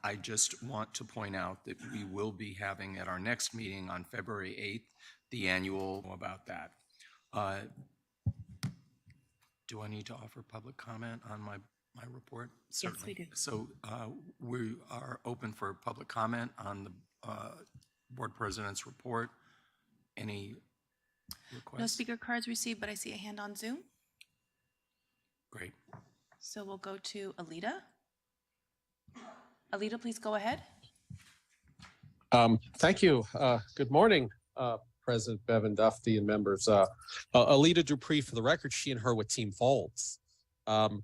I just want to point out that we will be having at our next meeting on February 8th, the annual about that. Do I need to offer public comment on my report? Certainly. Yes, we do. So we are open for public comment on the board president's report. Any requests? No speaker cards received, but I see a hand on Zoom. Great. So we'll go to Alita. Alita, please go ahead. Thank you. Good morning, President Bevan Duffy and members. Alita Dupree, for the record, she and her with Team Folds. I'm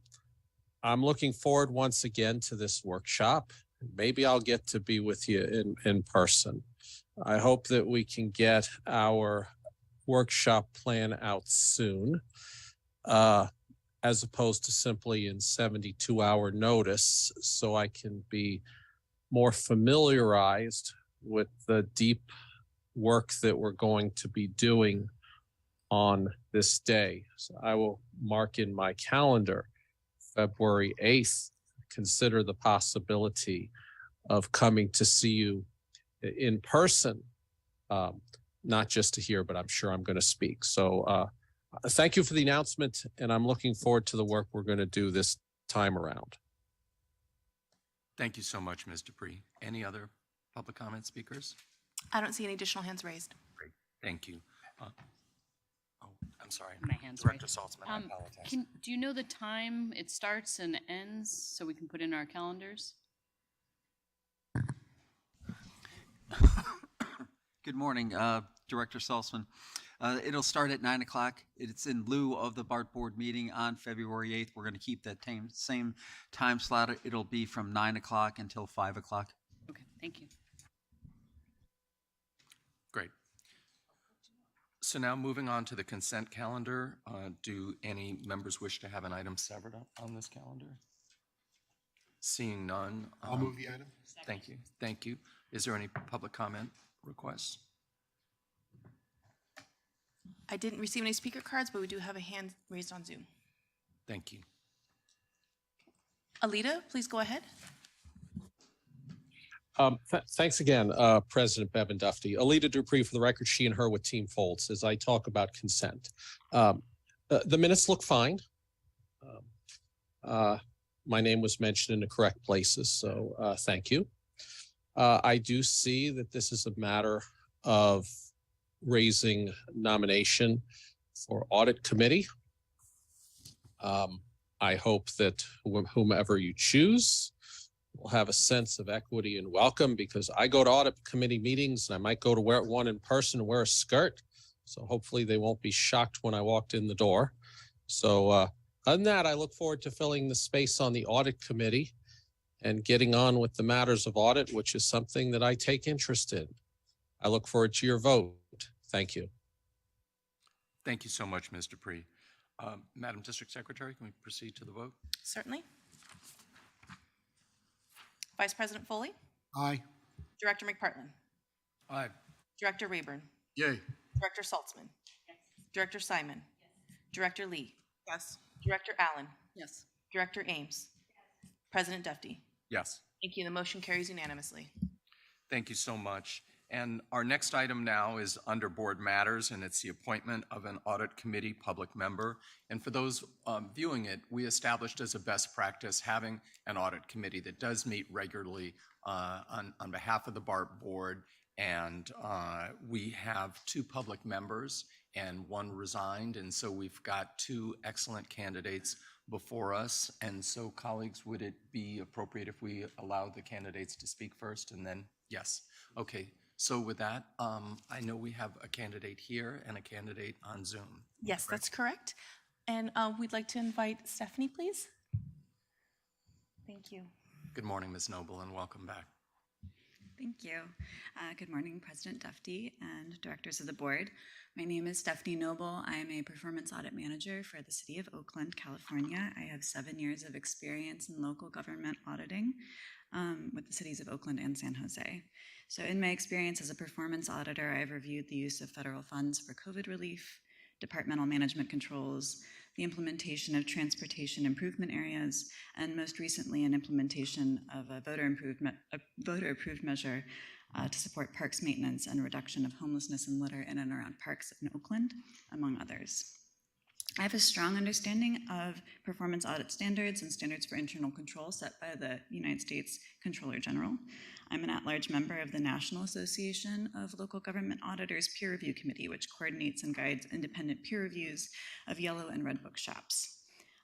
looking forward once again to this workshop. Maybe I'll get to be with you in person. I hope that we can get our workshop plan out soon, as opposed to simply in 72-hour notice, so I can be more familiarized with the deep work that we're going to be doing on this day. So I will mark in my calendar February 8th, consider the possibility of coming to see you in person, not just to hear, but I'm sure I'm going to speak. So thank you for the announcement, and I'm looking forward to the work we're going to do this time around. Thank you so much, Ms. Dupree. Any other public comment speakers? I don't see any additional hands raised. Great, thank you. I'm sorry. My hand's Director raised. Saltzman, I apologize. Do you know the time it starts and ends so we can put in our calendars? Good morning, Director Saltzman. It'll start at 9 o'clock. It's in lieu of the BART board meeting on February 8th. We're going to keep that same time slot. It'll be from 9 o'clock until 5 o'clock. Okay, thank you. Great. So now moving on to the consent calendar, do any members wish to have an item severed on this calendar? Seeing none. I'll move the item. Thank you. Thank you. Is there any public comment requests? I didn't receive any speaker cards, but we do have a hand raised on Zoom. Thank you. Alita, please go ahead. Thanks again, President Bevan Duffy. Alita Dupree, for the record, she and her with Team Folds, as I talk about consent. The minutes look fine. My name was mentioned in the correct places, so thank you. I do see that this is a matter of raising nomination for Audit Committee. I hope that whomever you choose will have a sense of equity and welcome, because I go to Audit Committee meetings and I might go to one in person and wear a skirt. So hopefully they won't be shocked when I walked in the door. So other than that, I look forward to filling the space on the Audit Committee and getting on with the matters of audit, which is something that I take interest in. I look forward to your vote. Thank you. Thank you so much, Ms. Dupree. Madam District Secretary, can we proceed to the vote? Certainly. Vice President Foley? Aye. Director McPartland? Aye. Director Rayburn? Yay. Director Saltzman? Yes. Director Simon? Yes. Director Lee? Yes. Director Allen? Yes. Director Ames? Yes. President Duffy? Yes. Thank you. The motion carries unanimously. Thank you so much. And our next item now is under board matters, and it's the appointment of an audit committee public member. And for those viewing it, we established as a best practice having an audit committee that does meet regularly on behalf of the BART board. And we have 2 public members and 1 resigned. And so we've got 2 excellent candidates before us. And so colleagues, would it be appropriate if we allow the candidates to speak first and then? Yes. Okay. So with that, I know we have a candidate here and a candidate on Zoom. Yes, that's correct. And we'd like to invite Stephanie, please. Thank you. Good morning, Ms. Noble, and welcome back. Thank you. Good morning, President Duffy and directors of the board. My name is Stephanie Noble. I am a performance audit manager for the city of Oakland, California. I have 7 years of experience in local government auditing with the cities of Oakland and San Jose. So in my experience as a performance auditor, I've reviewed the use of federal funds for COVID relief, departmental management controls, the implementation of transportation improvement areas, and most recently an implementation of a voter-approved measure to support parks maintenance and reduction of homelessness and litter in and around parks in Oakland, among others. I have a strong understanding of performance audit standards and standards for internal control set by the United States Comptroller General. I'm an at-large member of the National Association of Local Government Auditors Peer Review Committee, which coordinates and guides independent peer reviews of yellow and red book shops.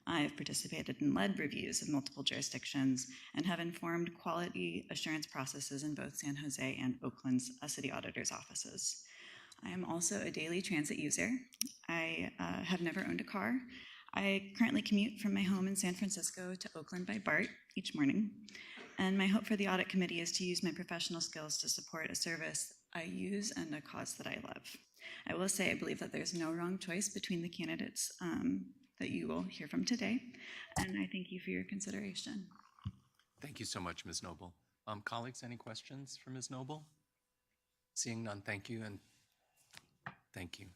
I have participated in led reviews of multiple jurisdictions and have informed quality assurance processes in both San Jose and Oakland's city auditor's offices. I am also a daily transit user. I have never owned a car. I currently commute from my home in San Francisco to Oakland by BART each morning. And my hope for the audit committee is to use my professional skills to support a service I use and a cause that I love. I will say I believe that there's no wrong choice between the candidates that you will hear from today. And I thank you for your consideration. Thank you so much, Ms. Noble. Colleagues, any questions for Ms. Noble? Seeing none, thank you, and thank you.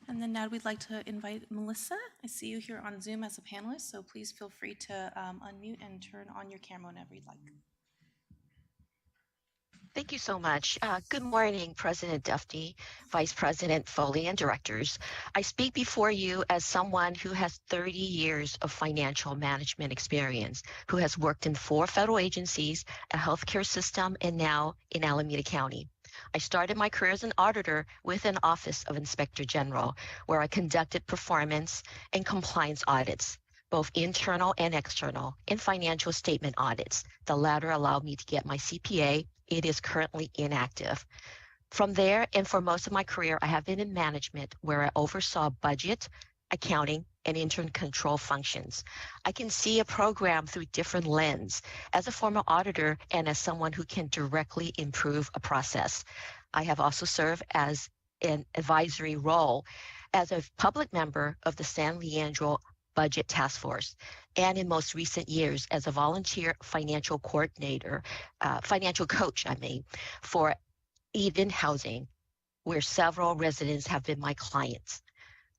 And then now we'd like to invite Melissa. I see you here on Zoom as a panelist, so please feel free to unmute and turn on your camera whenever you'd like. Thank you so much. Good morning, President Duffy, Vice President Foley, and directors. I speak before you as someone who has 30 years of financial management experience, who has worked in 4 federal agencies, a healthcare system, and now in Alameda County. I started my career as an auditor with an Office of Inspector General, where I conducted performance and compliance audits, both internal and external, and financial statement audits. The latter allowed me to get my CPA. It is currently inactive. From there, and for most of my career, I have been in management where I oversaw budget, accounting, and internal control functions. I can see a program through different lenses as a former auditor and as someone who can directly improve a process. I have also served as an advisory role as a public member of the San Leandro Budget Task Force, and in most recent years as a volunteer financial coordinator, financial coach, for Eden Housing, where several residents have been my clients.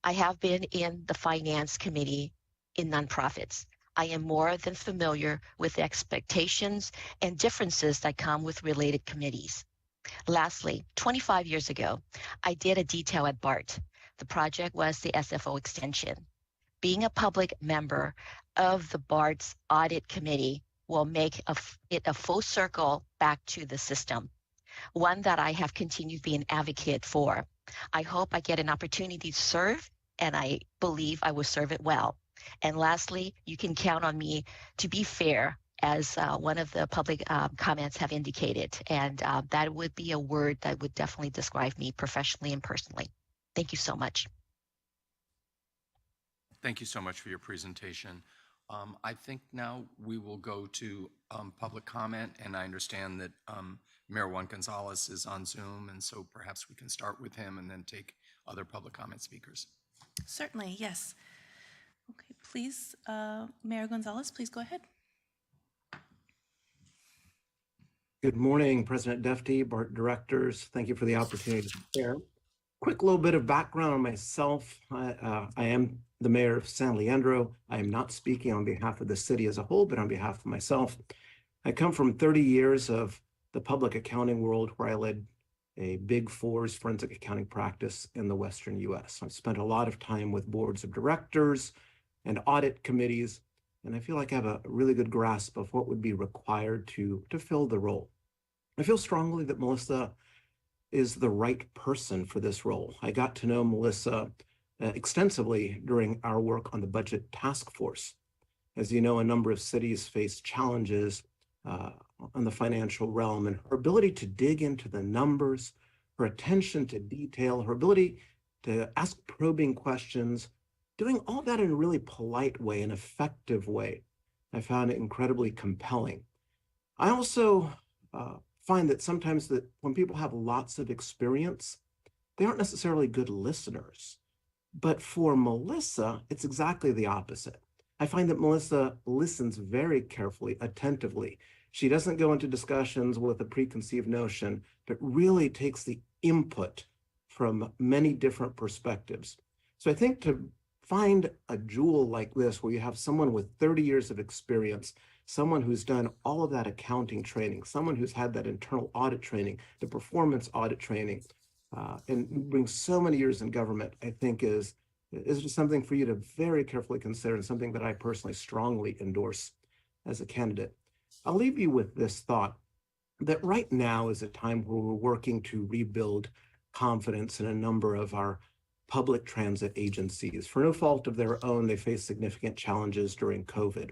I have been in the finance committee in nonprofits. I am more than familiar with the expectations and differences that come with related committees. Lastly, 25 years ago, I did a detail at BART. The project was the SFO extension. Being a public member of the BART's audit committee will make it a full circle back to the system, one that I have continued being an advocate for. I hope I get an opportunity to serve, and I believe I will serve it well. And lastly, you can count on me to be fair, as one of the public comments have indicated, and that would be a word that would definitely describe me professionally and personally. Thank you so much. Thank you so much for your presentation. I think now we will go to public comment, and I understand that Mayor Juan Gonzalez is on Zoom, and so perhaps we can start with him and then take other public comment speakers. Certainly, yes. Okay, please, Mayor Gonzalez, please go ahead. Good morning, President Duffy, BART directors. Thank you for the opportunity to share. Quick little bit of background on myself. I am the mayor of San Leandro. I am not speaking on behalf of the city as a whole, but on behalf of myself. I come from 30 years of the public accounting world, where I led a Big Four's forensic accounting practice in the Western US. I've spent a lot of time with boards of directors and audit committees, and I feel like I have a really good grasp of what would be required to fill the role. I feel strongly that Melissa is the right person for this role. I got to know Melissa extensively during our work on the budget task force. As you know, a number of cities face challenges on the financial realm, and her ability to dig into the numbers, her attention to detail, her ability to ask probing questions, doing all that in a really polite way, an effective way, I found it incredibly compelling. I also find that sometimes that when people have lots of experience, they aren't necessarily good listeners. But for Melissa, it's exactly the opposite. I find that Melissa listens very carefully, attentively. She doesn't go into discussions with a preconceived notion, but really takes the input from many different perspectives. So I think to find a jewel like this where you have someone with 30 years of experience, someone who's done all of that accounting training, someone who's had that internal audit training, the performance audit training, and brings so many years in government, I think is just something for you to very carefully consider and something that I personally strongly endorse as a candidate. I'll leave you with this thought that right now is a time where we're working to rebuild confidence in a number of our public transit agencies. For no fault of their own, they face significant challenges during COVID.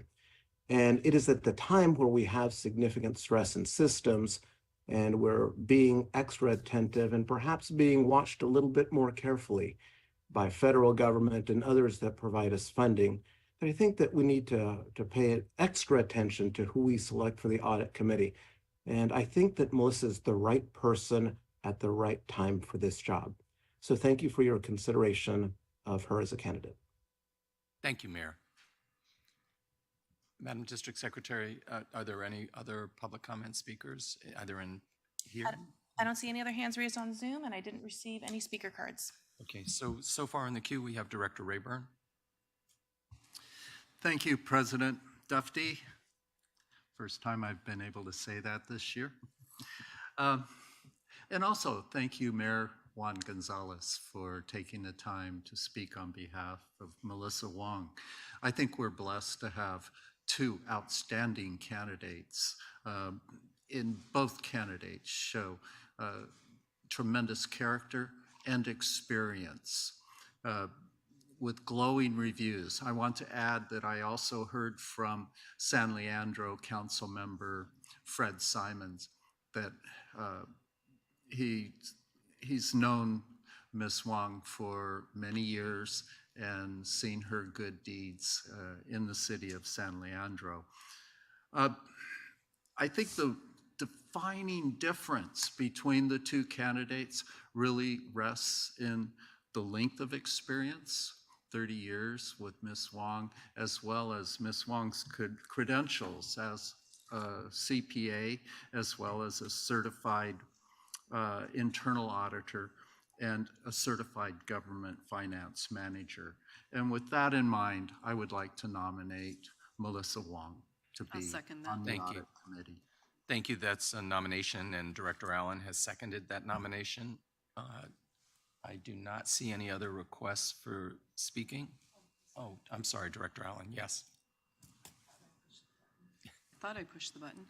And it is at the time where we have significant stress in systems and we're being extra attentive and perhaps being watched a little bit more carefully by federal government and others that provide us funding, that I think that we need to pay extra attention to who we select for the audit committee. And I think that Melissa is the right person at the right time for this job. So thank you for your consideration of her as a candidate. Thank you, Mayor. Madam District Secretary, are there any other public comment speakers, either in here? I don't see any other hands raised on Zoom, and I didn't receive any speaker cards. Okay, so far in the queue, we have Director Rayburn. Thank you, President Dufty. First time I've been able to say that this year. And also, thank you, Mayor Juan Gonzalez, for taking the time to speak on behalf of Melissa Wong. I think we're blessed to have two outstanding candidates. In both candidates show tremendous character and experience with glowing reviews. I want to add that I also heard from San Leandro Council Member Fred Simons that he's known Ms. Wong for many years and seen her good deeds in the city of San Leandro. I think the defining difference between the two candidates really rests in the length of experience, 30 years with Ms. Wong, as well as Ms. Wong's credentials as a CPA, as well as a certified internal auditor and a certified government finance manager. And with that in mind, I would like to nominate Melissa Wong to I'll be second that. on the Thank you. audit committee. Thank you. That's a nomination, and Director Allen has seconded that nomination. I do not see any other requests for speaking. Oh, I'm sorry, Director Allen. Yes. Thought I pushed the button.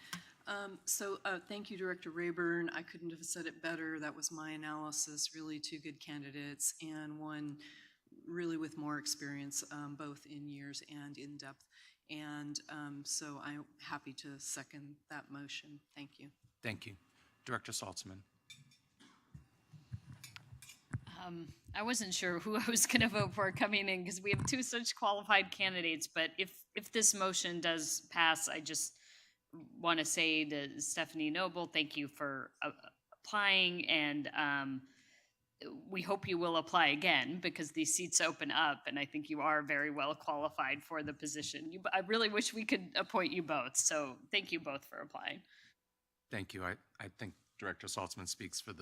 Thank you, Director Rayburn. I couldn't have said it better. That was my analysis. Really two good candidates and one really with more experience, both in years and in depth. And so I'm happy to second that motion. Thank you. Thank you. Director Saltzman. I wasn't sure who I was going to vote for coming in because we have two such qualified candidates. But if this motion does pass, I just want to say to Stephanie Noble, thank you for applying, and we hope you will apply again because these seats open up, and I think you are very well qualified for the position. I really wish we could appoint you both, so thank you both for applying. Thank you. I think Director Saltzman speaks for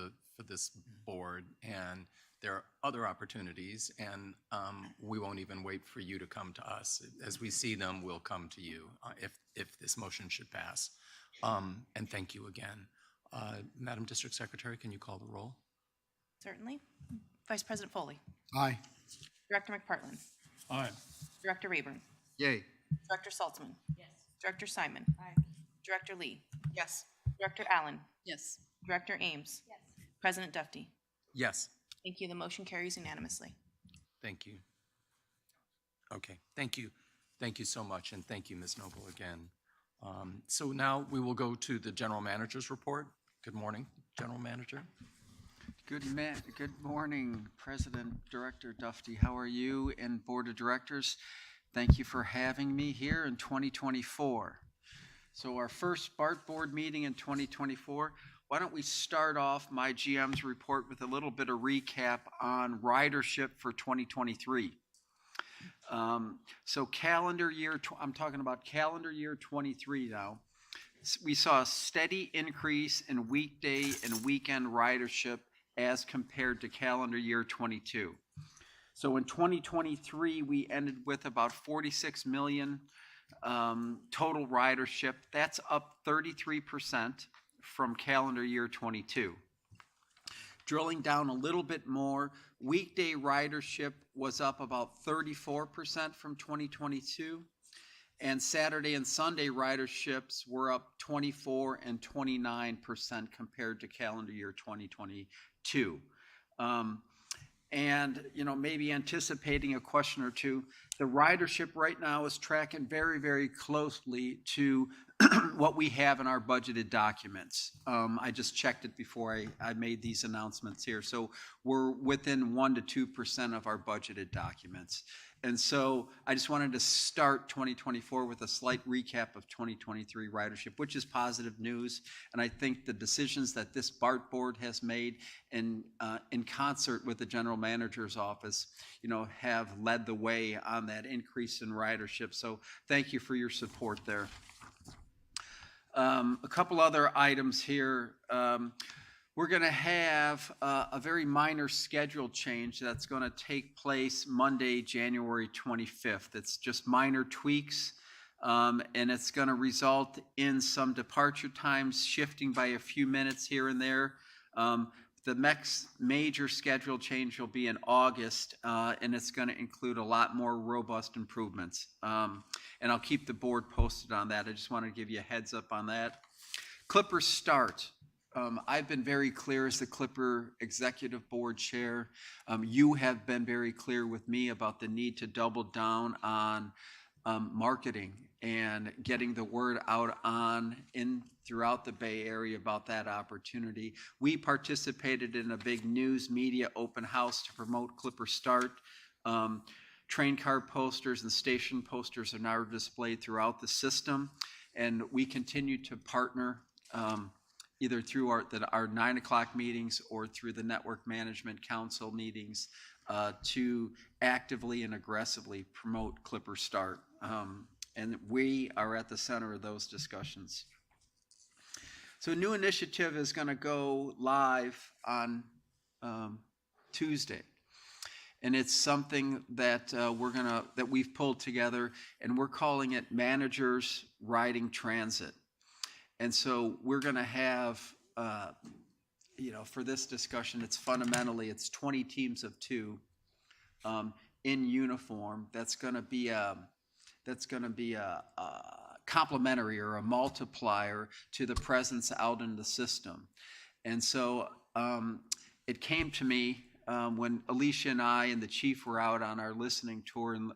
this board, and there are other opportunities, and we won't even wait for you to come to us. As we see them, we'll come to you if this motion should pass. And thank you again. Madam District Secretary, can you call the roll? Certainly. Vice President Foley. Aye. Director McPartlin. Aye. Director Rayburn. Yay. Director Saltzman. Yes. Director Simon. Aye. Director Lee. Yes. Director Allen. Yes. Director Ames. Yes. President Dufty. Yes. Thank you. The motion carries unanimously. Thank you. Okay, thank you. Thank you so much, and thank you, Ms. Noble, again. So now we will go to the General Manager's report. Good morning, General Manager. Good morning, President Director Dufty. How are you and Board of Directors? Thank you for having me here in 2024. So our first BART board meeting in 2024. Why don't we start off my GM's report with a little bit of recap on ridership for 2023. So calendar year, I'm talking about calendar year 23 now. We saw a steady increase in weekday and weekend ridership as compared to calendar year 22. So in 2023, we ended with about 46 million total ridership. That's up 33% from calendar year 22. Drilling down a little bit more, weekday ridership was up about 34% from 2022. And Saturday and Sunday riderships were up 24 and 29% compared to calendar year 2022. And, you know, maybe anticipating a question or two, the ridership right now is tracking very, very closely to what we have in our budgeted documents. I just checked it before I made these announcements here. So we're within 1% to 2% of our budgeted documents. And so I just wanted to start 2024 with a slight recap of 2023 ridership, which is positive news. And I think the decisions that this BART board has made in concert with the general manager's office, you know, have led the way on that increase in ridership. So thank you for your support there. A couple other items here. We're going to have a very minor schedule change that's going to take place Monday, January 25th. It's just minor tweaks, and it's going to result in some departure times shifting by a few minutes here and there. The next major schedule change will be in August, and it's going to include a lot more robust improvements. And I'll keep the board posted on that. I just wanted to give you a heads up on that. Clipper start. I've been very clear as the Clipper Executive Board Chair. You have been very clear with me about the need to double down on marketing and getting the word out throughout the Bay Area about that opportunity. We participated in a big news media open house to promote Clipper Start. Train car posters and station posters are now displayed throughout the system, and we continue to partner either through our 9 o'clock meetings or through the Network Management Council meetings to actively and aggressively promote Clipper Start. And we are at the center of those discussions. So a new initiative is going to go live on Tuesday. And it's something that we've pulled together, and we're calling it Managers Riding Transit. And so we're going to have, for this discussion, it's 20 teams of 2 in uniform. That's going to be a complementary or a multiplier to the presence out in the system. And so it came to me when Alicia and I and the chief were out on our listening tour, and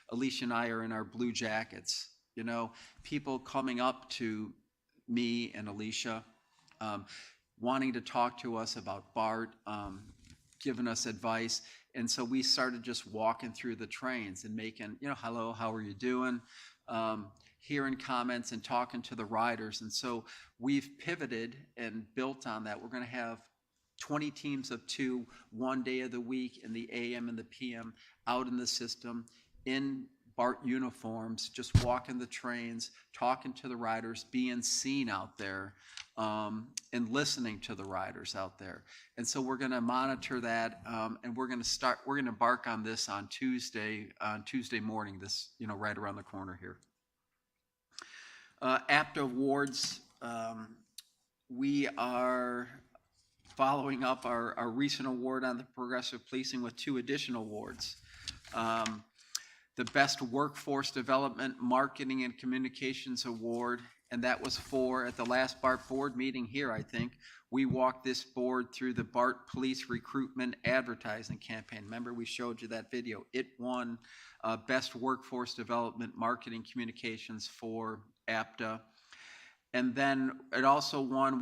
Alicia and I are in our blue jackets. You know, people coming up to me and Alicia, wanting to talk to us about BART, giving us advice. And so we started just walking through the trains and making, hello, how are you doing? Hearing comments and talking to the riders. And so we've pivoted and built on that. We're going to have 20 teams of 2, 1 day of the week in the AM and the PM out in the system in BART uniforms, just walking the trains, talking to the riders, being seen out there, and listening to the riders out there. And so we're going to monitor that, and we're going to embark on this on Tuesday morning, this, right around the corner here. APTA awards, we are following up our recent award on the progressive policing with 2 additional awards. The Best Workforce Development Marketing and Communications Award, and that was at the last BART board meeting here, I think. We walked this board through the BART Police Recruitment Advertising Campaign. Remember, we showed you that video. It won Best Workforce Development Marketing Communications for APTA. And then we also won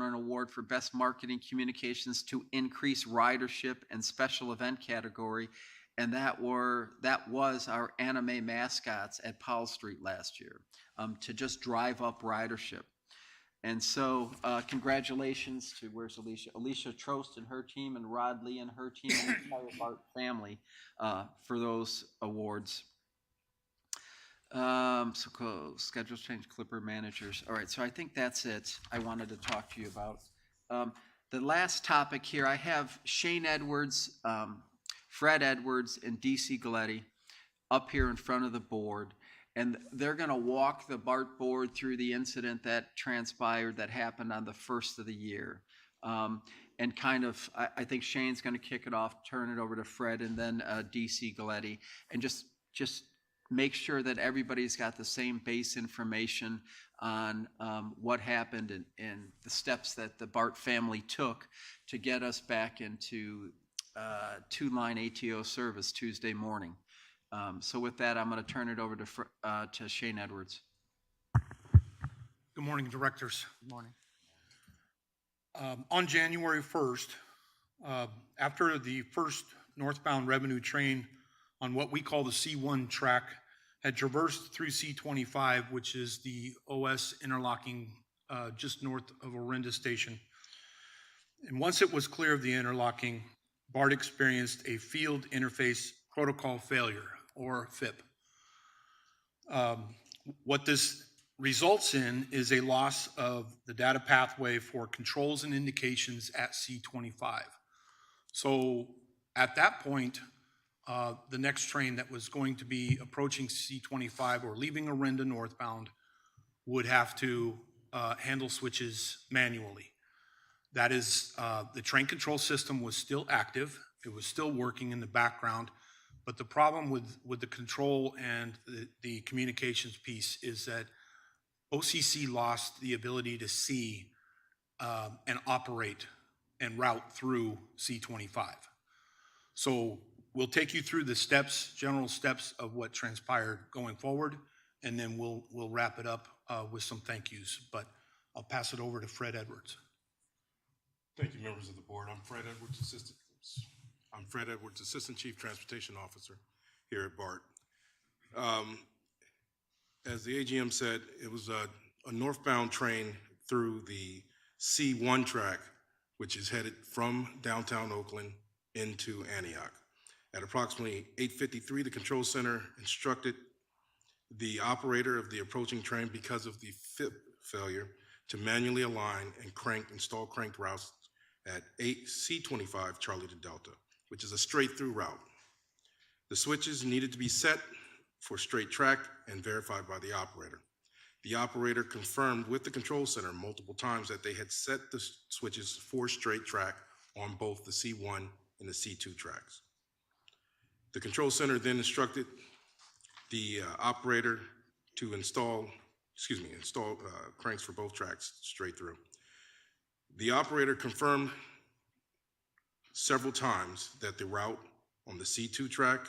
an award for Best Marketing Communications to increase ridership and special event category. And that was our anime mascots at Powell Street last year, to just drive up ridership. And so congratulations to, where's Alicia? Alicia Trost and her team, and Rod Lee and her team, and the entire BART family for those awards. Schedule change, Clipper managers. All right, so I think that's it I wanted to talk to you about. The last topic here, I have Shane Edwards Fred Edwards and DC Galletti up here in front of the board, and they're going to walk the BART board through the incident that transpired that happened on the first of the year. And kind of, I think Shane's going to kick it off, turn it over to Fred, and then DC Galletti, and just make sure that everybody's got the same base information on what happened and the steps that the BART family took to get us back into two-line ATO service Tuesday morning. So with that, I'm going to turn it over to Shane Edwards. Good morning, directors. Good morning. On January 1st, after the first northbound revenue train on what we call the C1 track had traversed through C25, which is the OS interlocking just north of Orinda Station. And once it was clear of the interlocking, BART experienced a field interface protocol failure, or FIP. What this results in is a loss of the data pathway for controls and indications at C25. So at that point, the next train that was going to be approaching C25 or leaving Orinda northbound would have to handle switches manually. That is, the train control system was still active. It was still working in the background. But the problem with the control and the communications piece is that OCC lost the ability to see and operate and route through C25. So we'll take you through the steps, general steps of what transpired going forward, and then we'll wrap it up with some thank yous. But I'll pass it over to Fred Edwards. Thank you, members of the board. I'm Fred Edwards, Assistant Chief Transportation Officer here at BART. As the AGM said, it was a northbound train through the C1 track, which is headed from downtown Oakland into Antioch. At approximately 8:53, the control center instructed the operator of the approaching train, because of the FIP failure, to manually align and install cranked routes at 8C25 Charlie to Delta, which is a straight through route. The switches needed to be set for straight track and verified by the operator. The operator confirmed with the control center multiple times that they had set the switches for straight track on both the C1 and the C2 tracks. The control center then instructed the operator to install cranks for both tracks straight through. The operator confirmed several times that the route on the C2 track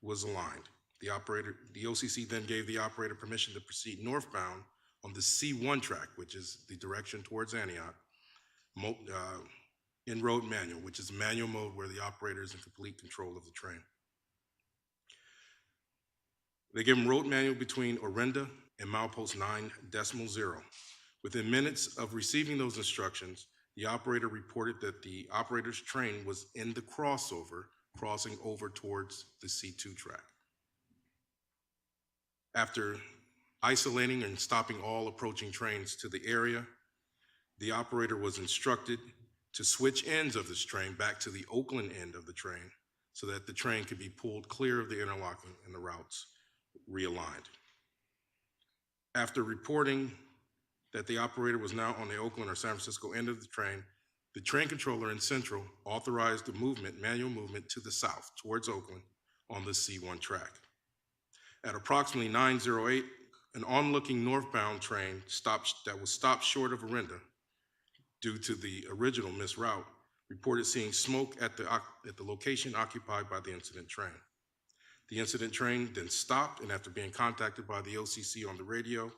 was aligned. The OCC then gave the operator permission to proceed northbound on the C1 track, which is the direction towards Antioch, in road manual, which is manual mode where the operator is in complete control of the train. They gave them road manual between Orinda and milepost 9.0. Within minutes of receiving those instructions, the operator reported that the operator's train was in the crossover, crossing over towards the C2 track. After isolating and stopping all approaching trains to the area, the operator was instructed to switch ends of this train back to the Oakland end of the train so that the train could be pulled clear of the interlocking and the routes realigned. After reporting that the operator was now on the Oakland or San Francisco end of the train controller in Central authorized the manual movement to the south towards Oakland on the C1 track. At approximately 9:08, an onlooking northbound train that was stopped short of Orinda due to the original misroute reported seeing smoke at the location occupied by the incident train. The incident train then stopped, and after being contacted by the OCC on the radio,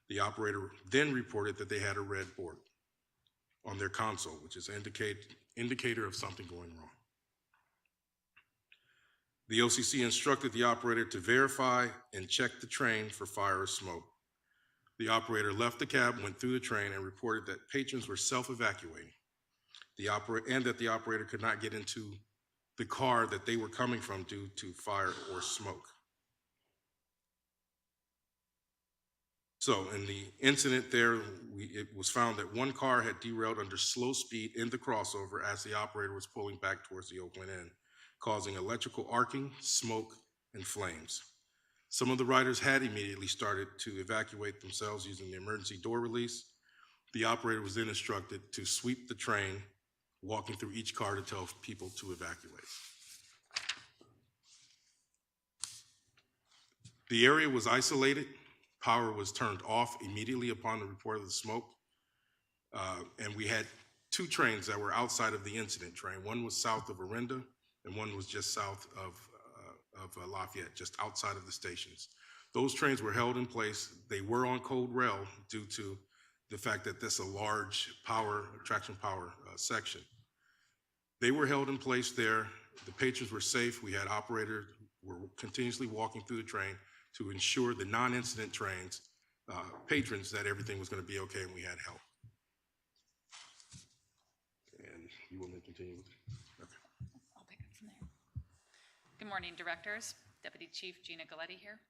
the operator then reported that they had a red board on their console, which is an indicator of something going wrong. The OCC instructed the operator to verify and check the train for fire or smoke. The operator left the cab, went through the train, and reported that patrons were self-evacuating, and that the operator could not get into the car that they were coming from due to fire or smoke. So in the incident there, it was found that one car had derailed under slow speed in the crossover as the operator was pulling back towards the Oakland end. causing electrical arcing, smoke, and flames. Some of the riders had immediately started to evacuate themselves using the emergency door release. The operator was then instructed to sweep the train, walking through each car to tell people to evacuate. The area was isolated. Power was turned off immediately upon the report of the smoke. And we had 2 trains that were outside of the incident train. One was south of Orinda, and one was just south of Lafayette, just outside of the stations. Those trains were held in place. They were on cold rail due to the fact that this is a large traction power section. They were held in place there. The patrons were safe. We had operators who were continuously walking through the train to ensure the non-incident trains, patrons, that everything was going to be okay and we had help. And you want me to continue? Okay. I'll pick up from there. Good morning, directors. Deputy Chief Gina Galletti here.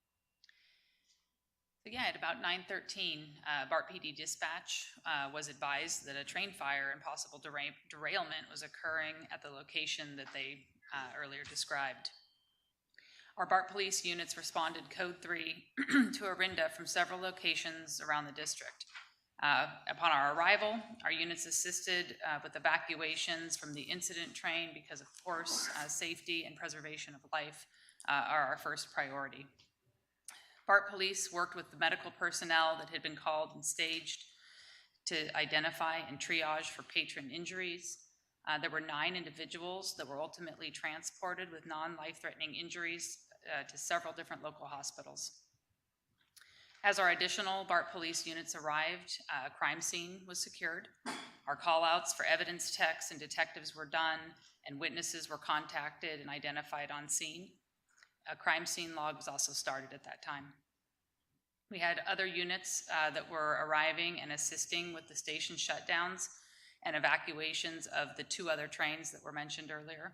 So yeah, at about 9:13, BART PD dispatch was advised that a train fire and possible derailment was occurring at the location that they earlier described. Our BART police units responded code 3 to Orinda from several locations around the district. Upon our arrival, our units assisted with evacuations from the incident train because, of course, safety and preservation of life are our first priority. BART police worked with the medical personnel that had been called and staged to identify and triage for patron injuries. There were 9 individuals that were ultimately transported with non-life-threatening injuries to several different local hospitals. As our additional BART police units arrived, a crime scene was secured. Our call-outs for evidence techs and detectives were done, and witnesses were contacted and identified on scene. A crime scene log was also started at that time. We had other units that were arriving and assisting with the station shutdowns and evacuations of the 2 other trains that were mentioned earlier,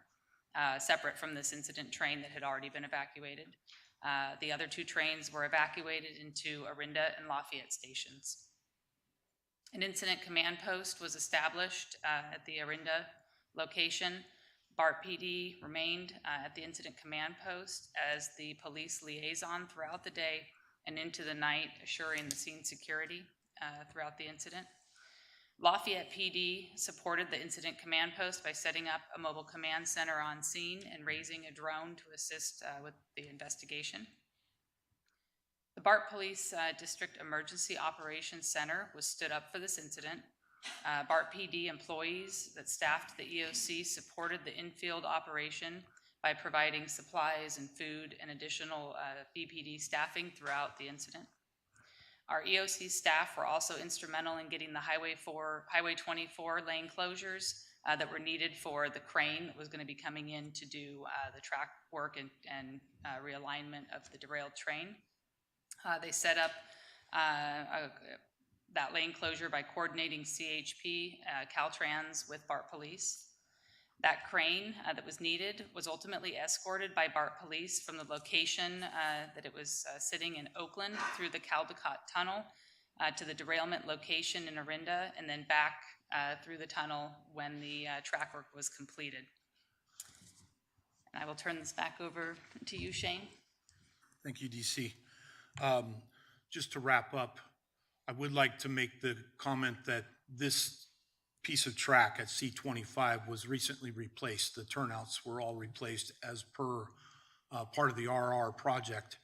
separate from this incident train that had already been evacuated. The other 2 trains were evacuated into Orinda and Lafayette stations. An incident command post was established at the Orinda location. BART PD remained at the incident command post as the police liaison throughout the day and into the night, assuring the scene security throughout the incident. Lafayette PD supported the incident command post by setting up a mobile command center on scene and raising a drone to assist with the investigation. The BART Police District Emergency Operations Center was stood up for this incident. BART PD employees that staffed the EOC supported the infield operation by providing supplies and food and additional BPD staffing throughout the incident. Our EOC staff were also instrumental in getting the Highway 24 lane closures that were needed for the crane that was going to be coming in to do the track work and realignment of the derailed train. They set up that lane closure by coordinating CHP, Caltrans with BART Police. That crane that was needed was ultimately escorted by BART Police from the location that it was sitting in Oakland through the Caldecott Tunnel to the derailment location in Orinda, and then back through the tunnel when the track work was completed. And I will turn this back over to you, Shane. Thank you, DC. Just to wrap up, I would like to make the comment that this piece of track at C25 was recently replaced. The turnouts were all replaced as per part of the RR project.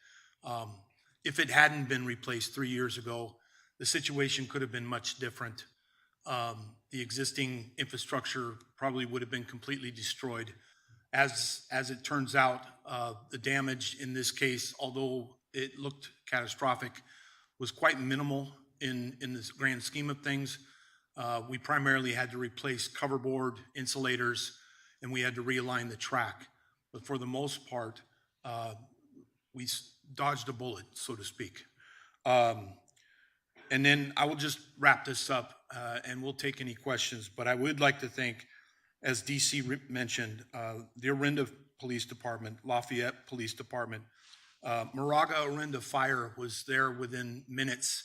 If it hadn't been replaced 3 years ago, the situation could have been much different. The existing infrastructure probably would have been completely destroyed. As it turns out, the damage in this case, although it looked catastrophic, was quite minimal in this grand scheme of things. We primarily had to replace coverboard, insulators, and we had to realign the track. But for the most part, we dodged a bullet, so to speak. And then I will just wrap this up, and we'll take any questions. But I would like to thank, as DC mentioned, the Orinda Police Department, Lafayette Police Department. Moraga Orinda Fire was there within minutes,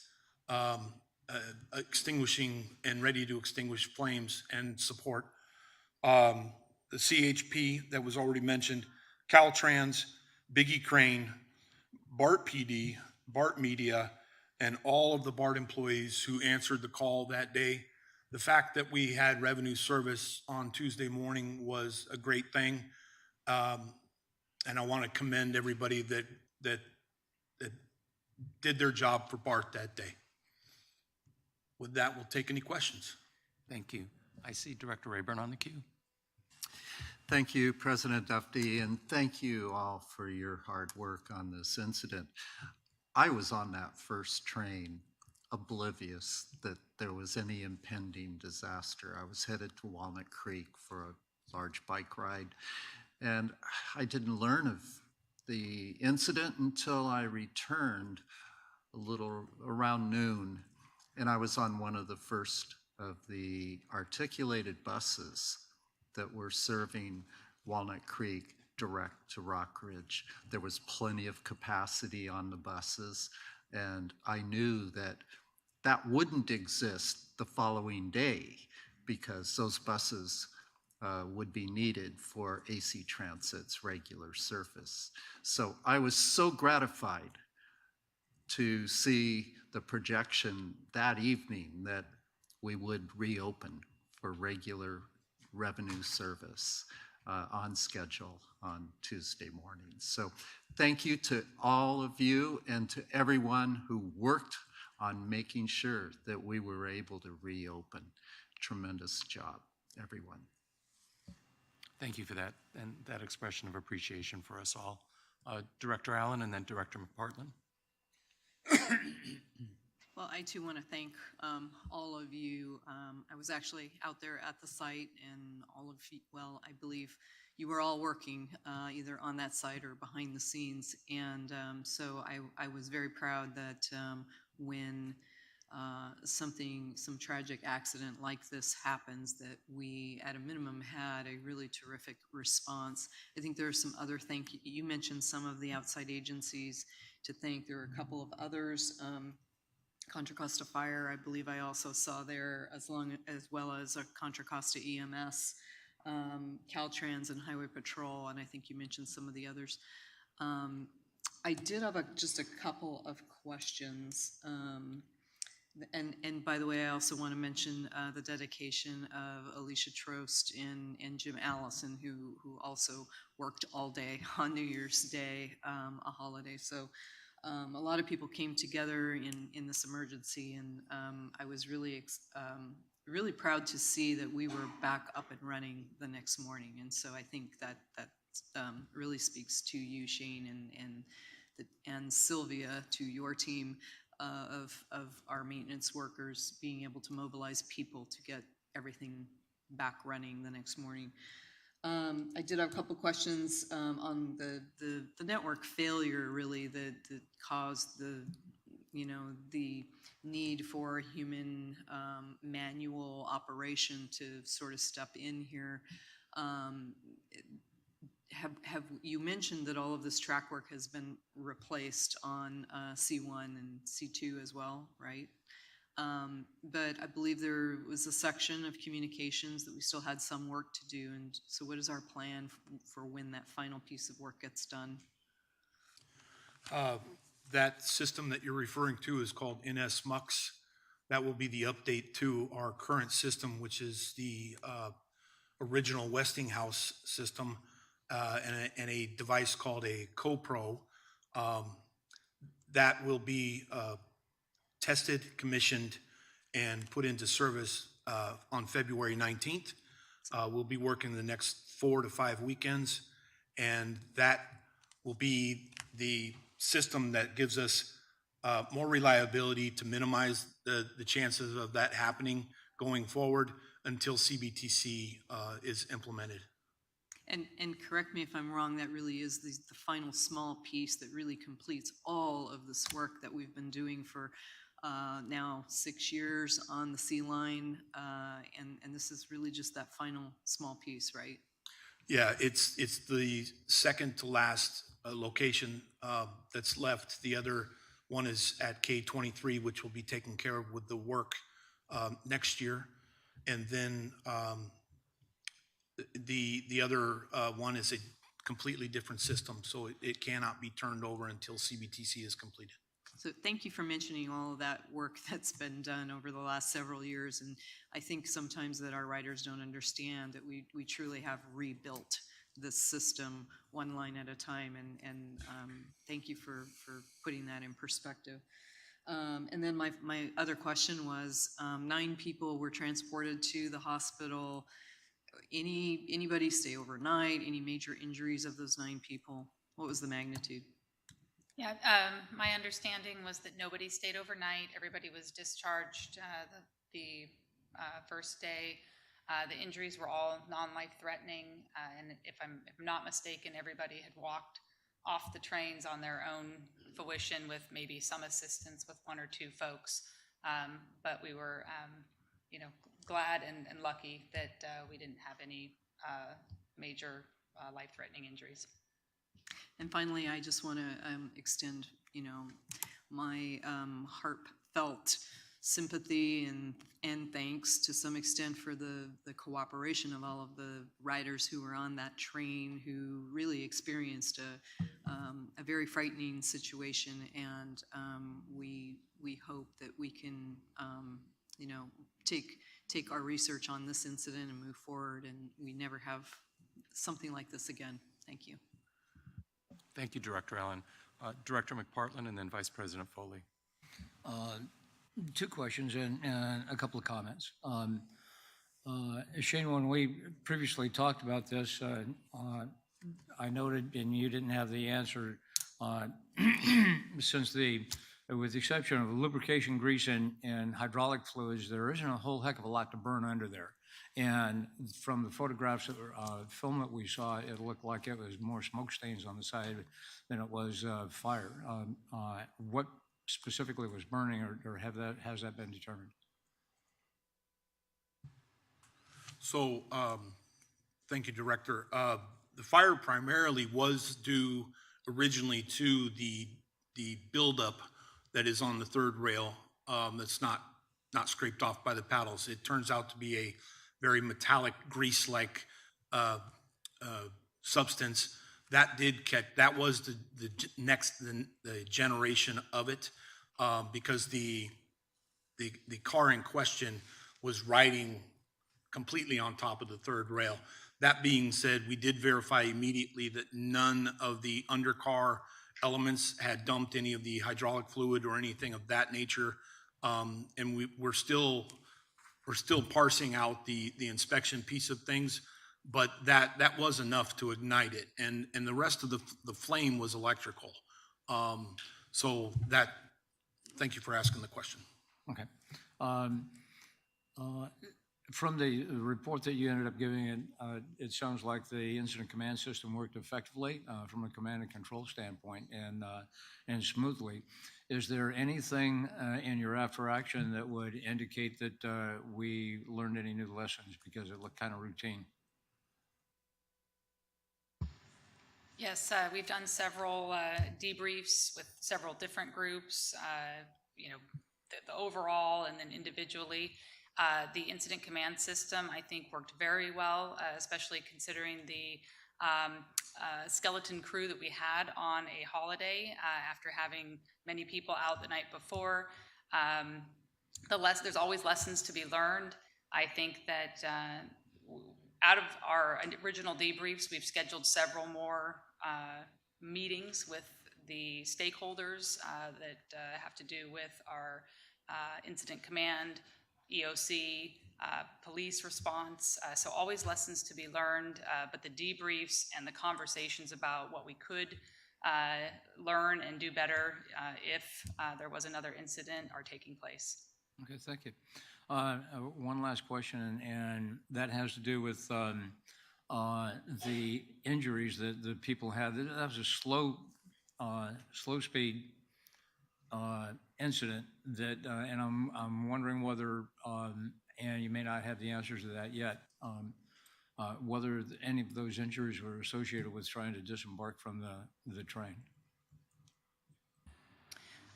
extinguishing and ready to extinguish flames and support. the CHP that was already mentioned, Caltrans, Biggie Crane, BART PD, BART Media, and all of the BART employees who answered the call that day. The fact that we had revenue service on Tuesday morning was a great thing. And I want to commend everybody that did their job for BART that day. With that, we'll take any questions. Thank you. I see Director Rayburn on the queue. Thank you, President Dufty, and thank you all for your hard work on this incident. I was on that first train, oblivious that there was any impending disaster. I was headed to Walnut Creek for a large bike ride, and I didn't learn of the incident until I returned a little around noon, and I was on one of the first of the articulated buses that were serving Walnut Creek direct to Rock Ridge. There was plenty of capacity on the buses, and I knew that that wouldn't exist the following day because those buses would be needed for AC Transit's regular service. So I was so gratified to see the projection that evening that we would reopen for regular revenue service on schedule on Tuesday morning. So thank you to all of you and to everyone who worked on making sure that we were able to reopen. Tremendous job, everyone. Thank you for that and that expression of appreciation for us all. Director Allen and then Director McPartland. Well, I too want to thank all of you. I was actually out there at the site, and all of you, well, I believe you were all working either on that site or behind the scenes. And so I was very proud that when some tragic accident like this happens, that we at a minimum had a really terrific response. I think there are some other you mentioned some of the outside agencies to thank. There are a couple of others. Contra Costa Fire, I believe I also saw there, as well as a Contra Costa EMS, Caltrans and Highway Patrol, and I think you mentioned some of the others. I did have just a couple of questions. And by the way, I also want to mention the dedication of Alicia Trost and Jim Allison, who also worked all day on New Year's Day, a holiday. So a lot of people came together in this emergency, and I was really proud to see that we were back up and running the next morning. And so I think that really speaks to you, Shane, and Sylvia, to your team of our maintenance workers being able to mobilize people to get everything back running the next morning. I did have a couple questions on the network failure, really, that caused the need for human manual operation to sort of step in here. Have you mentioned that all of this track work has been replaced on C1 and C2 as well, right? But I believe there was a section of communications that we still had some work to do. And so what is our plan for when that final piece of work gets done? That system that you're referring to is called NSMUX. That will be the update to our current system, which is the original Westinghouse system, and a device called a CoPro. That will be tested, commissioned, and put into service on February 19th. We'll be working the next 4 to 5 weekends, and that will be the system that gives us more reliability to minimize the chances of that happening going forward until CBTC is implemented. And correct me if I'm wrong, that really is the final small piece that really completes all of this work that we've been doing for now 6 years on the C line, and this is really just that final small piece, right? Yeah, it's the second to last location that's left. The other one is at K23, which will be taken care of with the work next year. And then The other one is a completely different system, so it cannot be turned over until CBTC is completed. So thank you for mentioning all of that work that's been done over the last several years. And I think sometimes that our writers don't understand that we truly have rebuilt this system one line at a time. And thank you for putting that in perspective. And then my other question was, 9 people were transported to the hospital. Anybody stay overnight? Any major injuries of those 9 people? What was the magnitude? Yeah, my understanding was that nobody stayed overnight. Everybody was discharged the first day. The injuries were all non-life threatening, and if I'm not mistaken, everybody had walked off the trains on their own fruition with maybe some assistance with 1 or 2 folks. But we were, glad and lucky that we didn't have any major life-threatening injuries. And finally, I just want to extend, my heartfelt sympathy and thanks to some extent for the cooperation of all of the riders who were on that train, who really experienced a very frightening situation. And we hope that we can, take our research on this incident and move forward, and we never have something like this again. Thank you. Thank you, Director Allen. Director McPartland and then Vice President Foley. 2 questions and a couple of comments. Shane, when we previously talked about this, I noted, and you didn't have the answer, since with the exception of lubrication, grease, and hydraulic fluids, there isn't a whole heck of a lot to burn under there. And from the photographs, film that we saw, it looked like it was more smoke stains on the side than it was fire. What specifically was burning, or has that been determined? So, thank you, Director. The fire primarily was due originally to the buildup that is on the 3rd rail that's not scraped off by the paddles. It turns out to be a very metallic grease-like substance that did catch. That was the generation of it, because the car in question was riding completely on top of the 3rd rail. That being said, we did verify immediately that none of the undercar elements had dumped any of the hydraulic fluid or anything of that nature, and we're still parsing out the inspection piece of things, but that was enough to ignite it, and the rest of the flame was electrical. So that, thank you for asking the question. Okay. From the report that you ended up giving, it sounds like the incident command system worked effectively from a command and control standpoint and smoothly. Is there anything in your after action that would indicate that we learned any new lessons, because it looked kind of routine? Yes, we've done several debriefs with several different groups, the overall and then individually. The incident command system, I think, worked very well, especially considering the skeleton crew that we had on a holiday after having many people out the night before. There's always lessons to be learned. I think that out of our original debriefs, we've scheduled several more meetings with the stakeholders that have to do with our incident command, EOC, police response. So always lessons to be learned, but the debriefs and the conversations about what we could learn and do better if there was another incident are taking place. Okay, thank you. One last question, and that has to do with the injuries that the people had. That was a slow speed incident that, and I'm wondering whether, and you may not have the answers to that yet, whether any of those injuries were associated with trying to disembark from the train.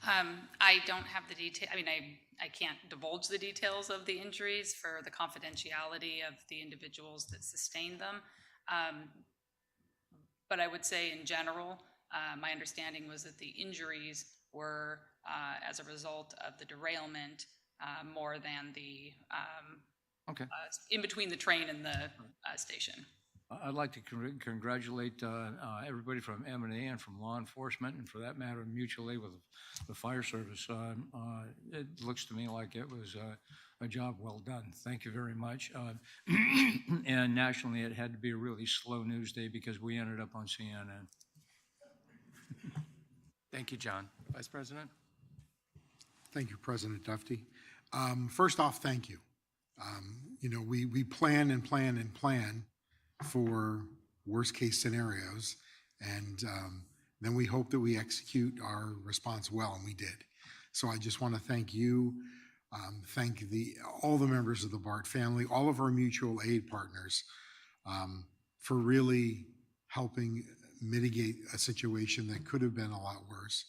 I don't have the detail, I mean, I can't divulge the details of the injuries for the confidentiality of the individuals that sustained them. But I would say in general, my understanding was that the injuries were as a result of the derailment more than the Okay. in between the train and the station. I'd like to congratulate everybody from M&A and from law enforcement, and for that matter, mutual aid with the fire service. It looks to me like it was a job well done. Thank you very much. And nationally, it had to be a really slow news day because we ended up on CNN. Thank you, John. Vice President? Thank you, President Dufty. First off, thank you. You know, we plan and plan and plan for worst case scenarios, and then we hope that we execute our response well, and we did. So I just want to thank you, thank all the members of the BART family, all of our mutual aid partners for really helping mitigate a situation that could have been a lot worse.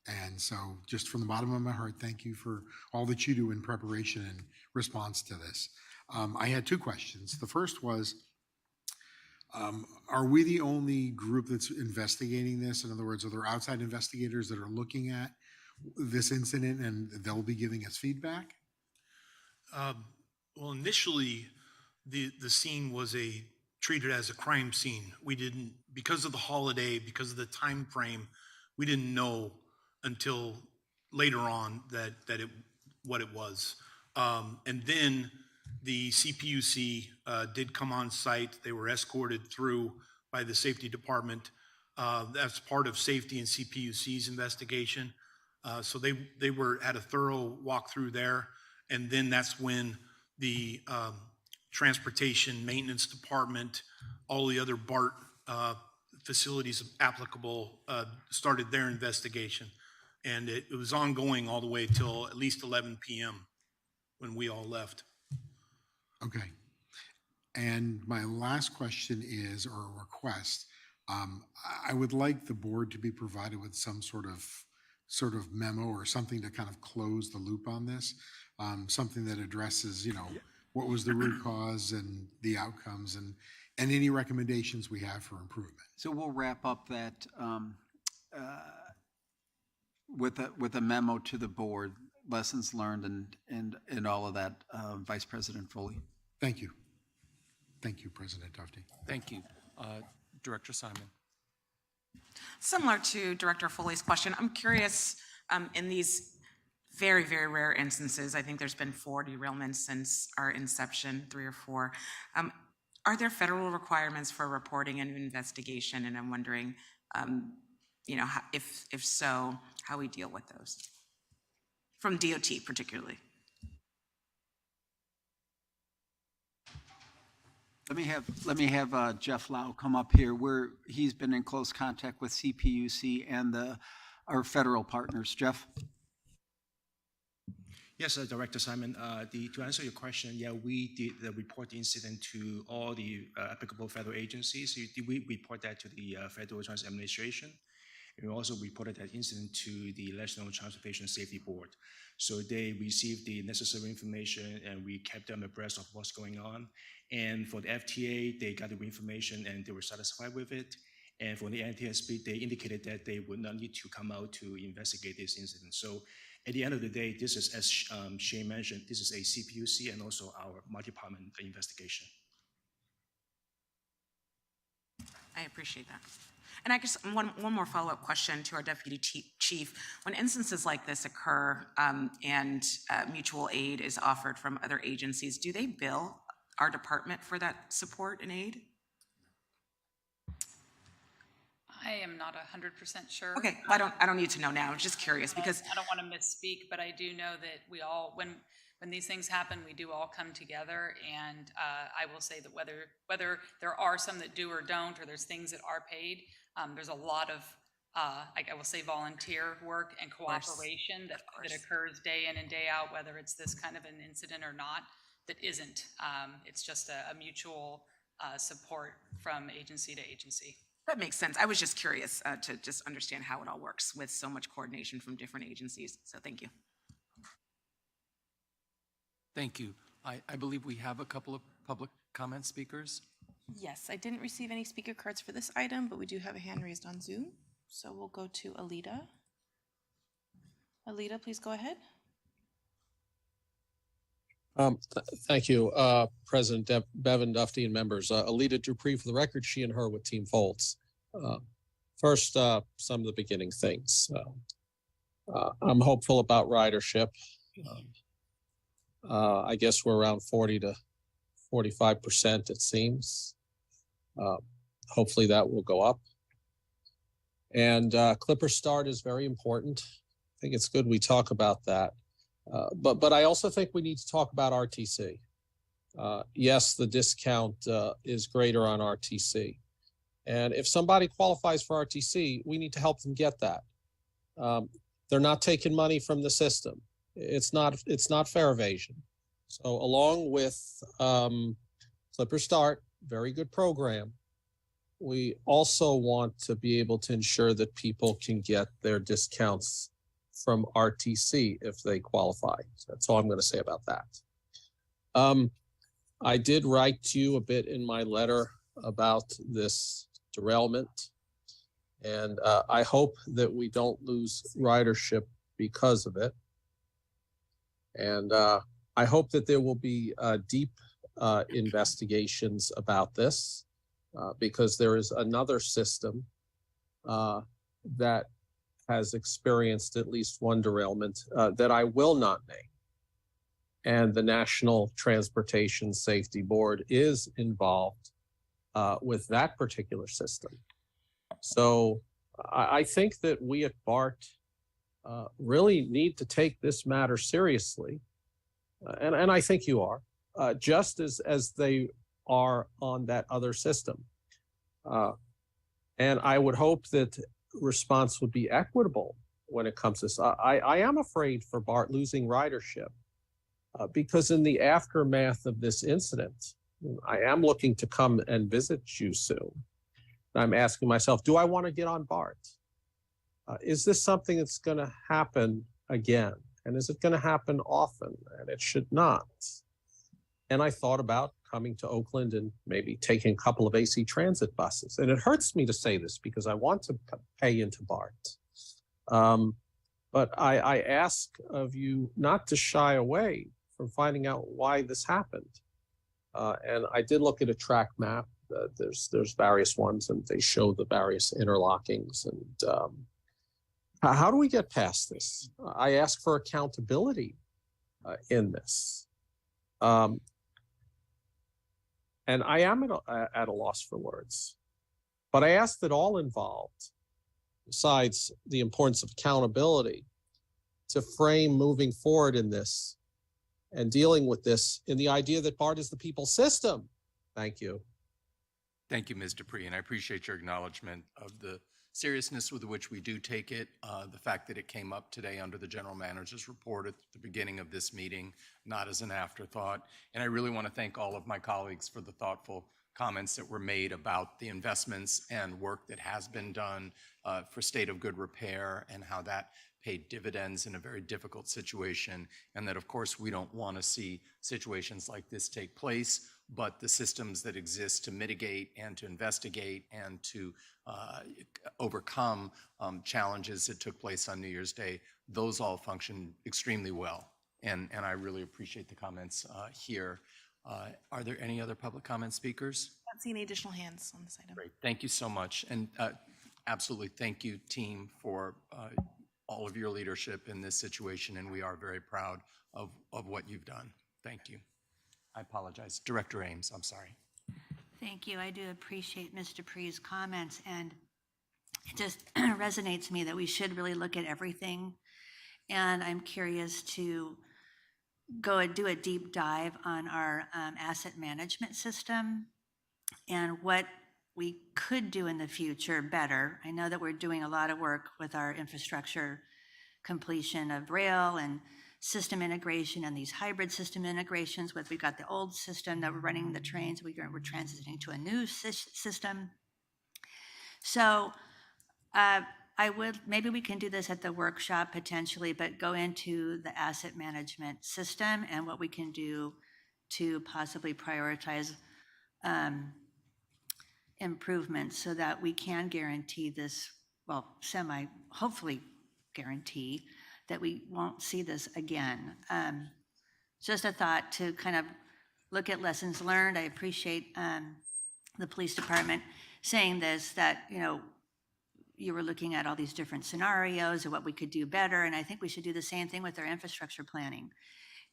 And so just from the bottom of my heart, thank you for all that you do in preparation and response to this. I had two questions. The first was, are we the only group that's investigating this? In other words, are there outside investigators that are looking at this incident and they'll be giving us feedback? Well, initially, the scene was treated as a crime scene. We didn't, because of the holiday, because of the time frame, we didn't know until later on what it was. And then the CPUC did come on site. They were escorted through by the safety department. That's part of safety and CPUC's investigation. So they were at a thorough walkthrough there. And then that's when the transportation maintenance department, all the other BART facilities applicable started their investigation. And it was ongoing all the way till at least 11 p.m. when we all left. Okay. And my last question is, or a request, I would like the board to be provided with some sort of memo or something to kind of close the loop on this, something that addresses, you know, what was the root cause and the outcomes and any recommendations we have for improvement. So we'll wrap up that with a memo to the board, lessons learned and all of that, Vice President Foley. Thank you. Thank you, President Dufty. Thank you. Director Simon. Similar to Director Foley's question, I'm curious, in these very, very rare instances, I think there's been 4 derailments since our inception, 3 or 4. Are there federal requirements for reporting and investigation? And I'm wondering, you know, if so, how we deal with those from DOT particularly. Let me have Jeff Lau come up here. He's been in close contact with CPUC and our federal partners. Jeff? Yes, Director Simon. To answer your question, yeah, we did report the incident to all the applicable federal agencies. We report that to the Federal Transit Administration. And we also reported that incident to the National Transportation Safety Board. So they received the necessary information and we kept them abreast of what's going on. And for the FTA, they got the information and they were satisfied with it. And for the NTSB, they indicated that they would not need to come out to investigate this incident. So at the end of the day, this is, as Shane mentioned, this is a CPUC and also our multi-department investigation. I appreciate that. And I guess one more follow-up question to our Deputy Chief. When instances like this occur and mutual aid is offered from other agencies, do they bill our department for that support and aid? I am not 100% sure. Okay, well, I don't need to know now. I'm just curious because I don't want to misspeak, but I do know that we all, when these things happen, we do all come together. And I will say that whether there are some that do or don't, or there's things that are paid, there's a lot of, I will say, volunteer work and cooperation that occurs day in and day out, whether it's this kind of an incident or not, that isn't. It's just a mutual support from agency to agency. That makes sense. I was just curious to just understand how it all works with so much coordination from different agencies. So thank you. Thank you. I believe we have a couple of public comment speakers. Yes, I didn't receive any speaker cards for this item, but we do have a hand raised on Zoom. So we'll go to Alita. Alita, please go ahead. Thank you, President Bevan Dufty and members. Alita Dupree, for the record, she and her with Team Folds. First, some of the beginning things. I'm hopeful about ridership. I guess we're around 40 to 45%, it seems. Hopefully that will go up. And Clipper Start is very important. I think it's good we talk about that. But I also think we need to talk about RTC. Yes, the discount is greater on RTC. And if somebody qualifies for RTC, we need to help them get that. They're not taking money from the system. It's not fare evasion. So along with Clipper Start, very good program, we also want to be able to ensure that people can get their discounts from RTC if they qualify. So that's all I'm going to say about that. I did write to you a bit in my letter about this derailment, and I hope that we don't lose ridership because of it. And I hope that there will be deep investigations about this because there is another system that has experienced at least one derailment that I will not name. And the National Transportation Safety Board is involved with that particular system. So I think that we at BART really need to take this matter seriously. And I think you are, just as they are on that other system. And I would hope that response would be equitable when it comes to this. I am afraid for BART losing ridership because in the aftermath of this incident, I am looking to come and visit you soon. I'm asking myself, do I want to get on BART? Is this something that's going to happen again? And is it going to happen often? And it should not. And I thought about coming to Oakland and maybe taking a couple of AC Transit buses. And it hurts me to say this because I want to pay into BART. But I ask of you not to shy away from finding out why this happened. And I did look at a track map. There's various ones and they show the various interlockings. And how do we get past this? I ask for accountability in this. And I am at a loss for words. But I ask that all involved, besides the importance of accountability, to frame moving forward in this and dealing with this in the idea that BART is the people's system. Thank you. Thank you, Ms. Dupree, and I appreciate your acknowledgement of the seriousness with which we do take it, the fact that it came up today under the general manager's report at the beginning of this meeting, not as an afterthought. And I really want to thank all of my colleagues for the thoughtful comments that were made about the investments and work that has been done for state of good repair and how that paid dividends in a very difficult situation. And that, of course, we don't want to see situations like this take place, but the systems that exist to mitigate and to investigate and to overcome challenges that took place on New Year's Day, those all function extremely well. And I really appreciate the comments here. Are there any other public comment speakers? I don't see any additional hands on this item. Great, thank you so much. And absolutely thank you, team, for all of your leadership in this situation. And we are very proud of what you've done. Thank you. I apologize. Director Ames, I'm sorry. Thank you. I do appreciate Ms. Dupree's comments, and it just resonates to me that we should really look at everything. And I'm curious to go and do a deep dive on our asset management system and what we could do in the future better. I know that we're doing a lot of work with our infrastructure completion of rail and system integration and these hybrid system integrations. We've got the old system that we're running the trains, we're transitioning to a new system. So maybe we can do this at the workshop potentially, but go into the asset management system and what we can do to possibly prioritize improvements so that we can guarantee this, well, hopefully guarantee that we won't see this again. Just a thought to kind of look at lessons learned. I appreciate the police department saying this, that, you were looking at all these different scenarios of what we could do better. And I think we should do the same thing with our infrastructure planning.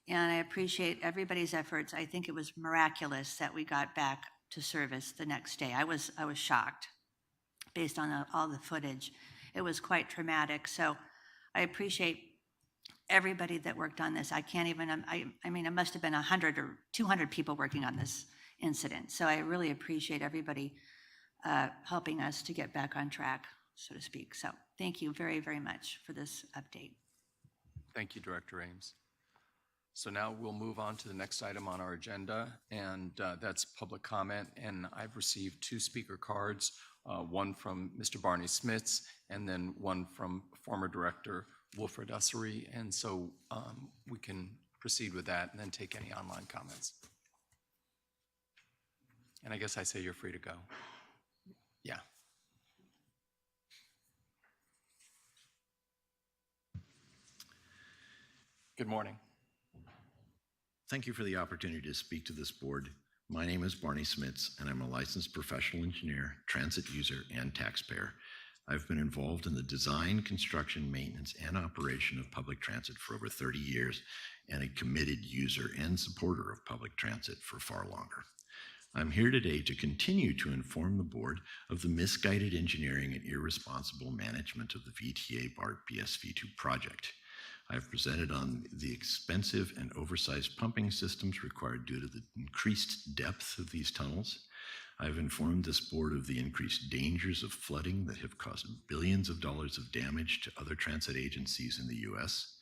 And I appreciate everybody's efforts. I think it was miraculous that we got back to service the next day. I was shocked based on all the footage. It was quite traumatic. So I appreciate everybody that worked on this. I can't even, I mean, it must have been 100 or 200 people working on this incident. So I really appreciate everybody helping us to get back on track, so to speak. So thank you very, very much for this update. Thank you, Director Ames. So now we'll move on to the next item on our agenda, and that's public comment. And I've received 2 speaker cards, one from Mr. Barney Smits and then one from former Director Wilfred Ussery. And so we can proceed with that and then take any online comments. And I guess I say you're free to go. Yeah. Good morning. Thank you for the opportunity to speak to this board. My name is Barney Smits, and I'm a licensed professional engineer, transit user, and taxpayer. I've been involved in the design, construction, maintenance, and operation of public transit for over 30 years, and a committed user and supporter of public transit for far longer. I'm here today to continue to inform the board of the misguided engineering and irresponsible management of the VTA BART BSV2 project. I've presented on the expensive and oversized pumping systems required due to the increased depth of these tunnels. I've informed this board of the increased dangers of flooding that have caused billions of dollars of damage to other transit agencies in the U.S.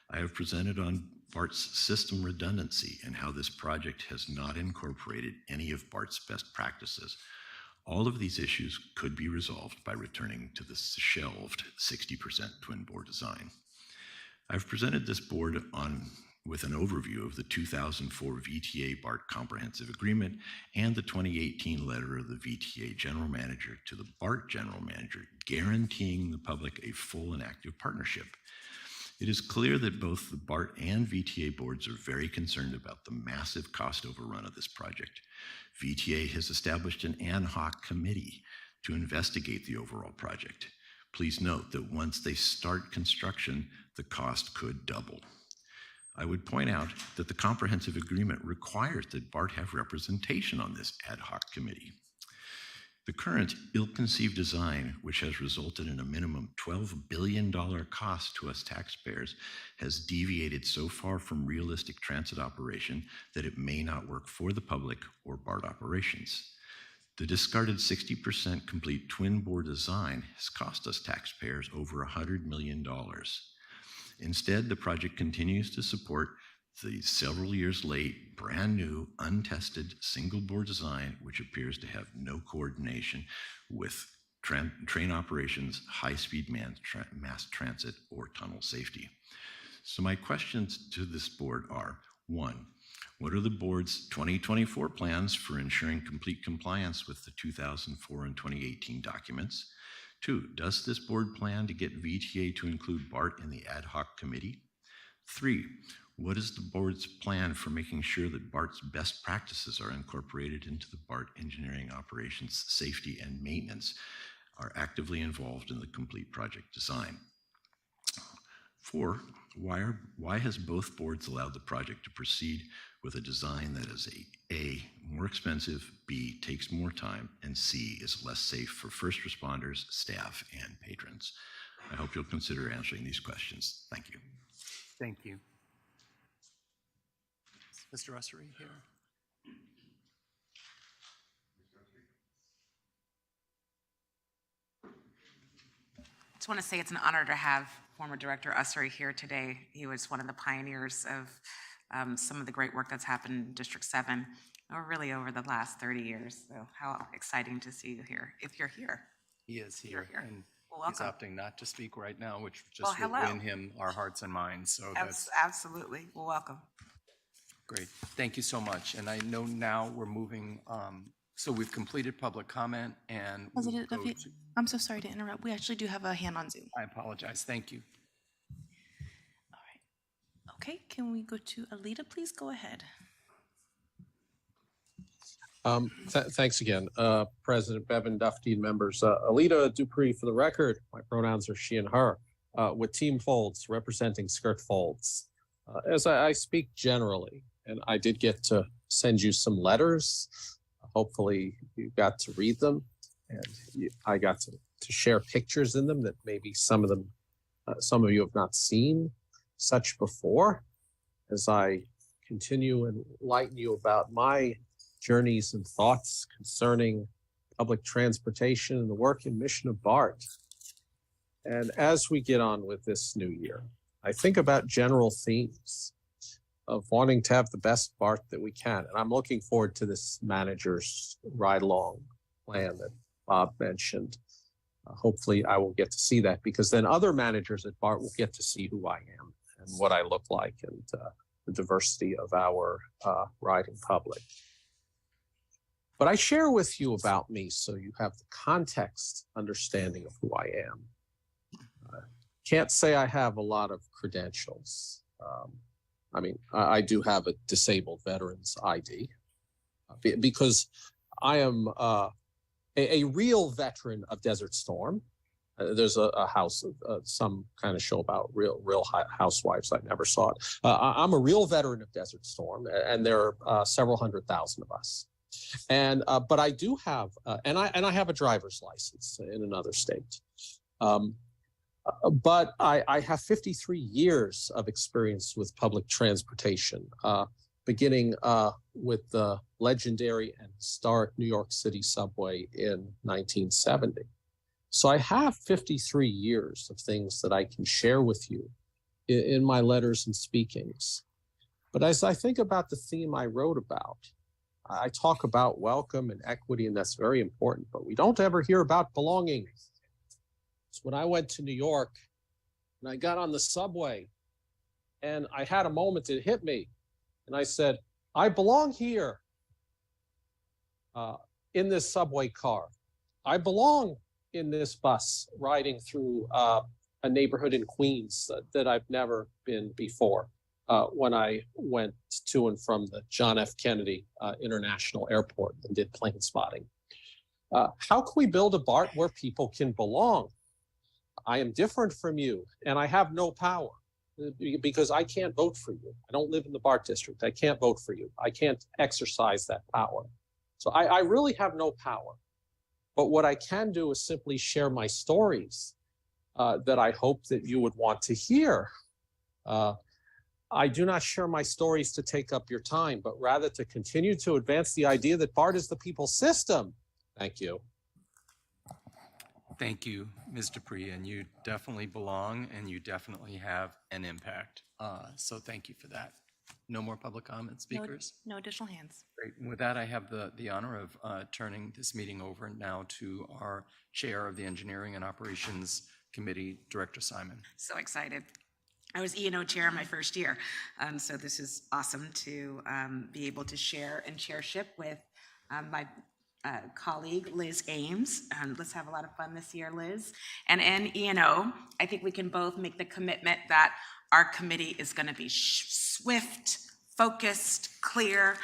I have presented on BART's system redundancy and how this project has not incorporated any of BART's best practices. All of these issues could be resolved by returning to the shelved 60% twin bore design. I've presented this board with an overview of the 2004 VTA BART Comprehensive Agreement and the 2018 letter of the VTA General Manager to the BART General Manager, guaranteeing the public a full and active partnership. It is clear that both the BART and VTA boards are very concerned about the massive cost overrun of this project. VTA has established an ad hoc committee to investigate the overall project. Please note that once they start construction, the cost could double. I would point out that the comprehensive agreement requires that BART have representation on this ad hoc committee. The current ill-conceived design, which has resulted in a minimum $12 billion cost to us taxpayers, has deviated so far from realistic transit operation that it may not work for the public or BART operations. The discarded 60% complete twin bore design has cost us taxpayers over $100 million. Instead, the project continues to support the several years late, brand new, untested single bore design, which appears to have no coordination with train operations, high-speed mass transit, or tunnel safety. So my questions to this board are, 1, what are the board's 2024 plans for ensuring complete compliance with the 2004 and 2018 documents? 2, does this board plan to get VTA to include BART in the ad hoc committee? 3, what is the board's plan for making sure that BART's best practices are incorporated into the BART engineering operations, safety, and maintenance are actively involved in the complete project design? 4, why has both boards allowed the project to proceed with a design that is A, more expensive, B, takes more time, and C, is less safe for first responders, staff, and patrons? I hope you'll consider answering these questions. Thank you. Thank you. Mr. Ussery here. I just want to say it's an honor to have former Director Ussery here today. He was one of the pioneers of some of the great work that's happened in District 7, or really over the last 30 years. So how exciting to see you here, if you're here. He is here, and Well, he's welcome. opting not to speak right now, which Well, just will hello. win him our hearts and minds. So that's Absolutely. Well, welcome. great. Thank you so much. And I know now we're moving, so we've completed public comment and we'll President go Duffy, to, I'm so sorry to interrupt. We actually do have a hand on Zoom. I apologize. Thank you. Okay, can we go to Alita, please? Go ahead. Thanks again, President Bevan, Duffy, and members. Alita Dupree, for the record, my pronouns are she and her, with Team Folds, representing Skirt Folds. As I speak generally, and I did get to send you some letters. Hopefully you got to read them, and I got to share pictures in them that maybe some of you have not seen such before, as I continue and enlighten you about my journeys and thoughts concerning public transportation and the work and mission of BART. And as we get on with this new year, I think about general themes of wanting to have the best BART that we can. And I'm looking forward to this manager's ride-along plan that Bob mentioned. Hopefully I will get to see that, because then other managers at BART will get to see who I am and what I look like, and the diversity of our riding public. But I share with you about me so you have the context understanding of who I am. Can't say I have a lot of credentials. I mean, I do have a disabled veteran's ID because I am a real veteran of Desert Storm. There's a house, some kind of show about real housewives. I never saw it. I'm a real veteran of Desert Storm, and there are several 100,000 of us. And but I do have, and I have a driver's license in another state. But I have 53 years of experience with public transportation, beginning with the legendary and historic New York City subway in 1970. So I have 53 years of things that I can share with you in my letters and speakings. But as I think about the theme I wrote about, I talk about welcome and equity, and that's very important, but we don't ever hear about belonging. So when I went to New York and I got on the subway and I had a moment, it hit me, and I said, I belong here in this subway car. I belong in this bus riding through a neighborhood in Queens that I've never been before. When I went to and from the John F. Kennedy International Airport and did plane spotting. How can we build a BART where people can belong? I am different from you, and I have no power because I can't vote for you. I don't live in the BART district. I can't vote for you. I can't exercise that power. So I really have no power. But what I can do is simply share my stories that I hope that you would want to hear. I do not share my stories to take up your time, but rather to continue to advance the idea that BART is the people's system. Thank you. Thank you, Ms. Dupree, and you definitely belong and you definitely have an impact. So thank you for that. No more public comment, speakers? No additional hands. Great. And with that, I have the honor of turning this meeting over now to our Chair of the Engineering and Operations Committee, Director Simon. So excited. I was E&O chair my first year, so this is awesome to be able to share and chairship with my colleague, Liz Ames. Let's have a lot of fun this year, Liz. And in E&O, I think we can both make the commitment that our committee is going to be swift, focused, clear.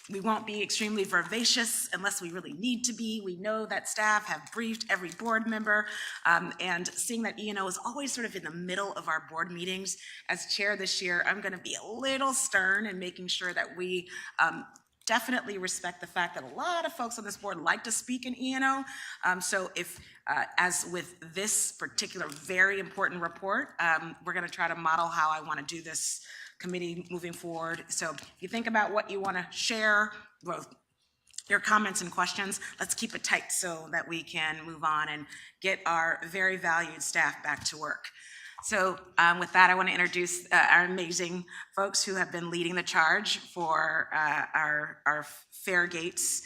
We won't be extremely vivacious unless we really need to be. We know that staff have briefed every board member, and seeing that E&O is always sort of in the middle of our board meetings. As chair this year, I'm going to be a little stern in making sure that we definitely respect the fact that a lot of folks on this board like to speak in E&O. So if, as with this particular very important report, we're going to try to model how I want to do this committee moving forward. So if you think about what you want to share, both your comments and questions, let's keep it tight so that we can move on and get our very valued staff back to work. So with that, I want to introduce our amazing folks who have been leading the charge for our Fair Gates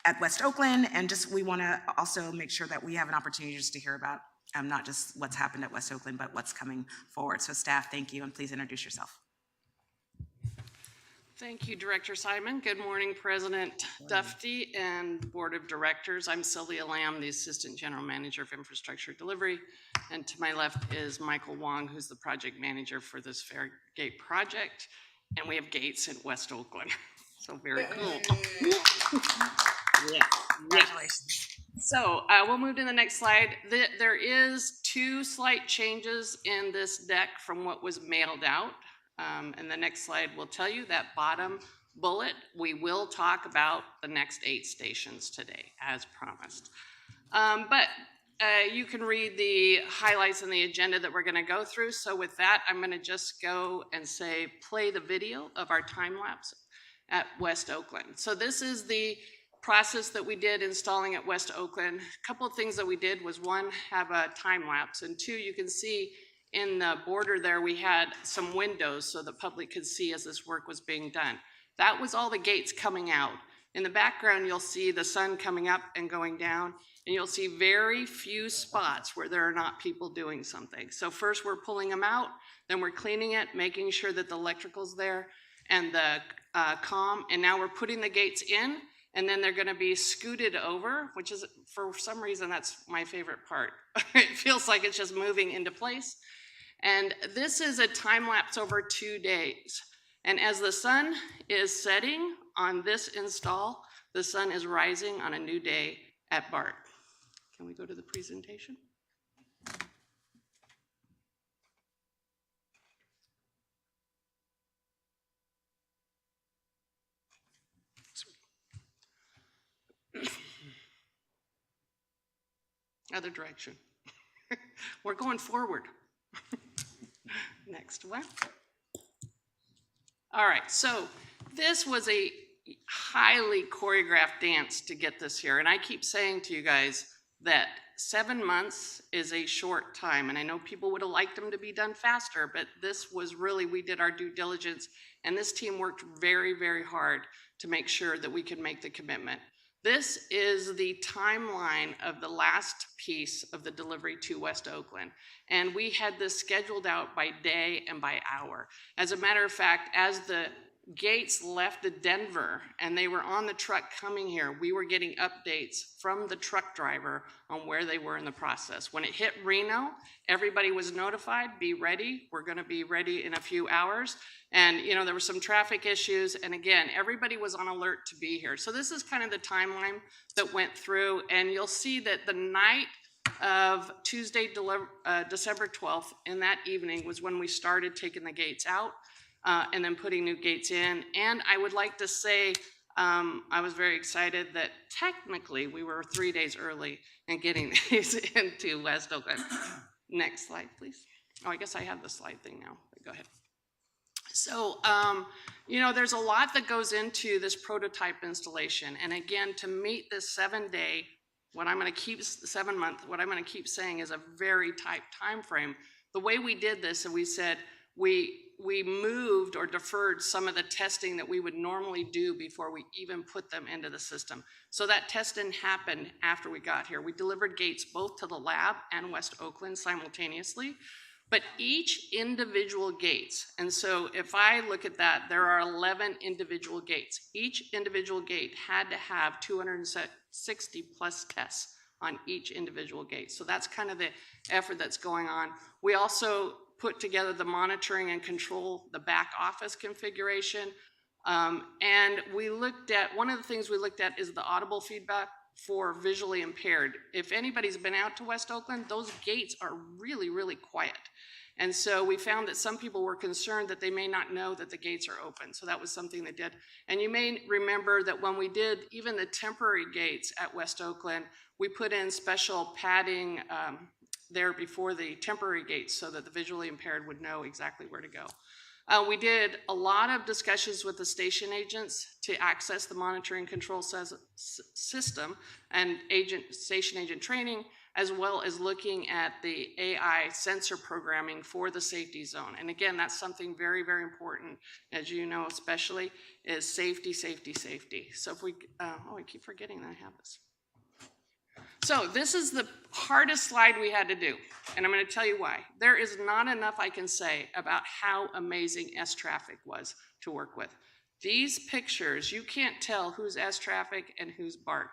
at West Oakland, and just we want to also make sure that we have an opportunity just to hear about not just what's happened at West Oakland, but what's coming forward. So staff, thank you, and please introduce yourself. Thank you, Director Simon. Good morning, President Dufty and Board of Directors. I'm Sylvia Lamb, the Assistant General Manager of Infrastructure Delivery. And to my left is Michael Wong, who's the Project Manager for this Fairgate project. And we have gates in West Oakland. So very cool. Yeah. Congratulations. So we'll move to the next slide. There is 2 slight changes in this deck from what was mailed out. And the next slide will tell you that bottom bullet, we will talk about the next 8 stations today, as promised. But you can read the highlights in the agenda that we're gonna go through. So with that, I'm gonna just go and say, play the video of our time lapse at West Oakland. So this is the process that we did installing at West Oakland. A couple of things that we did was 1, have a time lapse, and 2, you can see in the border there, we had some windows so the public could see as this work was being done. That was all the gates coming out. In the background, you'll see the sun coming up and going down, and you'll see very few spots where there are not people doing something. So first we're pulling them out, then we're cleaning it, making sure that the electrical's there and the comm, and now we're putting the gates in, and then they're gonna be scooted over, which is, for some reason, that's my favorite part. It feels like it's just moving into place. And this is a time lapse over 2 days. And as the sun is setting on this install, the sun is rising on a new day at BART. Can we go to the presentation? Other direction. We're going forward. Next one. All right, so this was a highly choreographed dance to get this here. And I keep saying to you guys that 7 months is a short time. And I know people would have liked them to be done faster, but this was really, we did our due diligence, and this team worked very, very hard to make sure that we could make the commitment. This is the timeline of the last piece of the delivery to West Oakland. And we had this scheduled out by day and by hour. As a matter of fact, as the gates left to Denver and they were on the truck coming here, we were getting updates from the truck driver on where they were in the process. When it hit Reno, everybody was notified, be ready. We're gonna be ready in a few hours. And you know, there were some traffic issues. And again, everybody was on alert to be here. So this is kind of the timeline that went through. And you'll see that the night of Tuesday, December 12th, in that evening was when we started taking the gates out and then putting new gates in. And I would like to say, I was very excited that technically we were 3 days early in getting these into West Oakland. Next slide, please. Oh, I guess I have the slide thing now, but go ahead. So, you know, there's a lot that goes into this prototype installation. And again, to meet this 7-day, what I'm gonna keep, 7 month, what I'm gonna keep saying is a very tight time frame. The way we did this, and we said, we moved or deferred some of the testing that we would normally do before we even put them into the system. So that testing happened after we got here. We delivered gates both to the lab and West Oakland simultaneously, but each individual gates, and so if I look at that, there are 11 individual gates. Each individual gate had to have 260 plus tests on each individual gate. So that's kind of the effort that's going on. We also put together the monitoring and control, the back office configuration. And we looked at, one of the things we looked at is the audible feedback for visually impaired. If anybody's been out to West Oakland, those gates are really, really quiet. And so we found that some people were concerned that they may not know that the gates are open. So that was something they did. And you may remember that when we did even the temporary gates at West Oakland, we put in special padding there before the temporary gates so that the visually impaired would know exactly where to go. We did a lot of discussions with the station agents to access the monitoring control system and station agent training. as well as looking at the AI sensor programming for the safety zone. And again, that's something very, very important, as you know, especially, is safety, safety, safety. So if we, I keep forgetting that I have this. So this is the hardest slide we had to do, and I'm going to tell you why. There is not enough I can say about how amazing S-Traffic was to work with. These pictures, you can't tell who's S-Traffic and who's BART.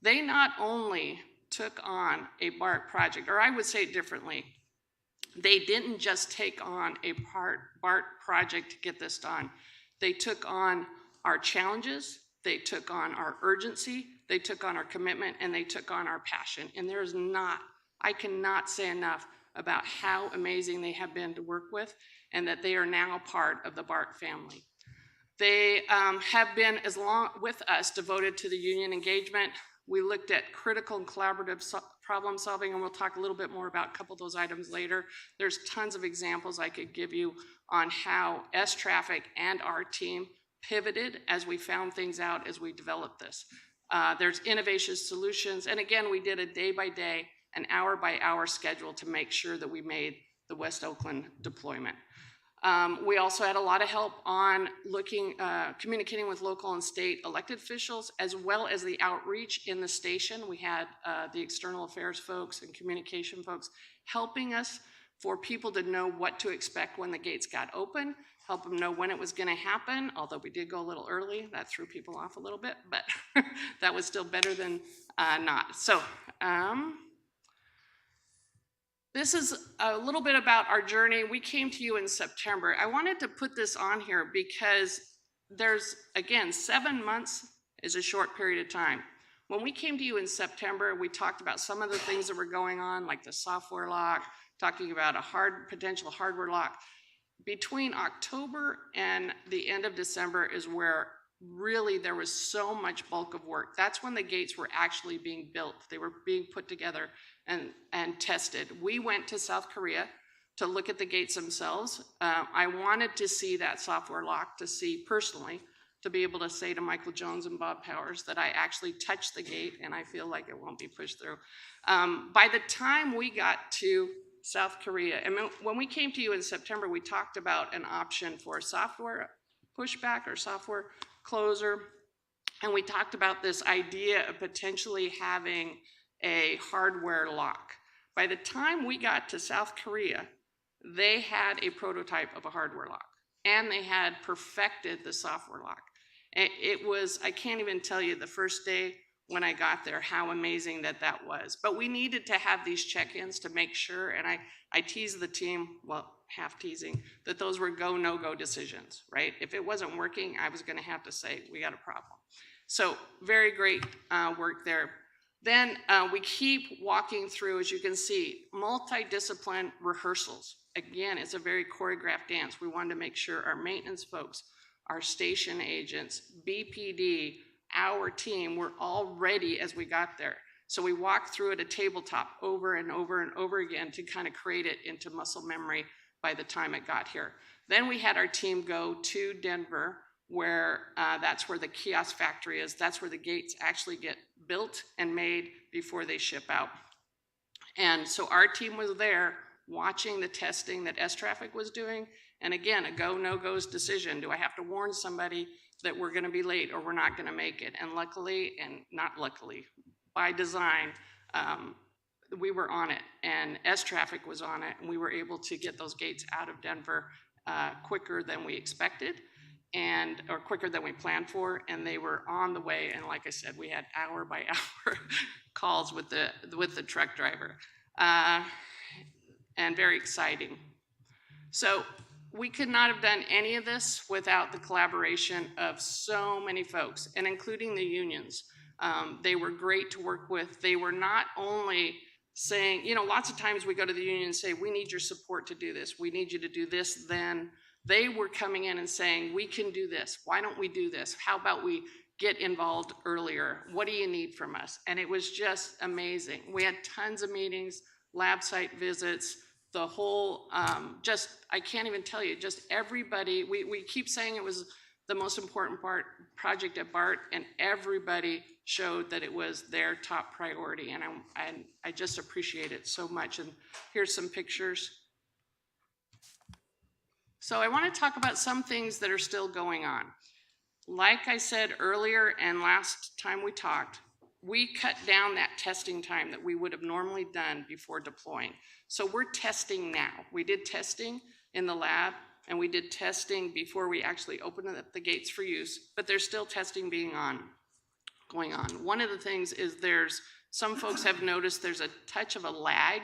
They not only took on a BART project, or I would say it differently, they didn't just take on a BART project to get this done. They took on our challenges, they took on our urgency, they took on our commitment, and they took on our passion. And I cannot say enough about how amazing they have been to work with, and that they are now part of the BART family. They have been as long with us devoted to the union engagement. We looked at critical and collaborative problem solving, and we'll talk a little bit more about a couple of those items later. There's tons of examples I could give you on how S-Traffic and our team pivoted as we found things out as we developed this. There's innovation solutions, and again, we did a day-by-day, an hour-by-hour schedule to make sure that we made the West Oakland deployment. We also had a lot of help on communicating with local and state elected officials, as well as the outreach in the station. We had the external affairs folks and communication folks helping us for people to know what to expect when the gates got open, help them know when it was going to happen, although we did go a little early. That threw people off a little bit, but that was still better than not. So this is a little bit about our journey. We came to you in September. I wanted to put this on here because there's, again, 7 months is a short period of time. When we came to you in September, we talked about some of the things that were going on, like the software lock, talking about a potential hardware lock. Between October and the end of December is where really there was so much bulk of work. That's when the gates were actually being built. They were being put together and tested. We went to South Korea to look at the gates themselves. I wanted to see that software lock, to see personally, to be able to say to Michael Jones and Bob Powers that I actually touched the gate and I feel like it won't be pushed through. By the time we got to South Korea, and when we came to you in September, we talked about an option for software pushback or software closer, and we talked about this idea of potentially having a hardware lock. By the time we got to South Korea, they had a prototype of a hardware lock, and they had perfected the software lock. It was, I can't even tell you the first day when I got there how amazing that was. But we needed to have these check-ins to make sure, and I teased the team, well, half teasing, that those were go, no-go decisions, right? If it wasn't working, I was gonna have to say, we got a problem. So very great work there. Then we keep walking through, as you can see, multidiscipline rehearsals. Again, it's a very choreographed dance. We wanted to make sure our maintenance folks, our station agents, BPD, our team were all ready as we got there. So we walked through it a tabletop over and over and over again to kind of create it into muscle memory by the time it got here. Then we had our team go to Denver, where that's where the kiosk factory is. That's where the gates actually get built and made before they ship out. And so our team was there watching the testing that S-Traffic was doing. And again, a go, no-go's decision. Do I have to warn somebody that we're gonna be late or we're not gonna make it? And luckily, and not luckily, by design, we were on it, and S-Traffic was on it, and we were able to get those gates out of Denver quicker than we expected, or quicker than we planned for, and they were on the way. And like I said, we had hour by hour calls with the truck driver, and very exciting. So we could not have done any of this without the collaboration of so many folks, and including the unions. They were great to work with. They were not only saying, you know, lots of times we go to the union and say, we need your support to do this. We need you to do this then. They were coming in and saying, we can do this. Why don't we do this? How about we get involved earlier? What do you need from us? And it was just amazing. We had tons of meetings, lab site visits, the whole, I can't even tell you, just everybody, we keep saying it was the most important project at BART, and everybody showed that it was their top priority, and I just appreciate it so much. And here's some pictures. So I want to talk about some things that are still going on. Like I said earlier and last time we talked, we cut down that testing time that we would have normally done before deploying. So we're testing now. We did testing in the lab, and we did testing before we actually opened up the gates for use, but there's still testing going on. One of the things is some folks have noticed there's a touch of a lag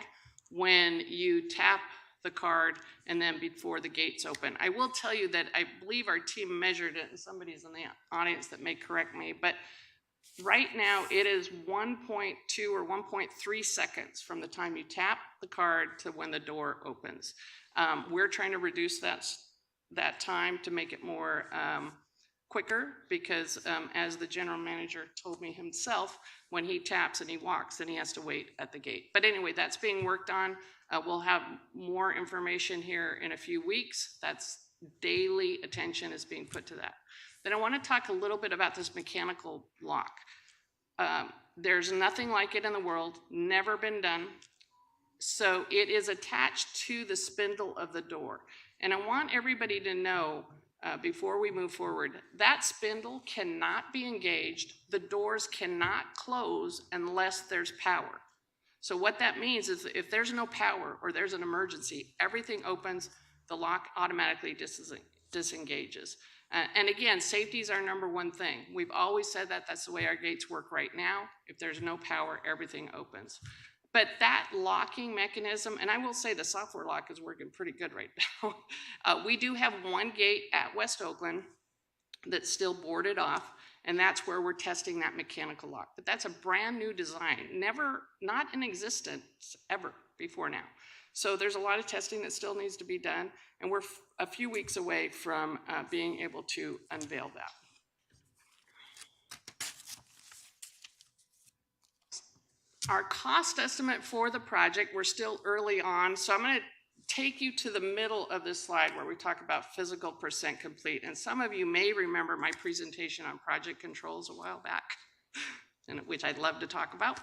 when you tap the card and then before the gates open. I will tell you that I believe our team measured it, and somebody's in the audience that may correct me, but right now it is 1.2 or 1.3 seconds from the time you tap the card to when the door opens. We're trying to reduce that time to make it more quicker, because as the general manager told me himself, when he taps and he walks, then he has to wait at the gate. But anyway, that's being worked on. We'll have more information here in a few weeks. That's daily attention is being put to that. Then I want to talk a little bit about this mechanical lock. There's nothing like it in the world, never been done. So it is attached to the spindle of the door. And I want everybody to know before we move forward, that spindle cannot be engaged. The doors cannot close unless there's power. So what that means is if there's no power or there's an emergency, everything opens, the lock automatically disengages. And again, safety is our number one thing. We've always said that. That's the way our gates work right now. If there's no power, everything opens. But that locking mechanism, and I will say the software lock is working pretty good right now. We do have one gate at West Oakland that's still boarded off, and that's where we're testing that mechanical lock. But that's a brand new design, not in existence ever before now. So there's a lot of testing that still needs to be done, and we're a few weeks away from being able to unveil that. Our cost estimate for the project, we're still early on, so I'm going to take you to the middle of this slide where we talk about physical percent complete. And some of you may remember my presentation on project controls a while back, which I'd love to talk about.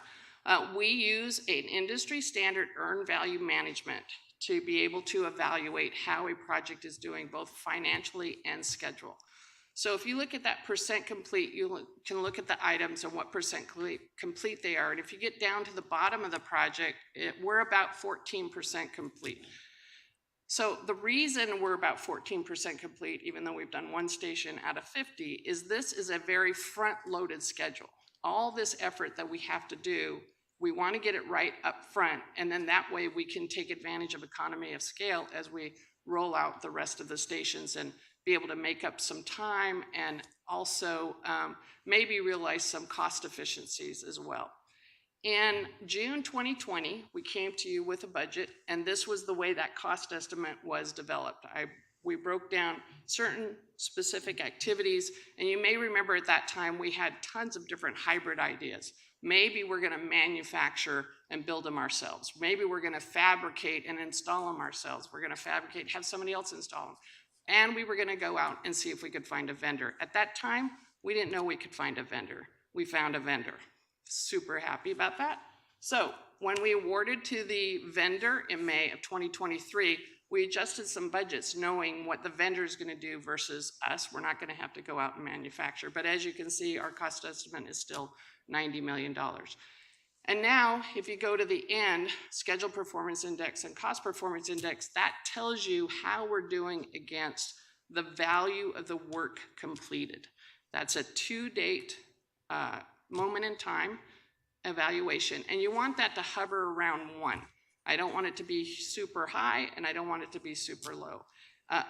We use an industry standard earned value management to be able to evaluate how a project is doing both financially and schedule. So if you look at that percent complete, you can look at the items and what percent complete they are. And if you get down to the bottom of the project, we're about 14% complete. So the reason we're about 14% complete, even though we've done one station out of 50, is this is a very front-loaded schedule. All this effort that we have to do, we want to get it right up front, and then that way we can take advantage of economy of scale as we roll out the rest of the stations and be able to make up some time and also maybe realize some cost efficiencies as well. In June 2020, we came to you with a budget, and this was the way that cost estimate was developed. We broke down certain specific activities, and you may remember at that time we had tons of different hybrid ideas. Maybe we're going to manufacture and build them ourselves. Maybe we're going to fabricate and install them ourselves. We're going to fabricate, have somebody else install them. And we were going to go out and see if we could find a vendor. At that time, we didn't know we could find a vendor. We found a vendor. Super happy about that. So when we awarded to the vendor in May of 2023, we adjusted some budgets knowing what the vendor is going to do versus us. We're not going to have to go out and manufacture. But as you can see, our cost estimate is still $90 million. And now, if you go to the end, Schedule Performance Index and Cost Performance Index, that tells you how we're doing against the value of the work completed. That's a to-date moment in time evaluation, and you want that to hover around 1. I don't want it to be super high, and I don't want it to be super low.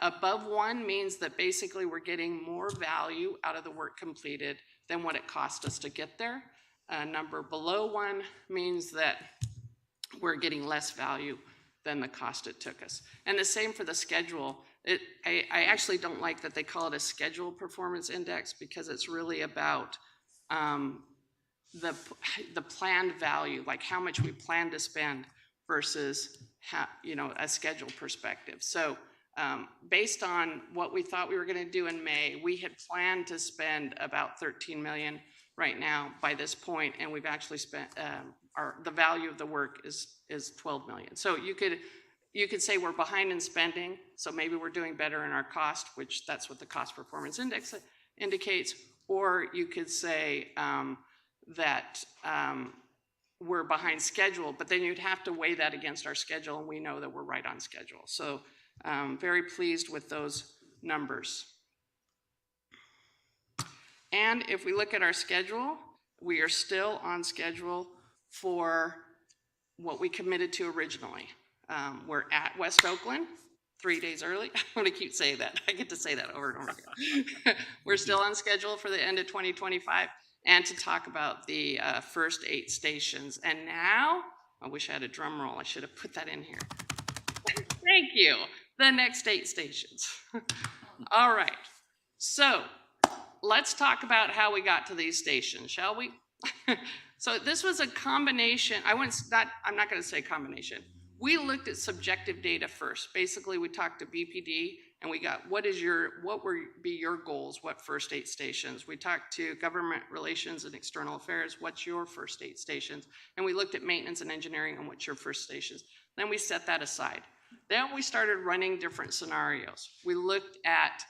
Above 1 means that basically we're getting more value out of the work completed than what it cost us to get there. A number below 1 means that we're getting less value than the cost it took us. And the same for the schedule. I actually don't like that they call it a schedule performance index, because it's really about the planned value, like how much we plan to spend versus a schedule perspective. So Based on what we thought we were going to do in May, we had planned to spend about 13 million right now by this point, and we've actually spent the value of the work is 12 million. So you could say we're behind in spending, so maybe we're doing better in our cost, which that's what the cost performance index indicates, or you could say that we're behind schedule, but then you'd have to weigh that against our schedule, and we know that we're right on schedule. So very pleased with those numbers. And if we look at our schedule, we are still on schedule for what we committed to originally. We're at West Oakland 3 days early. I want to keep saying that. I get to say that over and over again. We're still on schedule for the end of 2025 and to talk about the first 8 stations. And now, I wish I had a drum roll. I should have put that in here. Thank you. The next 8 stations. All right. So let's talk about how we got to these stations, shall we? So this was a combination. I'm not going to say combination. We looked at subjective data first. Basically, we talked to BPD and we got what would be your goals, what first 8 stations. We talked to government relations and external affairs, what's your first 8 stations? And we looked at maintenance and engineering and what's your first stations. Then we set that aside. Then we started running different scenarios. We looked at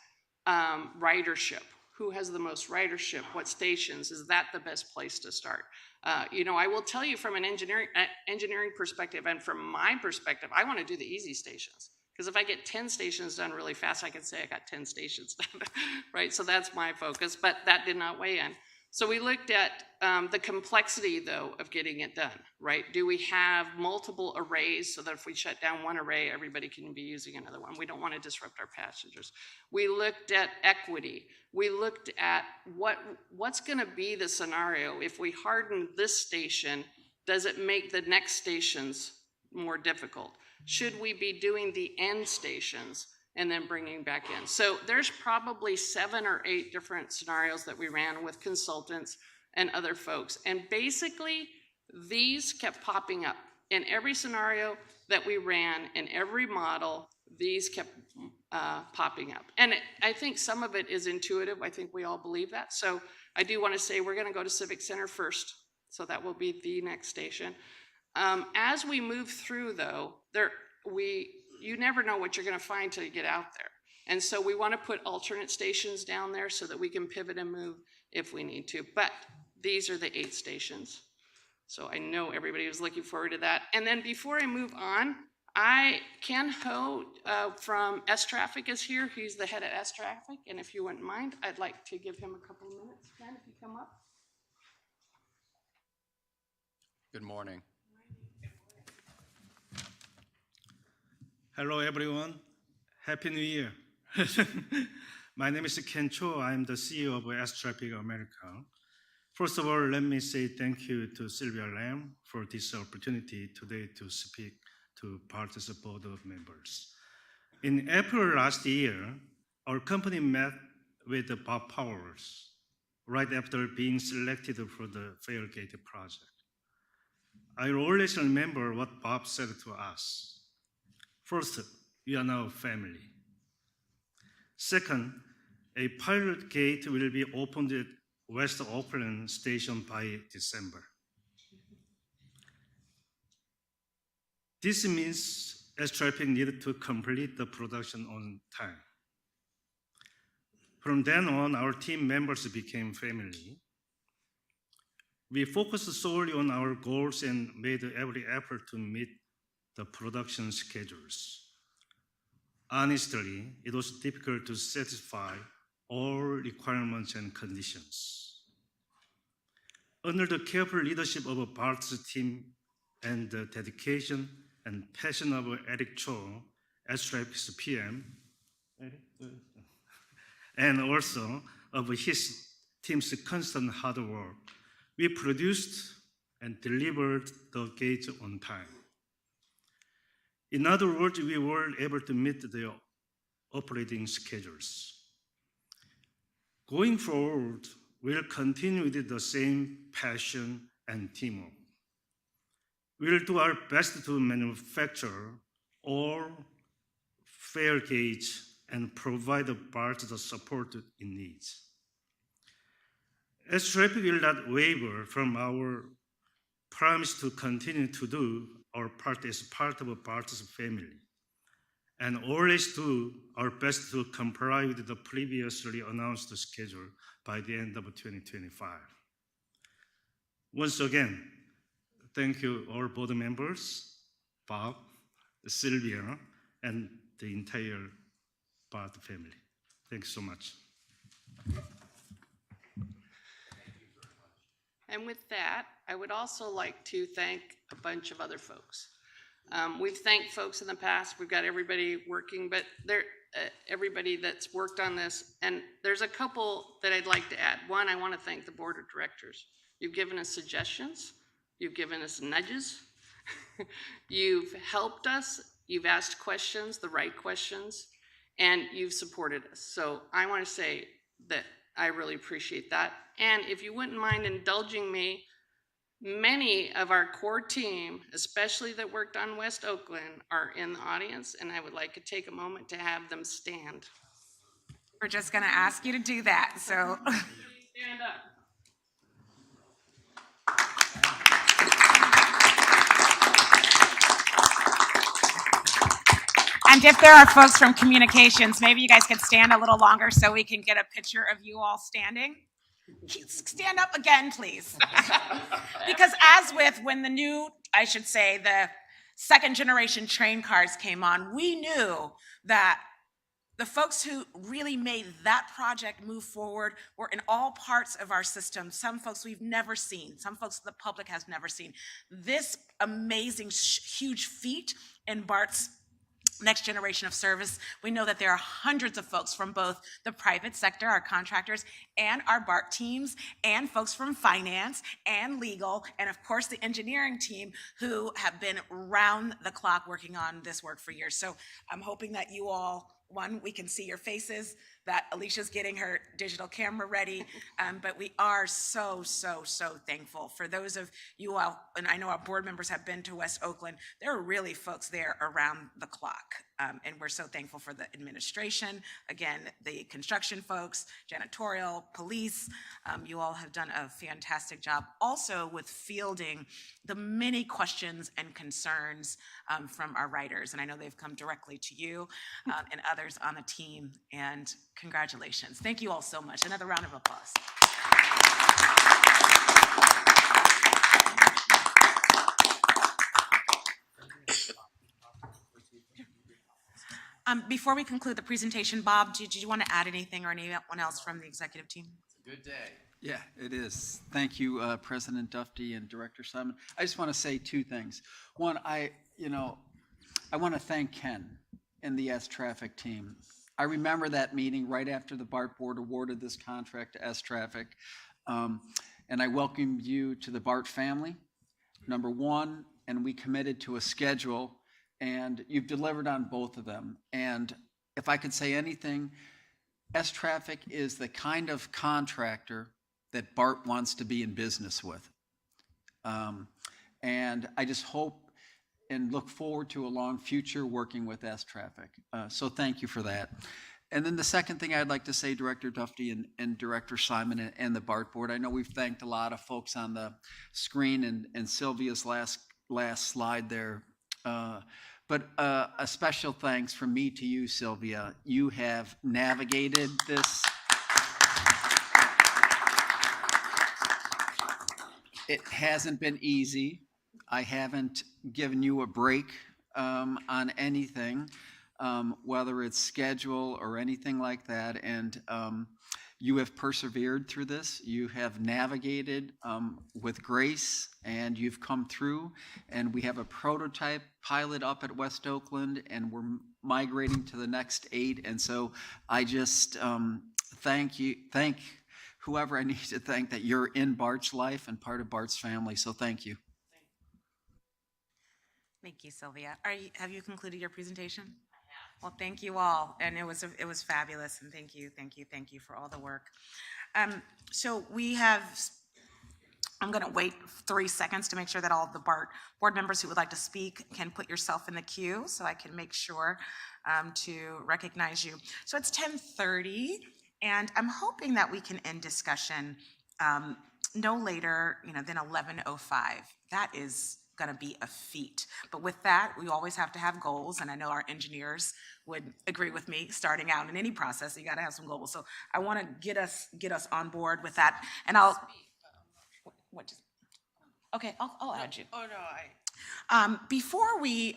ridership. Who has the most ridership? What stations? Is that the best place to start? I will tell you from an engineering perspective and from my perspective, I want to do the easy stations. Because if I get 10 stations done really fast, I can say I got 10 stations done, right? So that's my focus, but that did not weigh in. So we looked at the complexity, though, of getting it done, right? Do we have multiple arrays so that if we shut down one array, everybody can be using another one? We don't want to disrupt our passengers. We looked at equity. We looked at what's going to be the scenario. If we harden this station, does it make the next stations more difficult? Should we be doing the end stations and then bringing back in? So there's probably 7 or 8 different scenarios that we ran with consultants and other folks. And basically, these kept popping up. In every scenario that we ran, in every model, these kept popping up. And I think some of it is intuitive. I think we all believe that. So I do want to say we're going to go to Civic Center first. So that will be the next station. As we move through, though, you never know what you're going to find till you get out there. And so we want to put alternate stations down there so that we can pivot and move if we need to. But these are the 8 stations. So I know everybody was looking forward to that. And then before I move on, Ken Ho from S Traffic is here. He's the head of S Traffic. And if you wouldn't mind, I'd like to give him a couple of minutes. Ken, if you come up. Good morning. Hello, everyone. Happy New Year. My name is Ken Cho. I'm the CEO of S Traffic America. First of all, let me say thank you to Sylvia Lam for this opportunity today to speak to Partis Board of Members. In April last year, our company met with Bob Powers right after being selected for the Fairgate project. I always remember what Bob said to us. First, we are now family. Second, a pilot gate will be opened at West Oakland Station by December. This means S Traffic needed to complete the production on time. From then on, our team members became family. We focused solely on our goals and made every effort to meet the production schedules. Honestly, it was difficult to satisfy all requirements and conditions. Under the careful leadership of Bart's team and the dedication and passion of Eric Cho, S Traffic's PM, and also of his team's constant hard work, we produced and delivered the gate on time. In other words, we were able to meet the operating schedules. Going forward, we'll continue with the same passion and teamwork. We'll do our best to manufacture all fair gauge, and provide BART the support it needs. As traffic will not waver from our promise to continue to do our part as part of BART's family, and always do our best to comply with the previously announced schedule by the end of 2025. Once again, thank you all board members, Bob, Sylvia, and the entire BART family. Thanks so much. And with that, I would also like to thank a bunch of other folks. We've thanked folks in the past. We've got everybody working, but everybody that's worked on this. And there's a couple that I'd like to add. One, I want to thank the board of directors. You've given us suggestions. You've given us nudges. You've helped us. You've asked questions, the right questions, and you've supported us. So I want to say that I really appreciate that. And if you wouldn't mind indulging me, many of our core team, especially that worked on West Oakland, are in the audience, and I would like to take a moment to have them stand. We're just going to ask you to do that. So Stand up. And if there are folks from communications, maybe you guys could stand a little longer so we can get a picture of you all standing. Stand up again, please. Because as with when the new, I should say, the second generation train cars came on, we knew that the folks who really made that project move forward were in all parts of our system. Some folks we've never seen, some folks the public has never seen. This amazing, huge feat in BART's next generation of service. We know that there are hundreds of folks from both the private sector, our contractors, and our BART teams, and folks from finance and legal, and of course the engineering team who have been round the clock working on this work for years. So I'm hoping that you all, one, we can see your faces, that Alicia's getting her digital camera ready, but we are so thankful for those of you all, and I know our board members have been to West Oakland. There are really folks there around the clock, and we're so thankful for the administration, again, the construction folks, janitorial, police. You all have done a fantastic job also with fielding the many questions and concerns from our writers, and I know they've come directly to you and others on the team, and congratulations. Thank you all so much. Another round of applause. Before we conclude the presentation, Bob, did you want to add anything or anyone else from the executive team? It's a good day. Yeah, it is. Thank you, President Dufty and Director Simon. I just want to say two things. One, I want to thank Ken and the S-Traffic team. I remember that meeting right after the BART board awarded this contract to S-Traffic, and I welcomed you to the BART family, number one, and we committed to a schedule, and you've delivered on both of them. And if I could say anything, S-Traffic is the kind of contractor that BART wants to be in business with. And I just hope and look forward to a long future working with S-Traffic. So thank you for that. And then the second thing I'd like to say, Director Dufty and Director Simon and the BART board, I know we've thanked a lot of folks on the screen and Sylvia's last slide there. But a special thanks from me to you, Sylvia. You have navigated this. It hasn't been easy. I haven't given you a break on anything, whether it's schedule or anything like that. And you have persevered through this. You have navigated with grace, and you've come through. And we have a prototype pilot up at West Oakland, and we're migrating to the next 8. And so I just thank whoever I need to thank that you're in BART's life and part of BART's family. So thank you. Thank you, Sylvia. Have you concluded your presentation? Well, thank you all, and it was fabulous, and thank you for all the work. So we have, I'm going to wait 3 seconds to make sure that all of the BART board members who would like to speak can put yourself in the queue, so I can make sure to recognize you. So it's 10:30, and I'm hoping that we can end discussion no later, than 11:05. That is going to be a feat. But with that, we always have to have goals, and I know our engineers would agree with me. Starting out in any process, you got to have some goals. So I want to get us on board with that, and I'll. What? Okay, I'll add you. Oh, no, Before we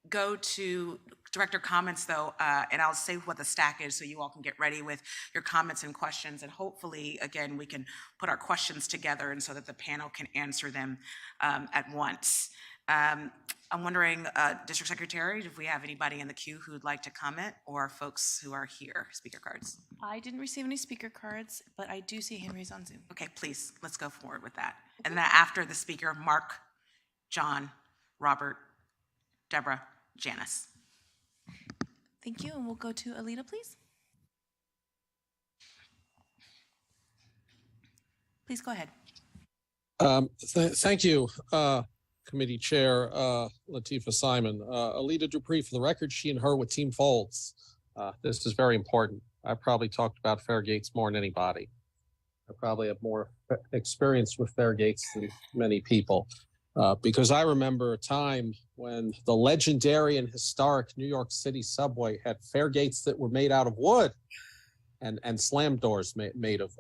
go to director comments, though, and I'll say what the stack is so you all can get ready with your comments and questions, and hopefully, again, we can put our questions together and so that the panel can answer them at once. I'm wondering, District Secretary, if we have anybody in the queue who'd like to comment, or folks who are here, speaker cards. I didn't receive any speaker cards, but I do see hand raised on Zoom. Okay, please, let's go forward with that. And then after the speaker, Mark, John, Robert, Deborah, Janice. Thank you, and we'll go to Alita, please. Please go ahead. Thank you, Committee Chair Latifah Simon. Alita Dupree, for the record, she and her with Team Folds. This is very important. I probably talked about fare gates more than anybody. I probably have more experience with fare gates than many people. Because I remember a time when the legendary and historic New York City subway had fare gates that were made out of wood and slam doors made of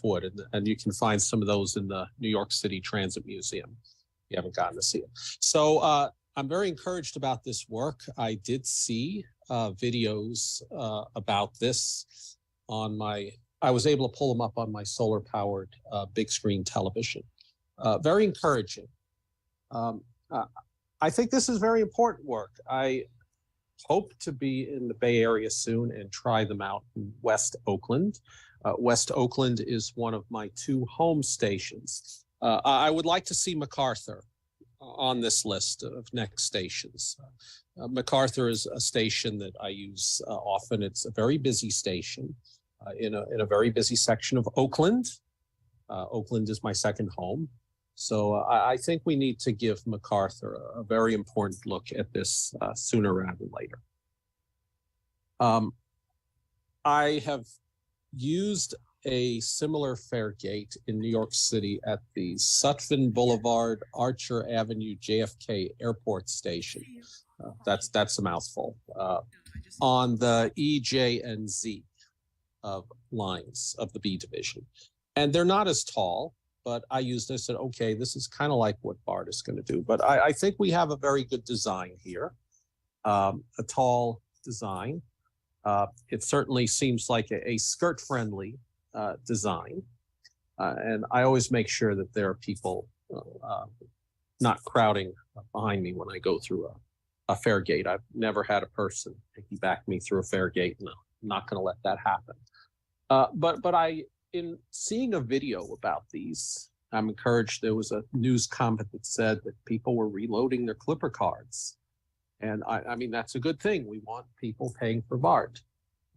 wood. And you can find some of those in the New York City Transit Museum. You haven't gotten to see it. So I'm very encouraged about this work. I did see videos about this on I was able to pull them up on my solar powered big screen television. Very encouraging. I think this is very important work. I hope to be in the Bay Area soon and try them out in West Oakland. West Oakland is one of my 2 home stations. I would like to see MacArthur on this list of next stations. MacArthur is a station that I use often. It's a very busy station in a very busy section of Oakland. Oakland is my second home. So I think we need to give MacArthur a very important look at this sooner rather than later. I have used a similar fare gate in New York City at the Sutphin Boulevard, Archer Avenue, JFK Airport Station. That's a mouthful. On the E, J, and Z lines of the B division. And they're not as tall, but I used this and said, okay, this is kind of like what BART is going to do. But I think we have a very good design here, a tall design. It certainly seems like a skirt-friendly design. And I always make sure that there are people not crowding behind me when I go through a fare gate. I've never had a person piggyback me through a fare gate, and I'm not going to let that happen. But in seeing a video about these, I'm encouraged. There was a news comment that said that people were reloading their Clipper cards. And I mean, that's a good thing. We want people paying for BART.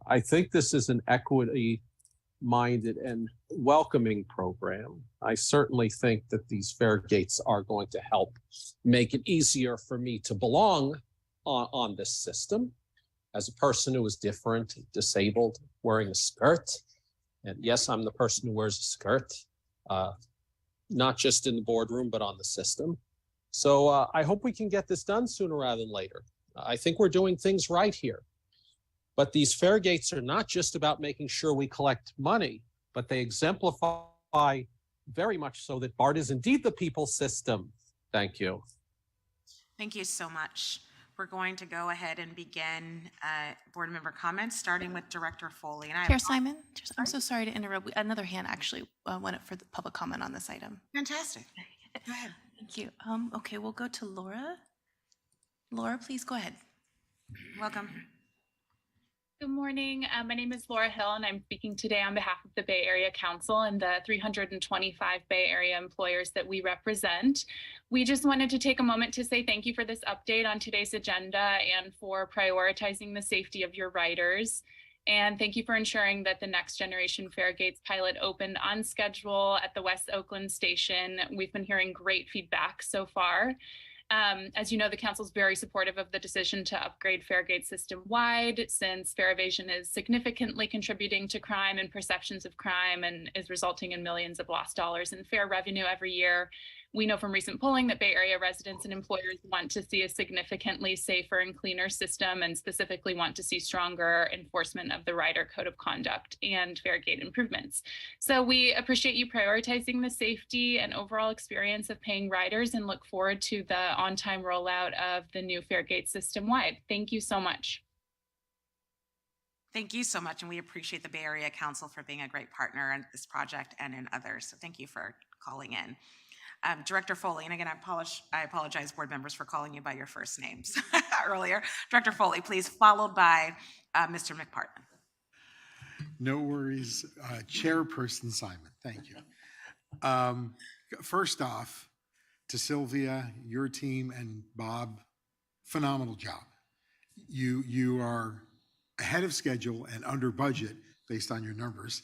I think this is an equity-minded and welcoming program. I certainly think that these fare gates are going to help make it easier for me to belong on this system. As a person who is different, disabled, wearing a skirt, and yes, I'm the person who wears a skirt, not just in the boardroom, but on the system. So I hope we can get this done sooner rather than later. I think we're doing things right here. But these fare gates are not just about making sure we collect money, but they exemplify very much so that BART is indeed the people's system. Thank you. Thank you so much. We're going to go ahead and begin board member comments, starting with Director Foley. And Chair Simon, I'm so sorry to interrupt. Another hand actually went up for the public comment on this item. Fantastic. Go ahead. Thank you. Okay, we'll go to Laura. Laura, please go ahead. Welcome. Good morning. My name is Laura Hill, and I'm speaking today on behalf of the Bay Area Council and the 325 Bay Area employers that we represent. We just wanted to take a moment to say thank you for this update on today's agenda and for prioritizing the safety of your riders. And thank you for ensuring that the Next Generation Fare Gates pilot opened on schedule at the West Oakland station. We've been hearing great feedback so far. As you know, the council is very supportive of the decision to upgrade Fairgate system-wide, since fare evasion is significantly contributing to crime and perceptions of crime and is resulting in millions of lost dollars in fare revenue every year. We know from recent polling that Bay Area residents and employers want to see a significantly safer and cleaner system, and specifically want to see stronger enforcement of the rider code of conduct and Fairgate improvements. So we appreciate you prioritizing the safety and overall experience of paying riders, and look forward to the on-time rollout of the new Fairgate system-wide. Thank you so much. Thank you so much, and we appreciate the Bay Area Council for being a great partner in this project and in others. So thank you for calling in. Director Foley, and again, I apologize, board members, for calling you by your first names earlier. Director Foley, please, followed by Mr. McPartman. No worries. Chairperson Simon, thank you. First off, to Sylvia, your team, and Bob, phenomenal job. You are ahead of schedule and under budget based on your numbers,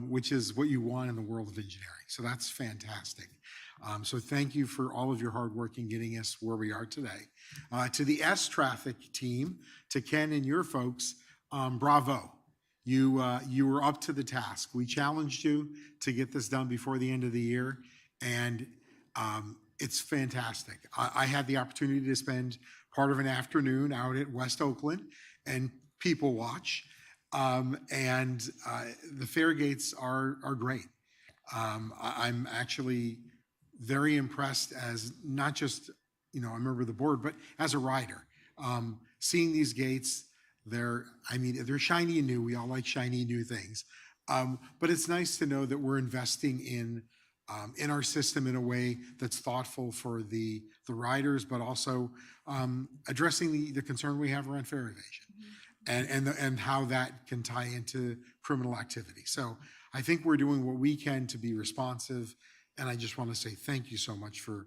which is what you want in the world of engineering. So that's fantastic. So thank you for all of your hard work in getting us where we are today. To the S Traffic team, to Ken and your folks, bravo. You were up to the task. We challenged you to get this done before the end of the year, and it's fantastic. I had the opportunity to spend part of an afternoon out at West Oakland and people watch, and the fare gates are great. I'm actually very impressed as not just, a member of the board, but as a rider. Seeing these gates, they're shiny and new. We all like shiny new things. But it's nice to know that we're investing in our system in a way that's thoughtful for the riders, but also addressing the concern we have around fare evasion and how that can tie into criminal activity. So I think we're doing what we can to be responsive. And I just want to say thank you so much for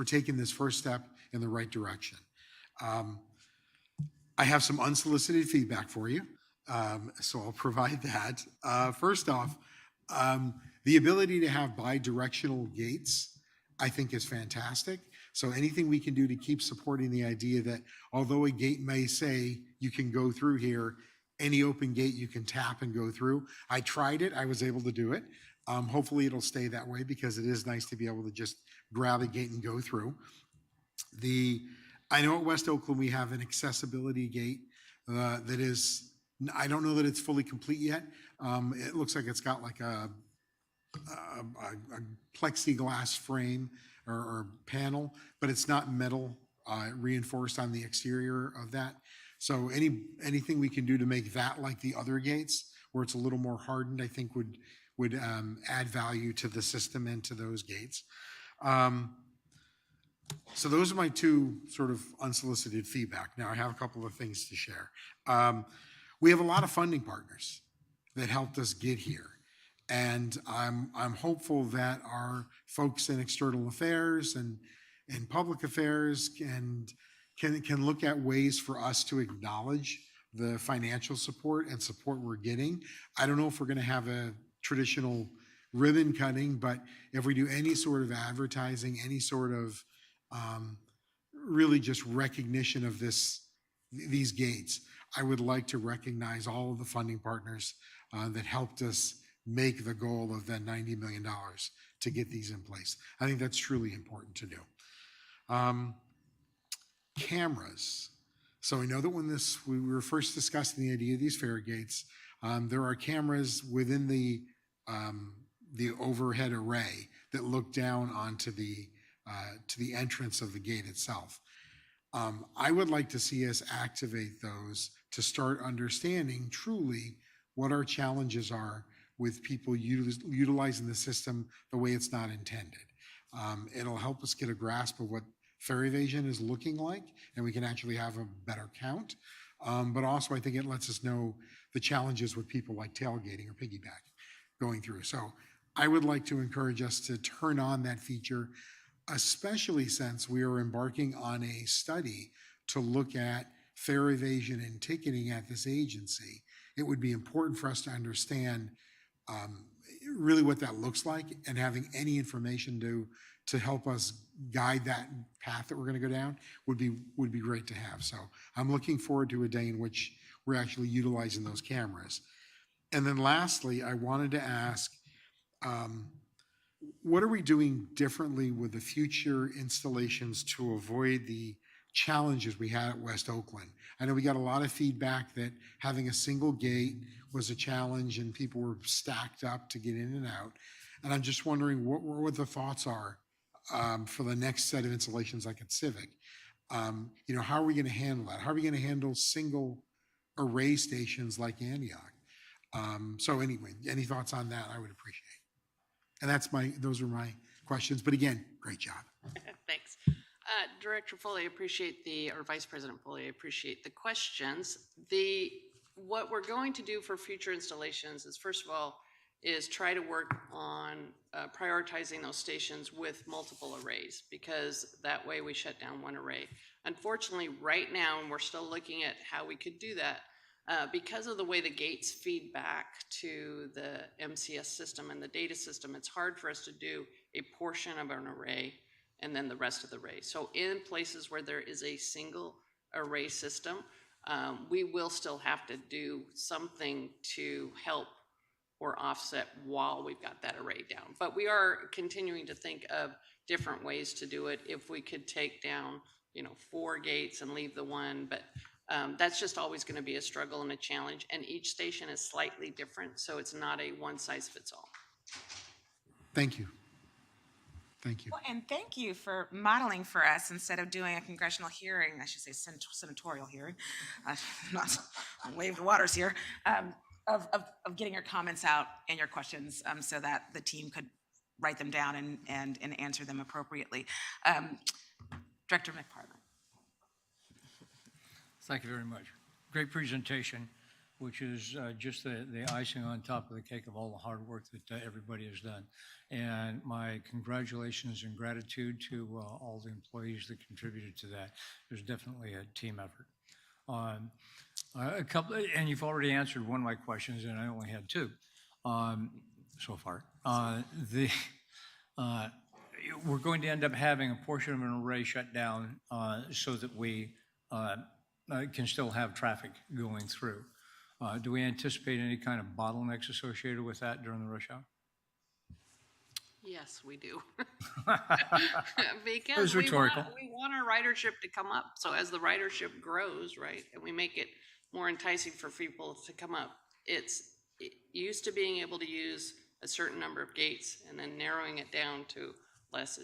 taking this first step in the right direction. I have some unsolicited feedback for you, so I'll provide that. First off, the ability to have bi-directional gates, I think, is fantastic. So anything we can do to keep supporting the idea that although a gate may say you can go through here, any open gate you can tap and go through. I tried it. I was able to do it. Hopefully it'll stay that way, because it is nice to be able to just grab a gate and go through. I know at West Oakland we have an accessibility gate that is, I don't know that it's fully complete yet. It looks like it's got like a plexiglass frame or panel, but it's not metal reinforced on the exterior of that. So anything we can do to make that like the other gates, where it's a little more hardened, I think would add value to the system and to those gates. So those are my two sort of unsolicited feedback. Now I have a couple of things to share. We have a lot of funding partners that helped us get here. And I'm hopeful that our folks in external affairs and public affairs can look at ways for us to acknowledge the financial support and support we're getting. I don't know if we're going to have a traditional ribbon cutting, but if we do any sort of advertising, any sort of really just recognition of these gates, I would like to recognize all of the funding partners that helped us make the goal of that $90 million to get these in place. I think that's truly important to do. Cameras. So I know that when we were first discussing the idea of these fare gates, there are cameras within the overhead array that look down onto to the entrance of the gate itself. I would like to see us activate those to start understanding truly what our challenges are with people utilizing the system the way it's not intended. It'll help us get a grasp of what fare evasion is looking like, and we can actually have a better count. But also I think it lets us know the challenges with people like tailgating or piggyback going through. So I would like to encourage us to turn on that feature, especially since we are embarking on a study to look at fare evasion and ticketing at this agency. It would be important for us to understand really what that looks like, and having any information to help us guide that path that we're going to go down would be great to have. So I'm looking forward to a day in which we're actually utilizing those cameras. And then lastly, I wanted to ask, what are we doing differently with the future installations to avoid the challenges we had at West Oakland? I know we got a lot of feedback that having a single gate was a challenge and people were stacked up to get in and out. And I'm just wondering what the thoughts are for the next set of installations like at Civic. How are we going to handle that? How are we going to handle single array stations like Antioch? So anyway, any thoughts on that, I would appreciate. And those are my questions. But again, great job. Thanks. Director Foley, or Vice President Foley, I appreciate the questions. What we're going to do for future installations is, first of all, is try to work on prioritizing those stations with multiple arrays, because that way we shut down one array. Unfortunately, right now, and we're still looking at how we could do that, because of the way the gates feed back to the MCS system and the data system, it's hard for us to do a portion of an array and then the rest of the array. So in places where there is a single array system, we will still have to do something to help or offset while we've got that array down. But we are continuing to think of different ways to do it. If we could take down, 4 gates and leave the one, but that's just always going to be a struggle and a challenge. And each station is slightly different, so it's not a one-size-fits-all. Thank you. Thank you. Well, and thank you for modeling for us instead of doing a congressional hearing, I should say senatorial hearing, not wave the waters here, of getting your comments out and your questions so that the team could write them down and answer them appropriately. Director McPartland. Thank you very much. Great presentation, which is just the icing on top of the cake of all the hard work that everybody has done. And my congratulations and gratitude to all the employees that contributed to that. There's definitely a team effort. And you've already answered one of my questions, and I only had 2 so far. We're going to end up having a portion of an array shut down so that we can still have traffic going through. Do we anticipate any kind of bottlenecks associated with that during the rush hour? Yes, we do. It Because was rhetorical. we want our ridership to come up. So as the ridership grows, right, and we make it more enticing for people to come up, it's used to being able to use a certain number of gates and then narrowing it down to less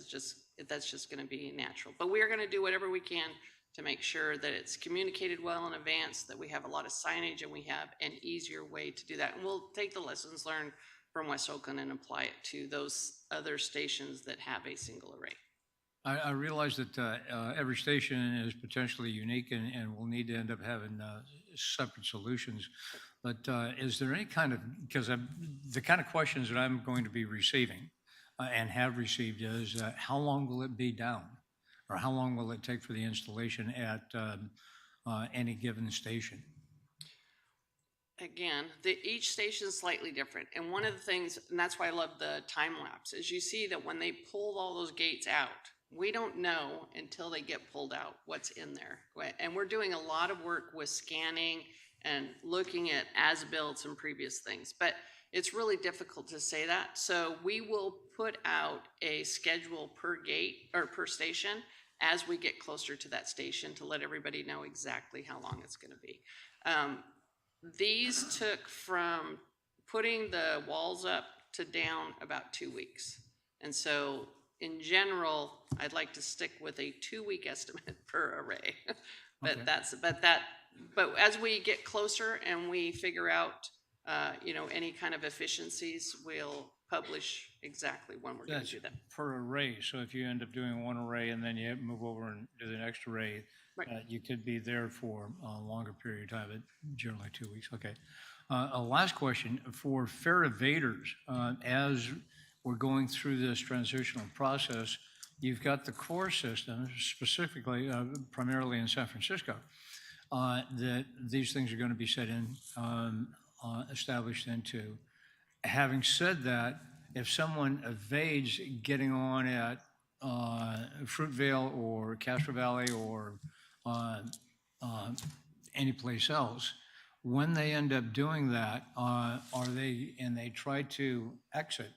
that's just going to be natural. But we are going to do whatever we can to make sure that it's communicated well in advance, that we have a lot of signage, and we have an easier way to do that. And we'll take the lessons learned from West Oakland and apply it to those other stations that have a single array. I realize that every station is potentially unique and will need to end up having separate solutions. But is there any kind of, because the kind of questions that I'm going to be receiving and have received is, how long will it be down? Or how long will it take for the installation at any given station? Again, each station is slightly different. And one of the things, and that's why I love the time lapse, is you see that when they pull all those gates out, we don't know until they get pulled out what's in there. And we're doing a lot of work with scanning and looking at as-built and previous things. But it's really difficult to say that. So we will put out a schedule per gate or per station as we get closer to that station to let everybody know exactly how long it's going to be. These took from putting the walls up to down about 2 weeks. And so in general, I'd like to stick with a 2-week estimate per array. But Okay. But as we get closer and we figure out, any kind of efficiencies, we'll publish exactly when we're going to do them. Per array. So if you end up doing one array and then you move over and do the next array, Right. You could be there for a longer period of time, but generally 2 weeks. Okay. A last question for fare evaders. As we're going through this transitional process, you've got the core system, specifically, primarily in San Francisco, that these things are going to be set in, established into. Having said that, if someone evades getting on at Fruitvale or Castro Valley or any place else, when they end up doing that, and they try to exit,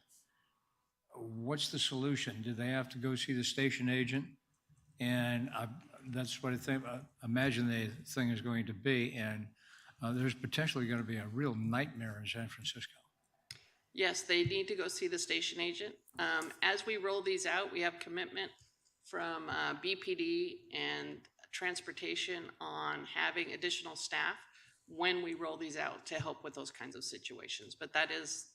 what's the solution? Do they have to go see the station agent? And that's what I think, imagine the thing is going to be. And there's potentially going to be a real nightmare in San Francisco. Yes, they need to go see the station agent. As we roll these out, we have commitment from BPD and transportation on having additional staff when we roll these out to help with those kinds of situations. But that is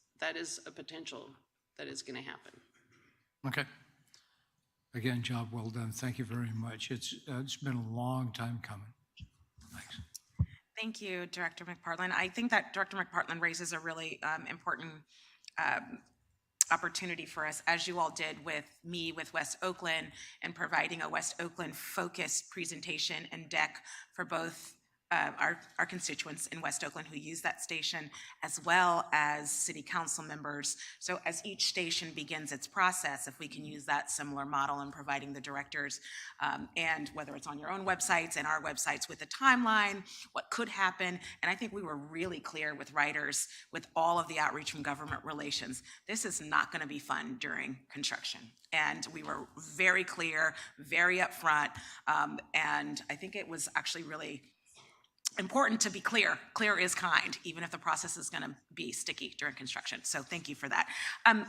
a potential that is going to happen. Okay. Again, job well done. Thank you very much. It's been a long time coming. Thanks. Thank you, Director McPartlin. I think that Director McPartlin raises a really important opportunity for us, as you all did with me with West Oakland, and providing a West Oakland focused presentation and deck for both our constituents in West Oakland who use that station, as well as city council members. So as each station begins its process, if we can use that similar model in providing the directors, and whether it's on your own websites and our websites with a timeline, what could happen. And I think we were really clear with writers, with all of the outreach from government relations. This is not going to be fun during construction. And we were very clear, very upfront, and I think it was actually really important to be clear. Clear is kind, even if the process is going to be sticky during construction. So thank you for that.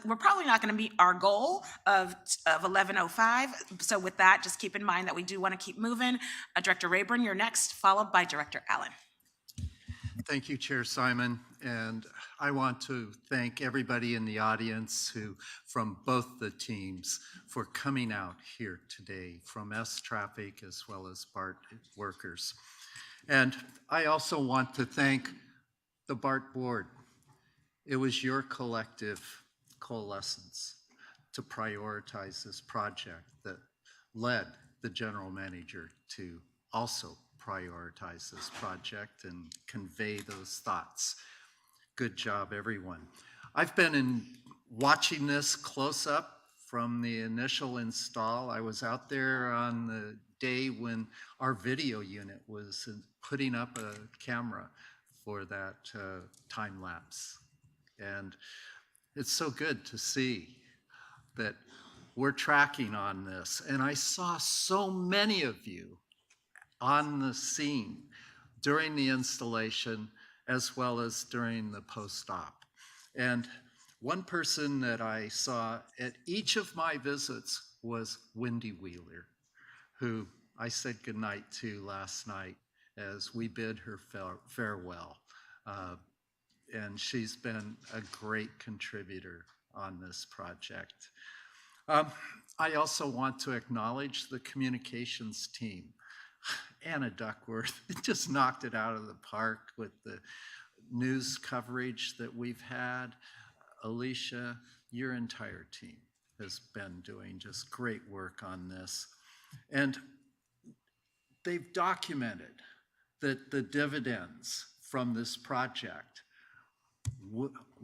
We're probably not going to meet our goal of 11:05. So with that, just keep in mind that we do want to keep moving. Director Rayburn, you're next, followed by Director Allen. Thank you, Chair Simon. And I want to thank everybody in the audience from both the teams for coming out here today, from S Traffic as well as BART workers. And I also want to thank the BART board. It was your collective coalescence to prioritize this project that led the general manager to also prioritize this project and convey those thoughts. Good job, everyone. I've been watching this close up from the initial install. I was out there on the day when our video unit was putting up a camera for that time lapse. And it's so good to see that we're tracking on this. And I saw so many of you on the scene during the installation as well as during the post-op. And one person that I saw at each of my visits was Wendy Wheeler, who I said goodnight to last night as we bid her farewell. And she's been a great contributor on this project. I also want to acknowledge the communications team. Anna Duckworth just knocked it out of the park with the news coverage that we've had. Alicia, your entire team has been doing just great work on this. And they've documented that the dividends from this project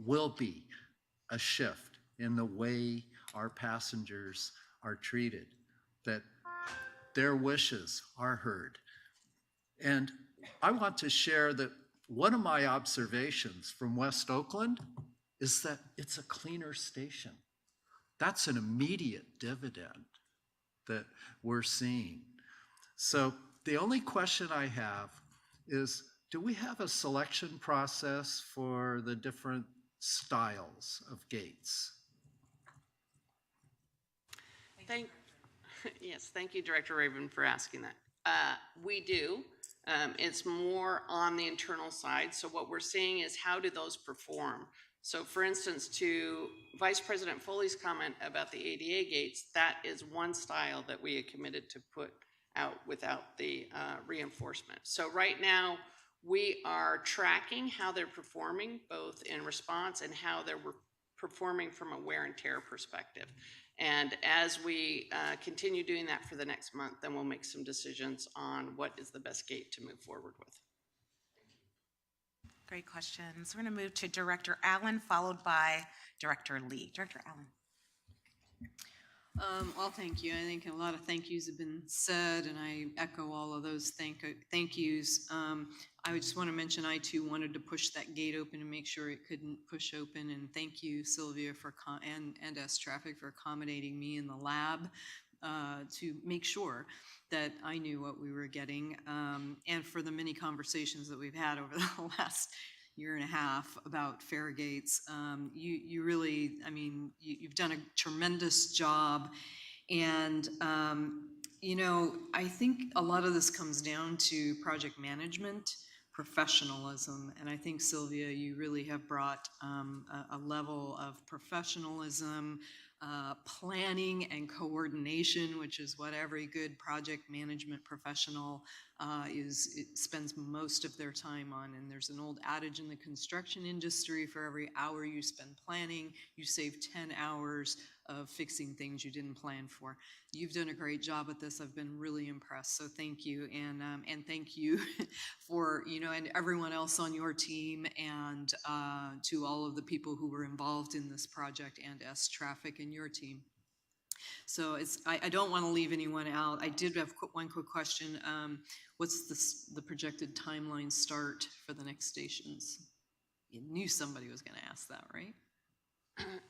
will be a shift in the way our passengers are treated, that their wishes are heard. And I want to share that one of my observations from West Oakland is that it's a cleaner station. That's an immediate dividend that we're seeing. So the only question I have is, do we have a selection process for the different styles of gates? Yes, thank you, Director Raven, for asking that. We do. It's more on the internal side. So what we're seeing is, how do those perform? So for instance, to Vice President Foley's comment about the ADA gates, that is one style that we had committed to put out without the reinforcement. So right now, we are tracking how they're performing, both in response and how they're performing from a wear and tear perspective. And as we continue doing that for the next month, then we'll make some decisions on what is the best gate to move forward with. Great questions. We're going to move to Director Allen, followed by Director Lee. Director Allen. Well, thank you. I think a lot of thank yous have been said, and I echo all of those thank yous. I just want to mention I too wanted to push that gate open and make sure it couldn't push open. And thank you, Sylvia, for and S Traffic for accommodating me in the lab to make sure that I knew what we were getting, and for the many conversations that we've had over the last year and a half about fare gates. You really, I mean, you've done a tremendous job. And, you know, I think a lot of this comes down to project management, professionalism. And I think, Sylvia, you really have brought a level of professionalism, planning and coordination, which is what every good project management professional spends most of their time on. And there's an old adage in the construction industry: for every hour you spend planning, you save 10 hours of fixing things you didn't plan for. You've done a great job at this. I've been really impressed. So thank you. And thank you for, you know, and everyone else on your team, and to all of the people who were involved in this project, and S Traffic and your team. So I don't want to leave anyone out. I did have one quick question. What's the projected timeline start for the next stations? You knew somebody was going to ask that, right?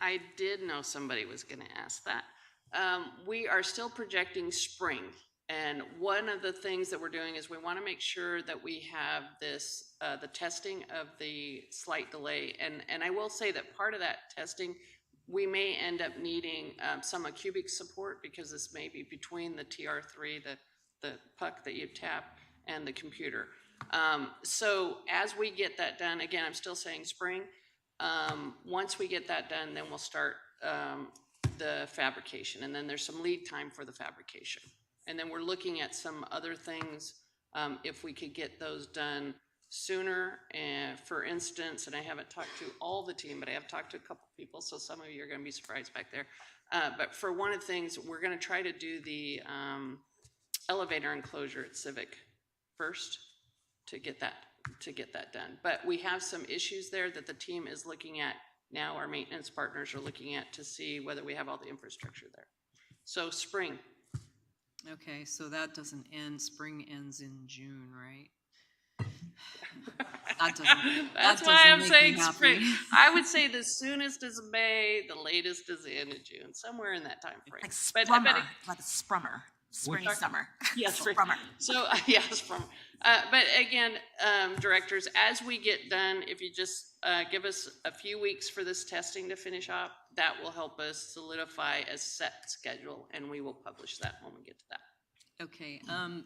I did know somebody was going to ask that. We are still projecting spring. And one of the things that we're doing is we want to make sure that we have this, the testing of the slight delay. And I will say that part of that testing, we may end up needing some cubic support, because this may be between the TR3, the puck that you tap, and the computer. So as we get that done, again, I'm still saying spring. Once we get that done, then we'll start the fabrication. And then there's some lead time for the fabrication. And then we're looking at some other things, if we could get those done sooner. And for instance, and I haven't talked to all the team, but I have talked to a couple people, so some of you are going to be surprised back there. But for one of the things, we're going to try to do the elevator enclosure at Civic first to get that done. But we have some issues there that the team is looking at now. Our maintenance partners are looking at to see whether we have all the infrastructure there. So spring. Okay, so that doesn't end, spring ends in June, right? That's why I'm saying spring. I would say the soonest is May, the latest is the end of June, somewhere in that time frame. Like sprummer, like a sprummer, spring, summer. Yes, spring. So, yes, sprummer. But again, directors, as we get done, if you just give us a few weeks for this testing to finish up, that will help us solidify a set schedule, and we will publish that when we get to that. Okay,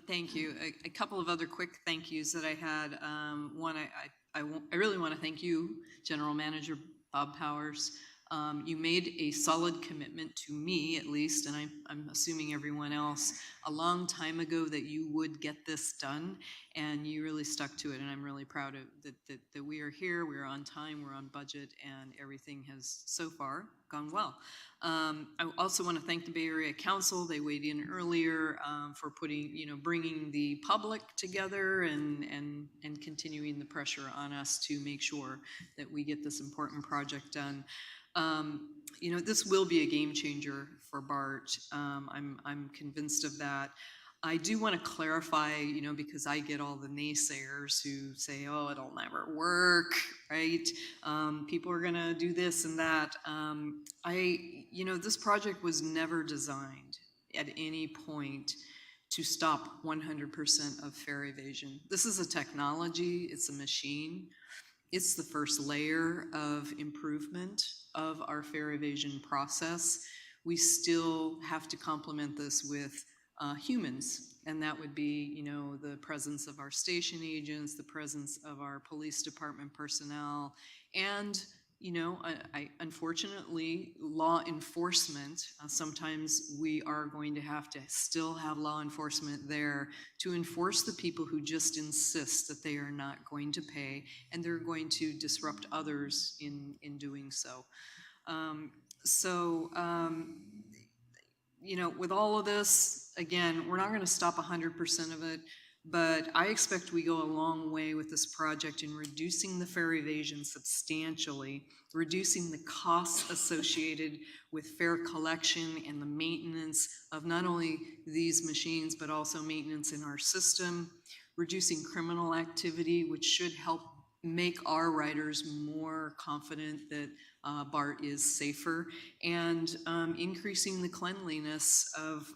thank you. A couple of other quick thank yous that I had. One, I really want to thank you, General Manager Bob Powers. You made a solid commitment to me, at least, and I'm assuming everyone else, a long time ago, that you would get this done, and you really stuck to it, and I'm really proud of that we are here, we're on time, we're on budget, and everything has so far gone well. I also want to thank the Bay Area Council. They weighed in earlier for bringing the public together and continuing the pressure on us to make sure that we get this important project done. You know, this will be a game changer for BART. I'm convinced of that. I do want to clarify, you know, because I get all the naysayers who say, oh, it'll never work, right? People are going to do this and that. You know, this project was never designed at any point to stop 100% of fare evasion. This is a technology, it's a machine. It's the first layer of improvement of our fare evasion process. We still have to complement this with humans, and that would be, you know, the presence of our station agents, the presence of our police department personnel, and, you know, unfortunately, law enforcement. Sometimes we are going to have to still have law enforcement there to enforce the people who just insist that they are not going to pay, and they're going to disrupt others in doing so. You know, with all of this, again, we're not going to stop 100% of it, but I expect we go a long way with this project in reducing the fare evasion substantially, reducing the costs associated with fare collection and the maintenance of not only these machines, but also maintenance in our system, reducing criminal activity, which should help make our riders more confident that BART is safer, and increasing the cleanliness of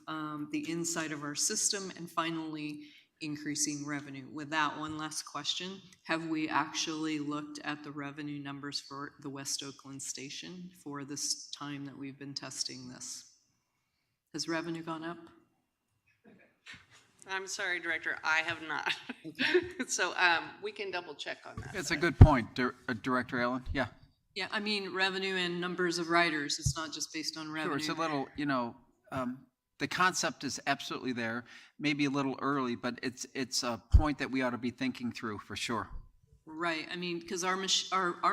the inside of our system, and finally, increasing revenue. With that, one last question. Have we actually looked at the revenue numbers for the West Oakland station for this time that we've been testing this? Has revenue gone up? I'm sorry, Director, I have not. So we can double check on that. It's a good point, Director Allen. Yeah. Yeah, I mean, revenue and numbers of riders. It's not just based on revenue. Sure, it's a little, the concept is absolutely there, maybe a little early, but it's a point that we ought to be thinking through for sure. Right. I mean, because our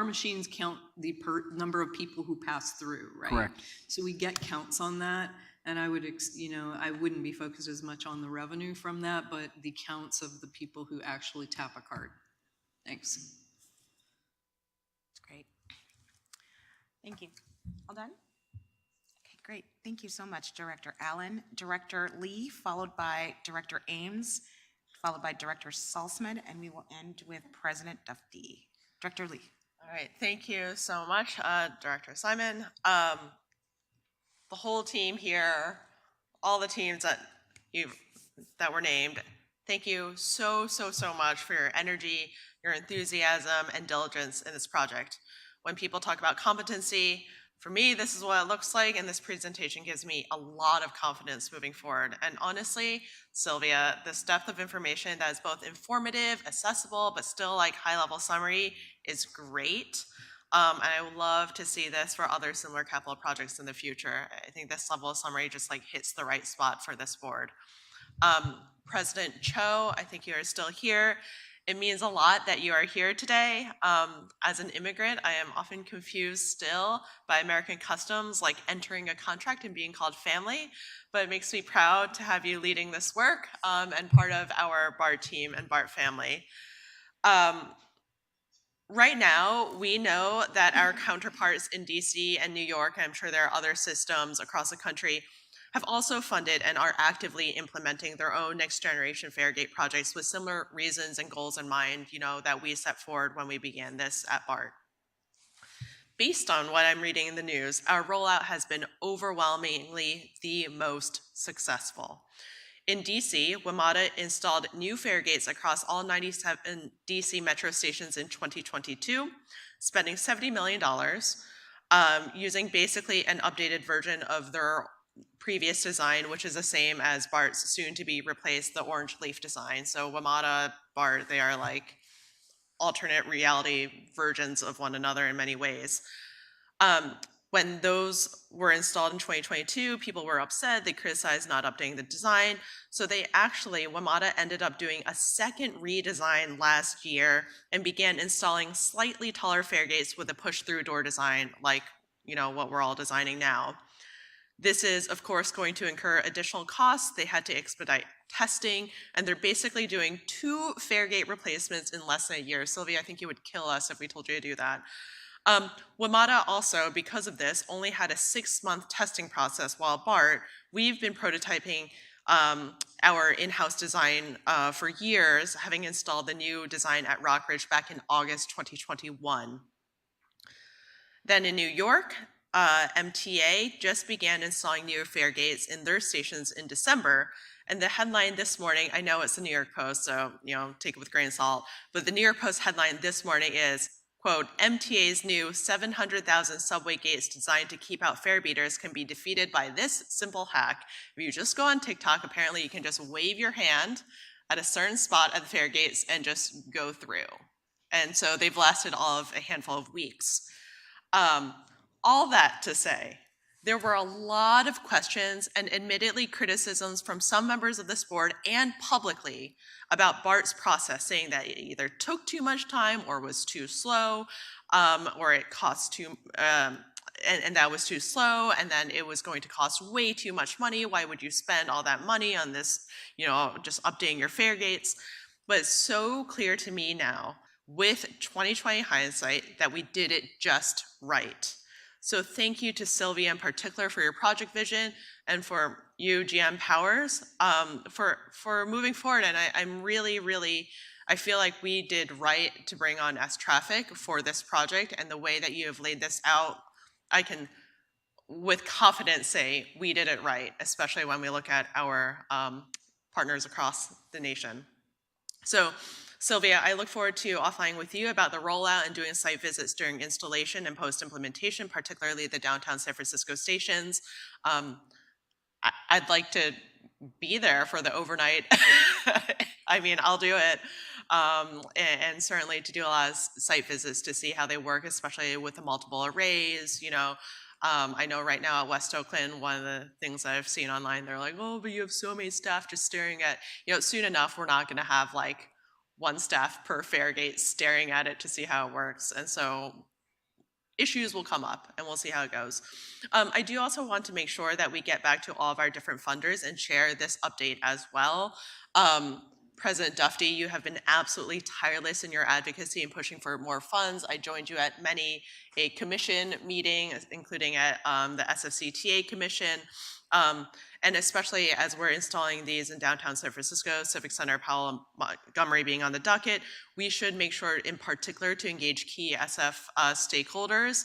machines count the number of people who pass through, right? Correct. So we get counts on that, and I would, I wouldn't be focused as much on the revenue from that, but the counts of the people who actually tap a card. Thanks. That's great. Thank you. All done? Okay, great. Thank you so much, Director Allen. Director Lee, followed by Director Ames, followed by Director Salzman, and we will end with President Dufty. Director Lee. All right, thank you so much, Director Simon. The whole team here, all the teams that were named, thank you so much for your energy, your enthusiasm, and diligence in this project. When people talk about competency, for me, this is what it looks like, and this presentation gives me a lot of confidence moving forward. And honestly, Sylvia, this depth of information that is both informative, accessible, but still like high-level summary is great. And I would love to see this for other similar capital projects in the future. I think this level of summary just like hits the right spot for this board. President Cho, I think you are still here. It means a lot that you are here today. As an immigrant, I am often confused still by American customs, like entering a contract and being called family, but it makes me proud to have you leading this work and part of our BART team and BART family. Right now, we know that our counterparts in DC and New York, and I'm sure there are other systems across the country, have also funded and are actively implementing their own next generation Faregate projects with similar reasons and goals in mind, that we set forward when we began this at BART. Based on what I'm reading in the news, our rollout has been overwhelmingly the most successful. In DC, WMATA installed new Faregates across all 97 DC metro stations in 2022, spending $70 million, using basically an updated version of their previous design, which is the same as BART's soon-to-be replaced, the orange leaf design. So WMATA, BART, they are like alternate reality versions of one another in many ways. When those were installed in 2022, people were upset. They criticized not updating the design. So WMATA ended up doing a second redesign last year and began installing slightly taller Faregates with a push-through door design, like what we're all designing now. This is, of course, going to incur additional costs. They had to expedite testing, and they're basically doing 2 Faregate replacements in less than a year. Sylvia, I think you would kill us if we told you to do that. WMATA also, because of this, only had a 6-month testing process, while BART, we've been prototyping our in-house design for years, having installed the new design at Rockridge back in August 2021. Then in New York, MTA just began installing new Faregates in their stations in December, and the headline this morning, I know it's the New York Post, so take it with a grain of salt, but the New York Post headline this morning is, quote, MTA's new 700,000 subway gates designed to keep out fare beaters can be defeated by this simple hack. If you just go on TikTok, apparently you can just wave your hand at a certain spot at the fare gates and just go through. And so they've lasted all of a handful of weeks. All that to say, there were a lot of questions and admittedly criticisms from some members of this board and publicly about BART's process, saying that it either took too much time or was too slow, or it cost and that was too slow, and then it was going to cost way too much money. Why would you spend all that money on this, just updating your fare gates? But it's so clear to me now, with 2020 hindsight, that we did it just right. So thank you to Sylvia in particular for your project vision, and for you, GM Powers, for moving forward. And I'm really, I feel like we did right to bring on S Traffic for this project, and the way that you have laid this out, I can with confidence say we did it right, especially when we look at our partners across the nation. So Sylvia, I look forward to offline with you about the rollout and doing site visits during installation and post-implementation, particularly the downtown San Francisco stations. I'd like to be there for the overnight. I mean, I'll do it. And certainly to do a lot of site visits to see how they work, especially with the multiple arrays. I know right now at West Oakland, one of the things that I've seen online, they're like, oh, but you have so many staff just staring at, soon enough, we're not gonna have like one staff per fare gate staring at it to see how it works. And so issues will come up, and we'll see how it goes. I do also want to make sure that we get back to all of our different funders and share this update as well. President Dufty, you have been absolutely tireless in your advocacy and pushing for more funds. I joined you at many a commission meeting, including at the SFCTA commission. And especially as we're installing these in downtown San Francisco, Civic Center, Powell, Montgomery being on the docket, we should make sure in particular to engage key SF stakeholders,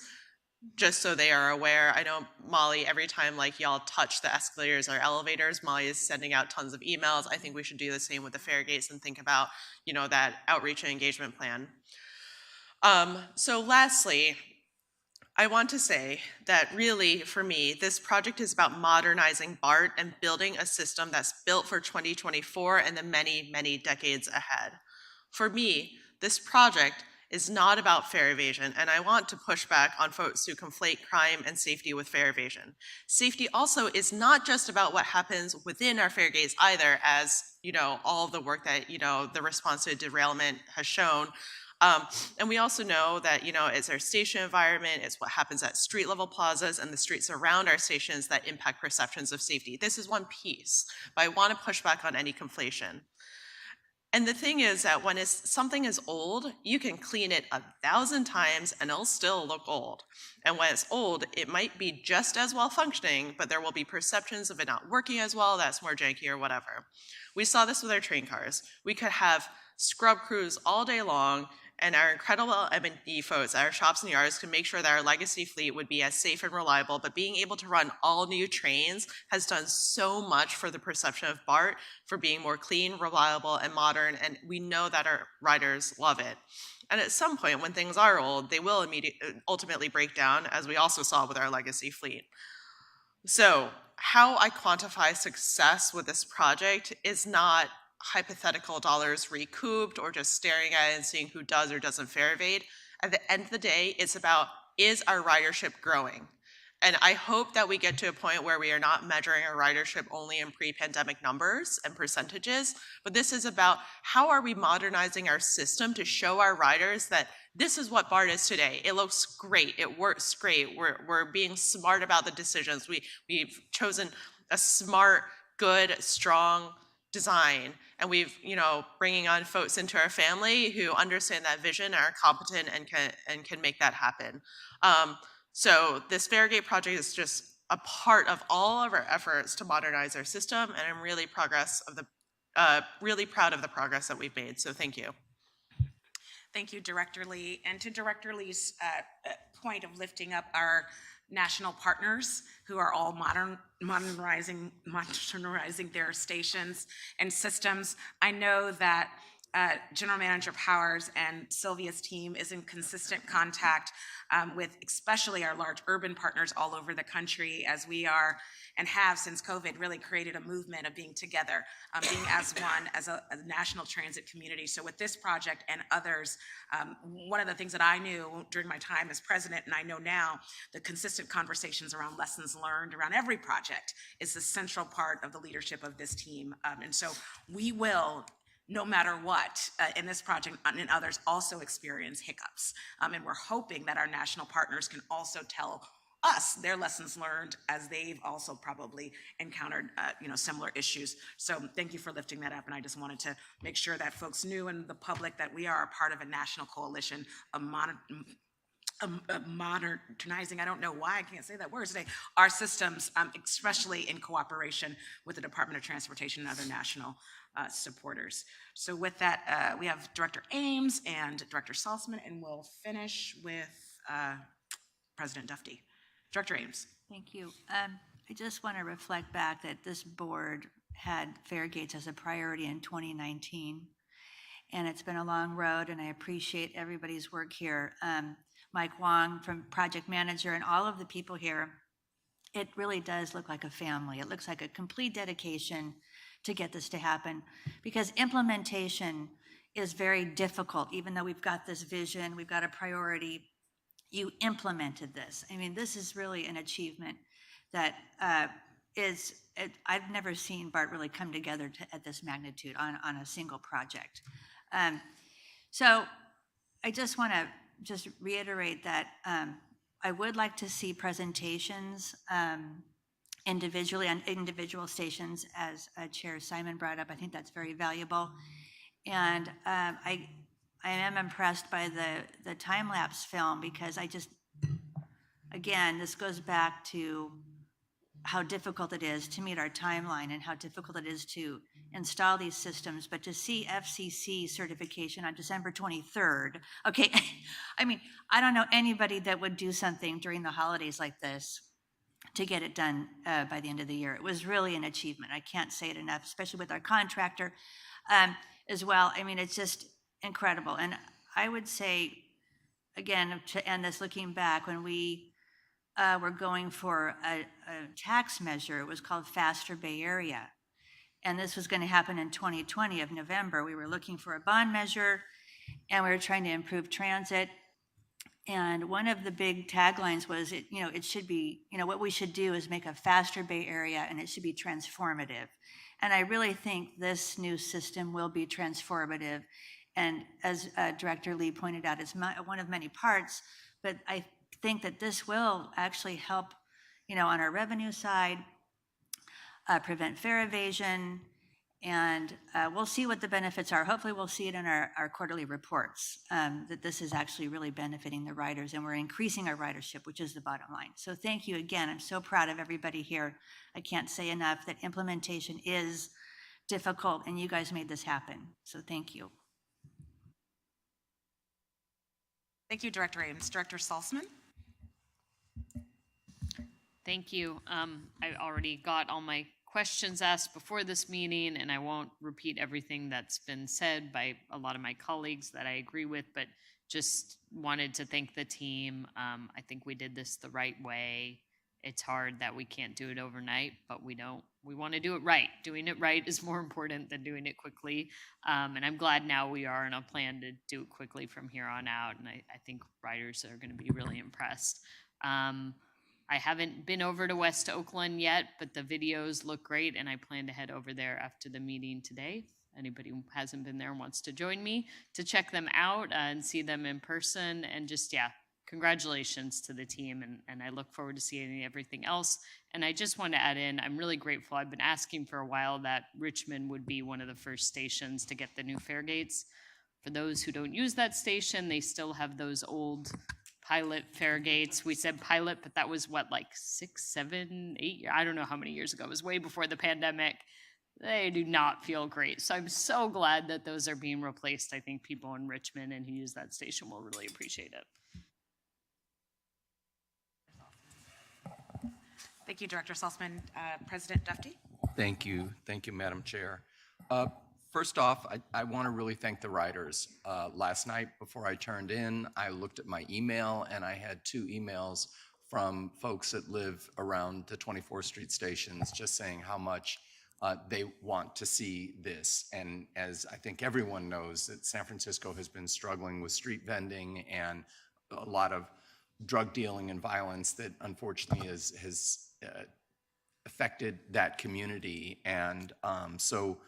just so they are aware. I know, Molly, every time like y'all touch the escalators or elevators, Molly is sending out tons of emails. I think we should do the same with the fare gates and think about, that outreach and engagement plan. So lastly, I want to say that really, for me, this project is about modernizing BART and building a system that's built for 2024 and the many, many decades ahead. For me, this project is not about fare evasion, and I want to push back on folks who conflate crime and safety with fare evasion. Safety also is not just about what happens within our fare gates either, as all of the work that the response to derailment has shown. And we also know that, it's our station environment, it's what happens at street level plazas and the streets around our stations that impact perceptions of safety. This is one piece, but I want to push back on any conflation. And the thing is that when something is old, you can clean it 1,000 times and it'll still look old. And when it's old, it might be just as well functioning, but there will be perceptions of it not working as well, that's more janky or whatever. We saw this with our train cars. We could have scrub crews all day long, and our incredible M&E folks at our shops and yards can make sure that our legacy fleet would be as safe and reliable, but being able to run all new trains has done so much for the perception of BART, for being more clean, reliable, and modern, and we know that our riders love it. And at some point, when things are old, they will ultimately break down, as we also saw with our legacy fleet. So how I quantify success with this project is not hypothetical dollars recouped or just staring at it and seeing who does or doesn't fare evade. At the end of the day, it's about, is our ridership growing? And I hope that we get to a point where we are not measuring our ridership only in pre-pandemic numbers and percentages, but this is about how are we modernizing our system to show our riders that this is what BART is today. It looks great, it works great, we're being smart about the decisions. We've chosen a smart, good, strong design, and we've, bringing on folks into our family who understand that vision, are competent, and can make that happen. So this Fairgate project is just a part of all of our efforts to modernize our system, and I'm really proud of the progress that we've made. So thank you. Thank you, Director Lee. And to Director Lee's point of lifting up our national partners who are all modernizing their stations and systems. I know that General Manager Powers and Sylvia's team is in consistent contact with especially our large urban partners all over the country, as we are and have since COVID really created a movement of being together, being as one, as a national transit community. So with this project and others, one of the things that I knew during my time as president, and I know now, the consistent conversations around lessons learned around every project is the central part of the leadership of this team. And so we will, no matter what, in this project and in others, also experience hiccups. And we're hoping that our national partners can also tell us their lessons learned as they've also probably encountered, similar issues. So thank you for lifting that up. And I just wanted to make sure that folks knew and the public that we are a part of a national coalition of modernizing, I don't know why I can't say that word today, our systems, especially in cooperation with the Department of Transportation and other national supporters. So with that, we have Director Ames and Director Salzman, and we'll finish with President Dufty. Director Ames. Thank you. I just want to reflect back that this board had fare gates as a priority in 2019, and it's been a long road, and I appreciate everybody's work here. Mike Wong from Project Manager and all of the people here, it really does look like a family. It looks like a complete dedication to get this to happen, because implementation is very difficult. Even though we've got this vision, we've got a priority, you implemented this. I mean, this is really an achievement that I've never seen BART really come together at this magnitude on a single project. So I just want to reiterate that I would like to see presentations individually on individual stations, as Chair Simon brought up. I think that's very valuable. And I am impressed by the time-lapse film, because again, this goes back to how difficult it is to meet our timeline and how difficult it is to install these systems. But to see FCC certification on December 23rd, okay, I mean, I don't know anybody that would do something during the holidays like this to get it done by the end of the year. It was really an achievement. I can't say it enough, especially with our contractor as well. I mean, it's just incredible. And I would say, again, to end this, looking back, when we were going for a tax measure, it was called Faster Bay Area. And this was going to happen in 2020 of November. We were looking for a bond measure, and we were trying to improve transit. And one of the big taglines was, it should be, what we should do is make a faster Bay Area, and it should be transformative. And I really think this new system will be transformative. And as Director Lee pointed out, it's one of many parts, but I think that this will actually help, on our revenue side, prevent fare evasion, and we'll see what the benefits are. Hopefully we'll see it in our quarterly reports, that this is actually really benefiting the riders, and we're increasing our ridership, which is the bottom line. So thank you again. I'm so proud of everybody here. I can't say enough that implementation is difficult, and you guys made this happen. So thank you. Thank you, Director Ames. Director Salzman. Thank you. I already got all my questions asked before this meeting, and I won't repeat everything that's been said by a lot of my colleagues that I agree with, but just wanted to thank the team. I think we did this the right way. It's hard that we can't do it overnight, but we want to do it right. Doing it right is more important than doing it quickly. And I'm glad now we are on a plan to do it quickly from here on out. And I think riders are going to be really impressed. I haven't been over to West Oakland yet, but the videos look great, and I plan to head over there after the meeting today. Anybody who hasn't been there and wants to join me to check them out and see them in person, and just, congratulations to the team, and I look forward to seeing everything else. And I just want to add in, I'm really grateful. I've been asking for a while that Richmond would be one of the first stations to get the new fare gates. For those who don't use that station, they still have those old pilot fare gates. We said pilot, but that was what, like 6, 7, 8 years? I don't know how many years ago. It was way before the pandemic. They do not feel great. So I'm so glad that those are being replaced. I think people in Richmond and who use that station will really appreciate it. Thank you, Director Salzman. President Dufty. Thank you. Thank you, Madam Chair. First off, I want to really thank the riders. Last night before I turned in, I looked at my email, and I had 2 emails from folks that live around the 24th Street stations just saying how much they want to see this. And as I think everyone knows, that San Francisco has been struggling with street vending and a lot of drug dealing and violence that unfortunately has affected that community. And so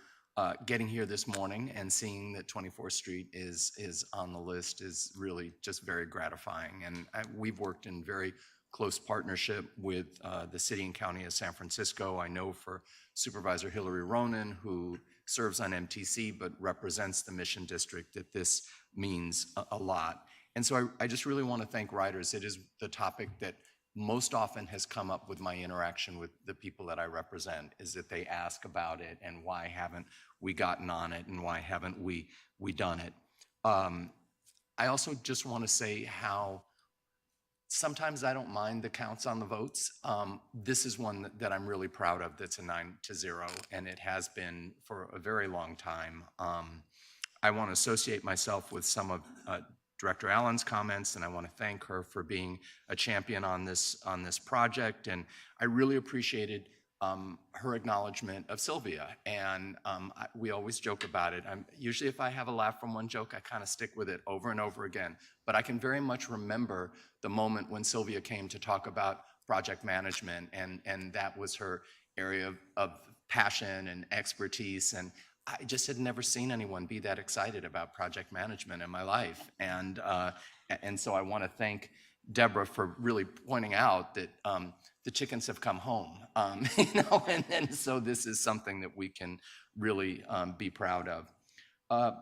getting here this morning and seeing that 24th Street is on the list is really just very gratifying. And we've worked in very close partnership with the city and county of San Francisco. I know for Supervisor Hillary Ronan, who serves on MTC but represents the Mission District, that this means a lot. And so I just really want to thank riders. It is the topic that most often has come up with my interaction with the people that I represent, is that they ask about it and why haven't we gotten on it and why haven't we done it. I also just want to say how sometimes I don't mind the counts on the votes. This is one that I'm really proud of, that's a 9-0, and it has been for a very long time. I want to associate myself with some of Director Allen's comments, and I want to thank her for being a champion on this project. And I really appreciated her acknowledgement of Sylvia. And we always joke about it. Usually if I have a laugh from one joke, I kind of stick with it over and over again. But I can very much remember the moment when Sylvia came to talk about project management, and that was her area of passion and expertise. And I just had never seen anyone be that excited about project management in my life. And so I want to thank Deborah for really pointing out that the chickens have come home, and so this is something that we can really be proud of.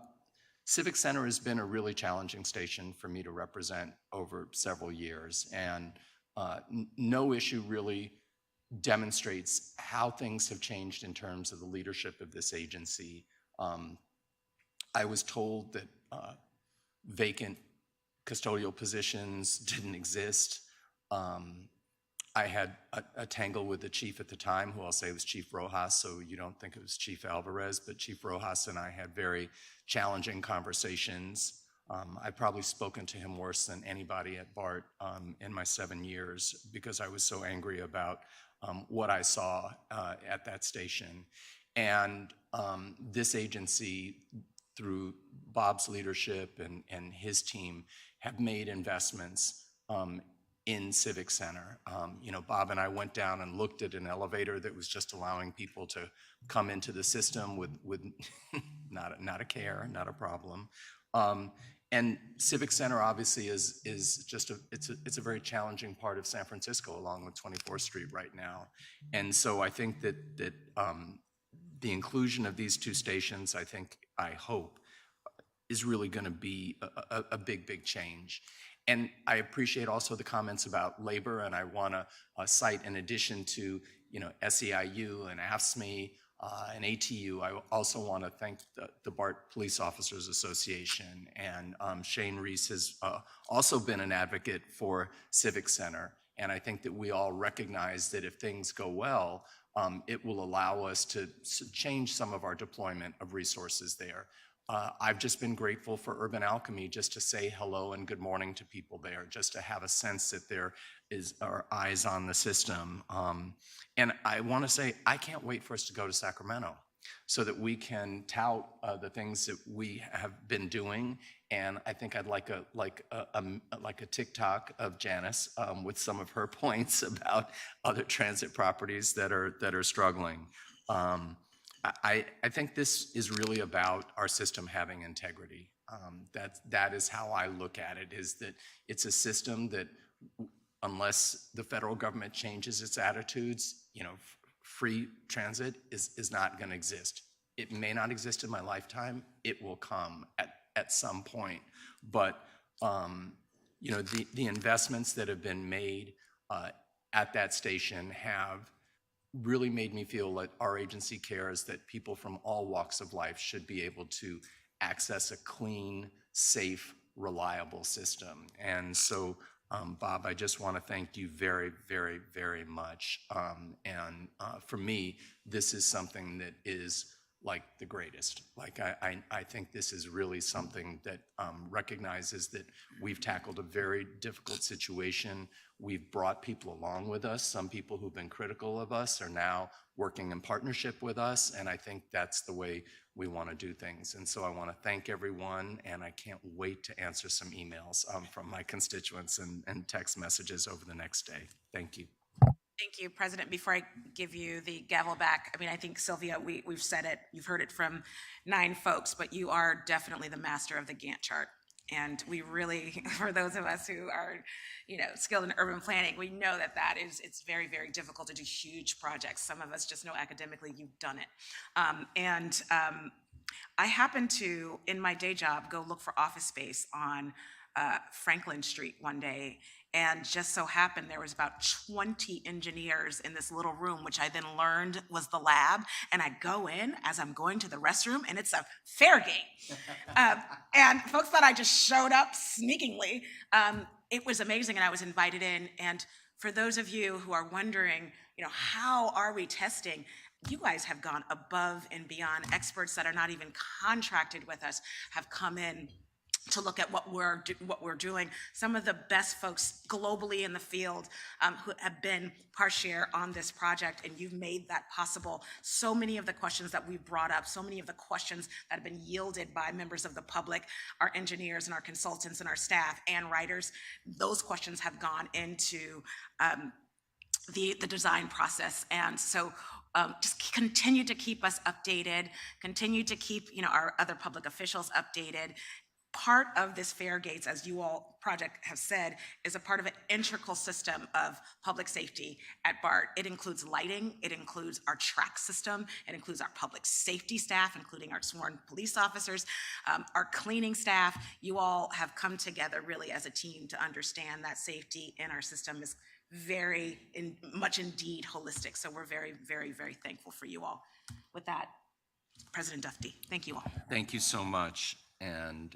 Civic Center has been a really challenging station for me to represent over several years, and no issue really demonstrates how things have changed in terms of the leadership of this agency. I was told that vacant custodial positions didn't exist. I had a tangle with the chief at the time, who I'll say was Chief Rojas, so you don't think it was Chief Alvarez, but Chief Rojas and I had very challenging conversations. I've probably spoken to him worse than anybody at BART in my 7 years, because I was so angry about what I saw at that station. And this agency, through Bob's leadership and his team, have made investments in Civic Center. Bob and I went down and looked at an elevator that was just allowing people to come into the system with not a care, not a problem. And Civic Center obviously is just it's a very challenging part of San Francisco, along with 24th Street right now. And so I think that the inclusion of these two stations, I hope, is really going to be a big change. And I appreciate also the comments about labor, and I want to cite, in addition to SEIU and AFSCME and ATU, I also want to thank the BART Police Officers Association, and Shane Reese has also been an advocate for Civic Center. And I think that we all recognize that if things go well, it will allow us to change some of our deployment of resources there. I've just been grateful for Urban Alchemy, just to say hello and good morning to people there, just to have a sense that there are eyes on the system. And I want to say, I can't wait for us to go to Sacramento so that we can tout the things that we have been doing. And I think I'd like a TikTok of Janice with some of her points about other transit properties that are struggling. I think this is really about our system having integrity. That is how I look at it, is that it's a system that, unless the federal government changes its attitudes, free transit is not going to exist. It may not exist in my lifetime. It will come at some point. But the investments that have been made at that station have really made me feel that our agency cares that people from all walks of life should be able to access a clean, safe, reliable system. And so, Bob, I just want to thank you very, very, very much. And for me, this is something that is like the greatest. Like, I think this is really something that recognizes that we've tackled a very difficult situation. We've brought people along with us. Some people who've been critical of us are now working in partnership with us, and I think that's the way we want to do things. And so I want to thank everyone, and I can't wait to answer some emails from my constituents and text messages over the next day. Thank you. Thank you, President. Before I give you the gavel back, I think, Sylvia, we've said it, you've heard it from 9 folks, but you are definitely the master of the Gantt chart. And we really, for those of us who are, skilled in urban planning, we know that it's very, very difficult to do huge projects. Some of us just know academically you've done it. I happened to, in my day job, go look for office space on Franklin Street one day, and just so happened there was about 20 engineers in this little room, which I then learned was the lab. And I go in as I'm going to the restroom, and it's a fair game. And folks thought I just showed up sneakingly. It was amazing, and I was invited in. And for those of you who are wondering, how are we testing? You guys have gone above and beyond. Experts that are not even contracted with us have come in to look at what we're doing. Some of the best folks globally in the field who have been par share on this project, and you've made that possible. So many of the questions that we've brought up, so many of the questions that have been yielded by members of the public, our engineers and our consultants and our staff and writers, those questions have gone into the design process. And so just continue to keep us updated, continue to keep our other public officials updated. Part of this Fair Gates, as you all project have said, is a part of an integral system of public safety at BART. It includes lighting, it includes our track system, it includes our public safety staff, including our sworn police officers, our cleaning staff. You all have come together really as a team to understand that safety in our system is very much indeed holistic. So we're very, very, very thankful for you all. With that, President Dufty, thank you all. Thank you so much. And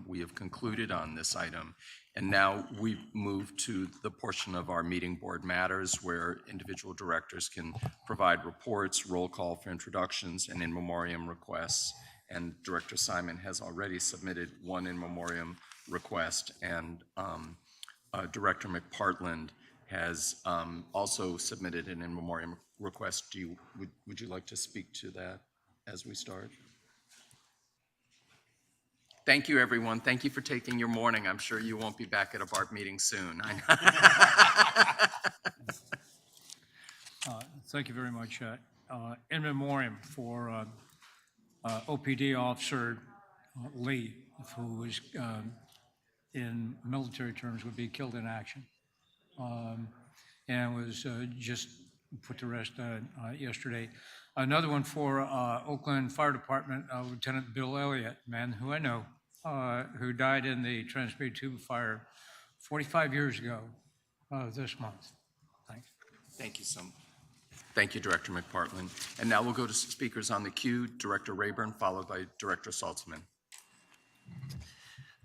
we have concluded on this item. And now we move to the portion of our meeting board matters where individual directors can provide reports, roll call for introductions, and in memoriam requests. And Director Simon has already submitted one in memoriam request, and Director McPartland has also submitted an in memoriam request. Would you like to speak to that as we start? Thank you, everyone. Thank you for taking your morning. I'm sure you won't be back at a BART meeting soon. Thank you very much. In memoriam for OPD Officer Lee, who was, in military terms, would be killed in action, and was just put to rest yesterday. Another one for Oakland Fire Department, Lieutenant Bill Elliott, man who I know, who died in the Transmere Tube fire 45 years ago this month. Thanks. Thank you so much. Thank you, Director McPartland. And now we'll go to speakers on the queue. Director Rayburn, followed by Director Saltzman.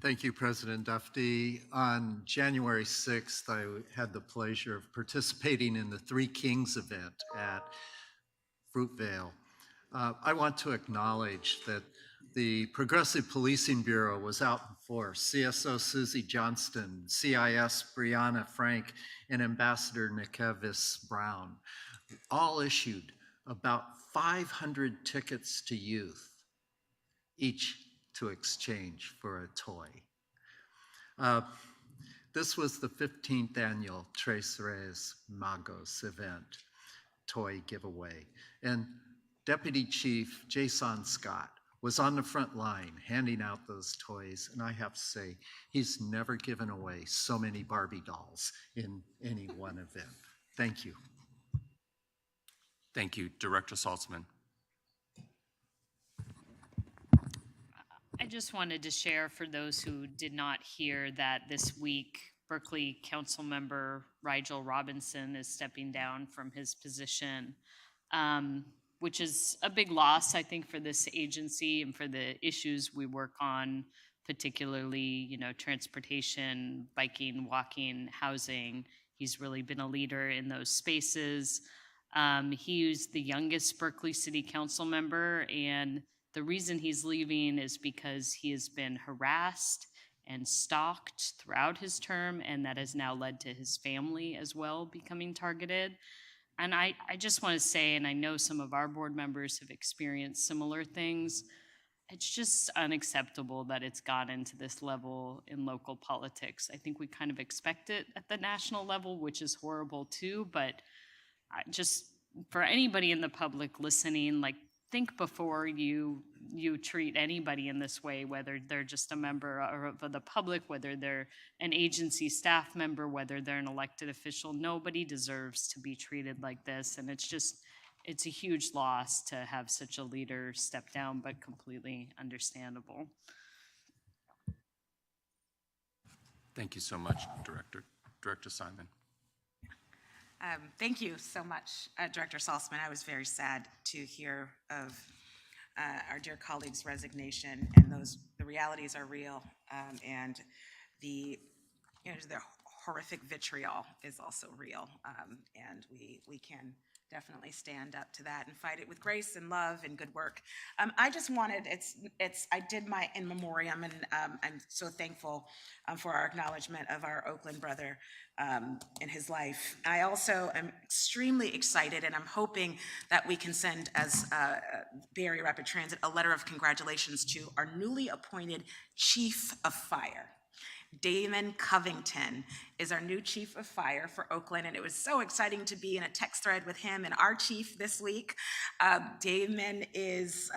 Thank you, President Dufty. On January 6th, I had the pleasure of participating in the Three Kings event at Fruitvale. I want to acknowledge that the Progressive Policing Bureau was out in force. CSO Susie Johnston, CIS Brianna Frank, and Ambassador Nikevis Brown all issued about 500 tickets to youth, each to exchange for a toy. This was the 15th annual Tres Reyes Magos event, toy giveaway. And Deputy Chief Jason Scott was on the front line handing out those toys. And I have to say, he's never given away so many Barbie dolls in any one event. Thank you. Thank you. Director Saltzman. I just wanted to share for those who did not hear that this week, Berkeley Council Member Rigel Robinson is stepping down from his position, which is a big loss, I think, for this agency and for the issues we work on, particularly, transportation, biking, walking, housing. He's really been a leader in those spaces. He was the youngest Berkeley City Council member, and the reason he's leaving is because he has been harassed and stalked throughout his term, and that has now led to his family as well becoming targeted. And I just want to say, and I know some of our board members have experienced similar things, it's just unacceptable that it's gotten to this level in local politics. I think we kind of expect it at the national level, which is horrible too, but just for anybody in the public listening, think before you you treat anybody in this way, whether they're just a member of the public, whether they're an agency staff member, whether they're an elected official. Nobody deserves to be treated like this. And it's a huge loss to have such a leader step down, but completely understandable. Thank you so much, Director. Director Simon. Thank you so much, Director Salzman. I was very sad to hear of our dear colleague's resignation, and the realities are real, and the horrific vitriol is also real, and we can definitely stand up to that and fight it with grace and love and good work. I just wanted, I did my in memoriam, and I'm so thankful for our acknowledgement of our Oakland brother in his life. I also am extremely excited, and I'm hoping that we can send, as Bay Area Rapid Transit, a letter of congratulations to our newly appointed Chief of Fire. Damon Covington is our new Chief of Fire for Oakland, and it was so exciting to be in a text thread with him and our chief this week. Damon is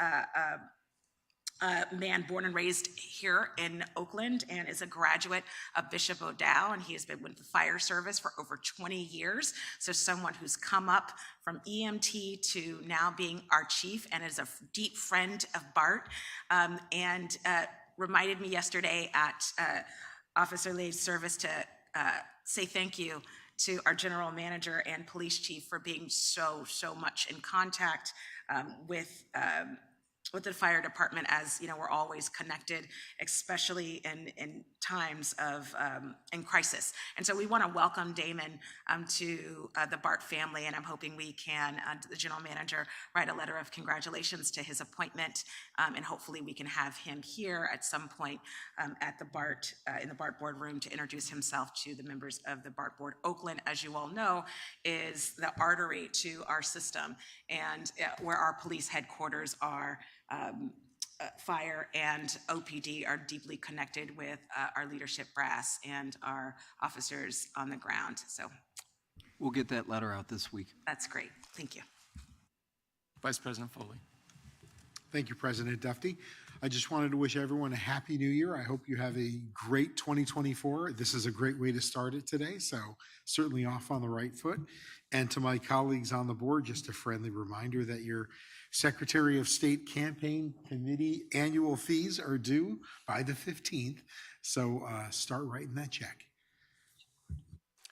a man born and raised here in Oakland and is a graduate of Bishop O'Dowd, and he has been with the fire service for over 20 years. So someone who's come up from EMT to now being our chief, and is a deep friend of Bart, and reminded me yesterday at Officer Lay's service to say thank you to our general manager and police chief for being so much in contact with the fire department, as you know, we're always connected, especially in times of in crisis. And so we want to welcome Damon to the Bart family, and I'm hoping we can, the general manager, write a letter of congratulations to his appointment, and hopefully we can have him here at some point at the Bart in the Bart boardroom to introduce himself to the members of the Bart board. Oakland, as you all know, is the artery to our system, and where our police headquarters are. Fire and OPD are deeply connected with our leadership brass and our officers on the ground. So We'll get that letter out this week. that's great. Thank you. Vice President Foley. Thank you, President Dufty. I just wanted to wish everyone a happy new year. I hope you have a great 2024. This is a great way to start it today, so certainly off on the right foot. And to my colleagues on the board, just a friendly reminder that your Secretary of State Campaign Committee annual fees are due by the 15th, so start writing that check.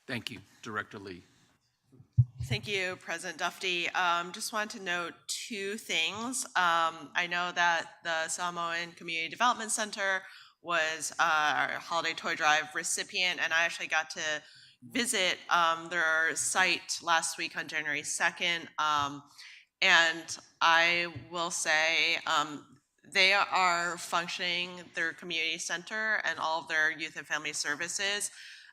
Thank you. Director Lee. Thank you, President Dufty. Just wanted to note two things. I know that the Samoan Community Development Center was our Holiday Toy Drive recipient, and I actually got to visit their site last week on January 2nd. And I will say they are functioning, their community center and all of their youth and family services,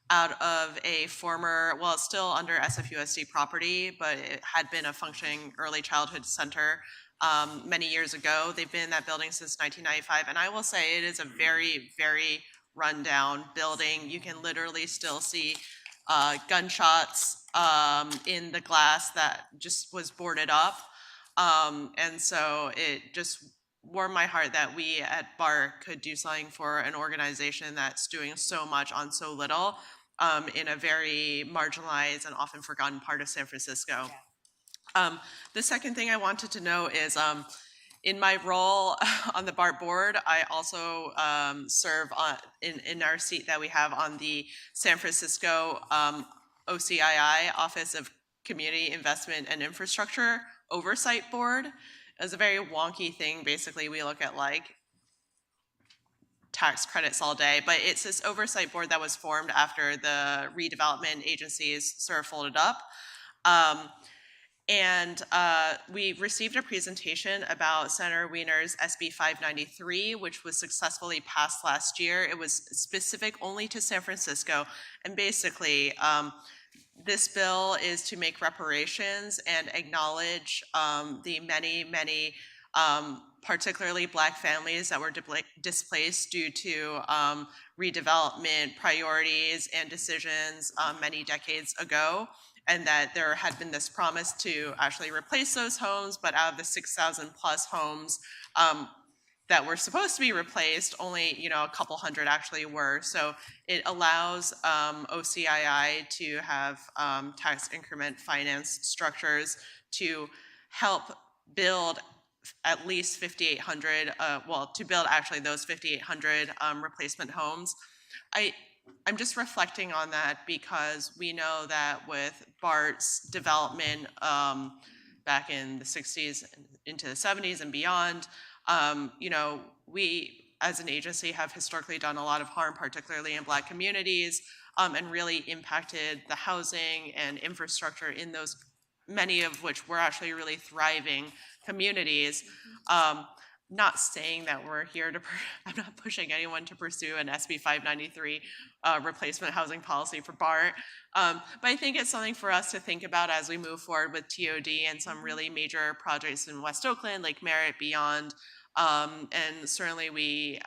out of a former, well, it's still under SFUSD property, but it had been a functioning early childhood center many years ago. They've been in that building since 1995, and I will say it is a very, very rundown building. You can literally still see gunshots in the glass that just was boarded up. And so it just warmed my heart that we at BART could do something for an organization that's doing so much on so little in a very marginalized and often forgotten part of San Francisco. Yeah. The second thing I wanted to know is in my role on the BART board, I also serve in our seat that we have on the San Francisco OCII, Office of Community Investment and Infrastructure Oversight Board. It's a very wonky thing. Basically, we look at like tax credits all day, but it's this oversight board that was formed after the redevelopment agencies sort of folded up. We received a presentation about Senator Wiener's SB 593, which was successfully passed last year. It was specific only to San Francisco, and basically, this bill is to make reparations and acknowledge the many, particularly Black families that were displaced due to redevelopment priorities and decisions many decades ago, and that there had been this promise to actually replace those homes, but out of the 6,000 plus homes, that were supposed to be replaced, only, you know, a couple hundred actually were. So it allows OCII to have tax increment finance structures to help build at least 5,800, well, to build actually those 5,800 replacement homes. I'm just reflecting on that because we know that with BART's development back in the 60s into the 70s and beyond, you know, we as an agency have historically done a lot of harm, particularly in Black communities, and really impacted the housing and infrastructure in those, many of which were actually really thriving communities. Not saying that we're here to, I'm not pushing anyone to pursue an SB 593 replacement housing policy for BART, but I think it's something for us to think about as we move forward with TOD and some really major projects in West Oakland, Lake Merritt, beyond. And certainly we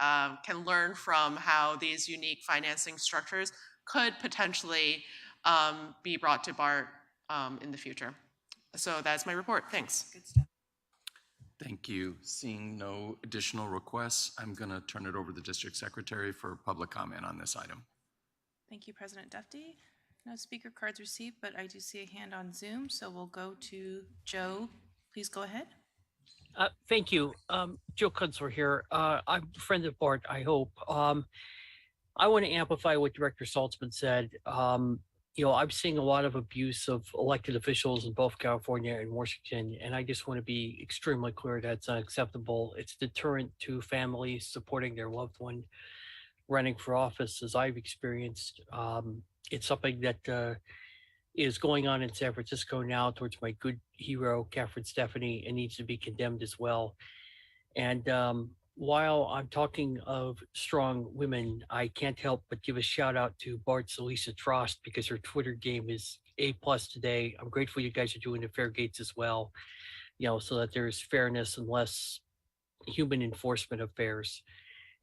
can learn from how these unique financing structures could potentially be brought to BART in the future. So that's my report. Thanks. Good stuff. Thank you. Seeing no additional requests, I'm going to turn it over to the district secretary for public comment on this item. Thank you, President Dufty. No speaker cards received, but I do see a hand on Zoom, so we'll go to Joe. Please go ahead. Thank you. Joe Kunzler here. I'm a friend of BART, I hope. I want to amplify what Director Saltzman said. You know, I'm seeing a lot of abuse of elected officials in both California and Washington, and I just want to be extremely clear that's unacceptable. It's deterrent to families supporting their loved one running for office, as I've experienced. It's something that is going on in San Francisco now towards my good hero, Catherine Stephanie, and needs to be condemned as well. And while I'm talking of strong women, I can't help but give a shout out to Bart's Elisa Trost because her Twitter game is A+ today. I'm grateful you guys are doing the Fair Gates as well, you know, so that there's fairness and less human enforcement of fairs.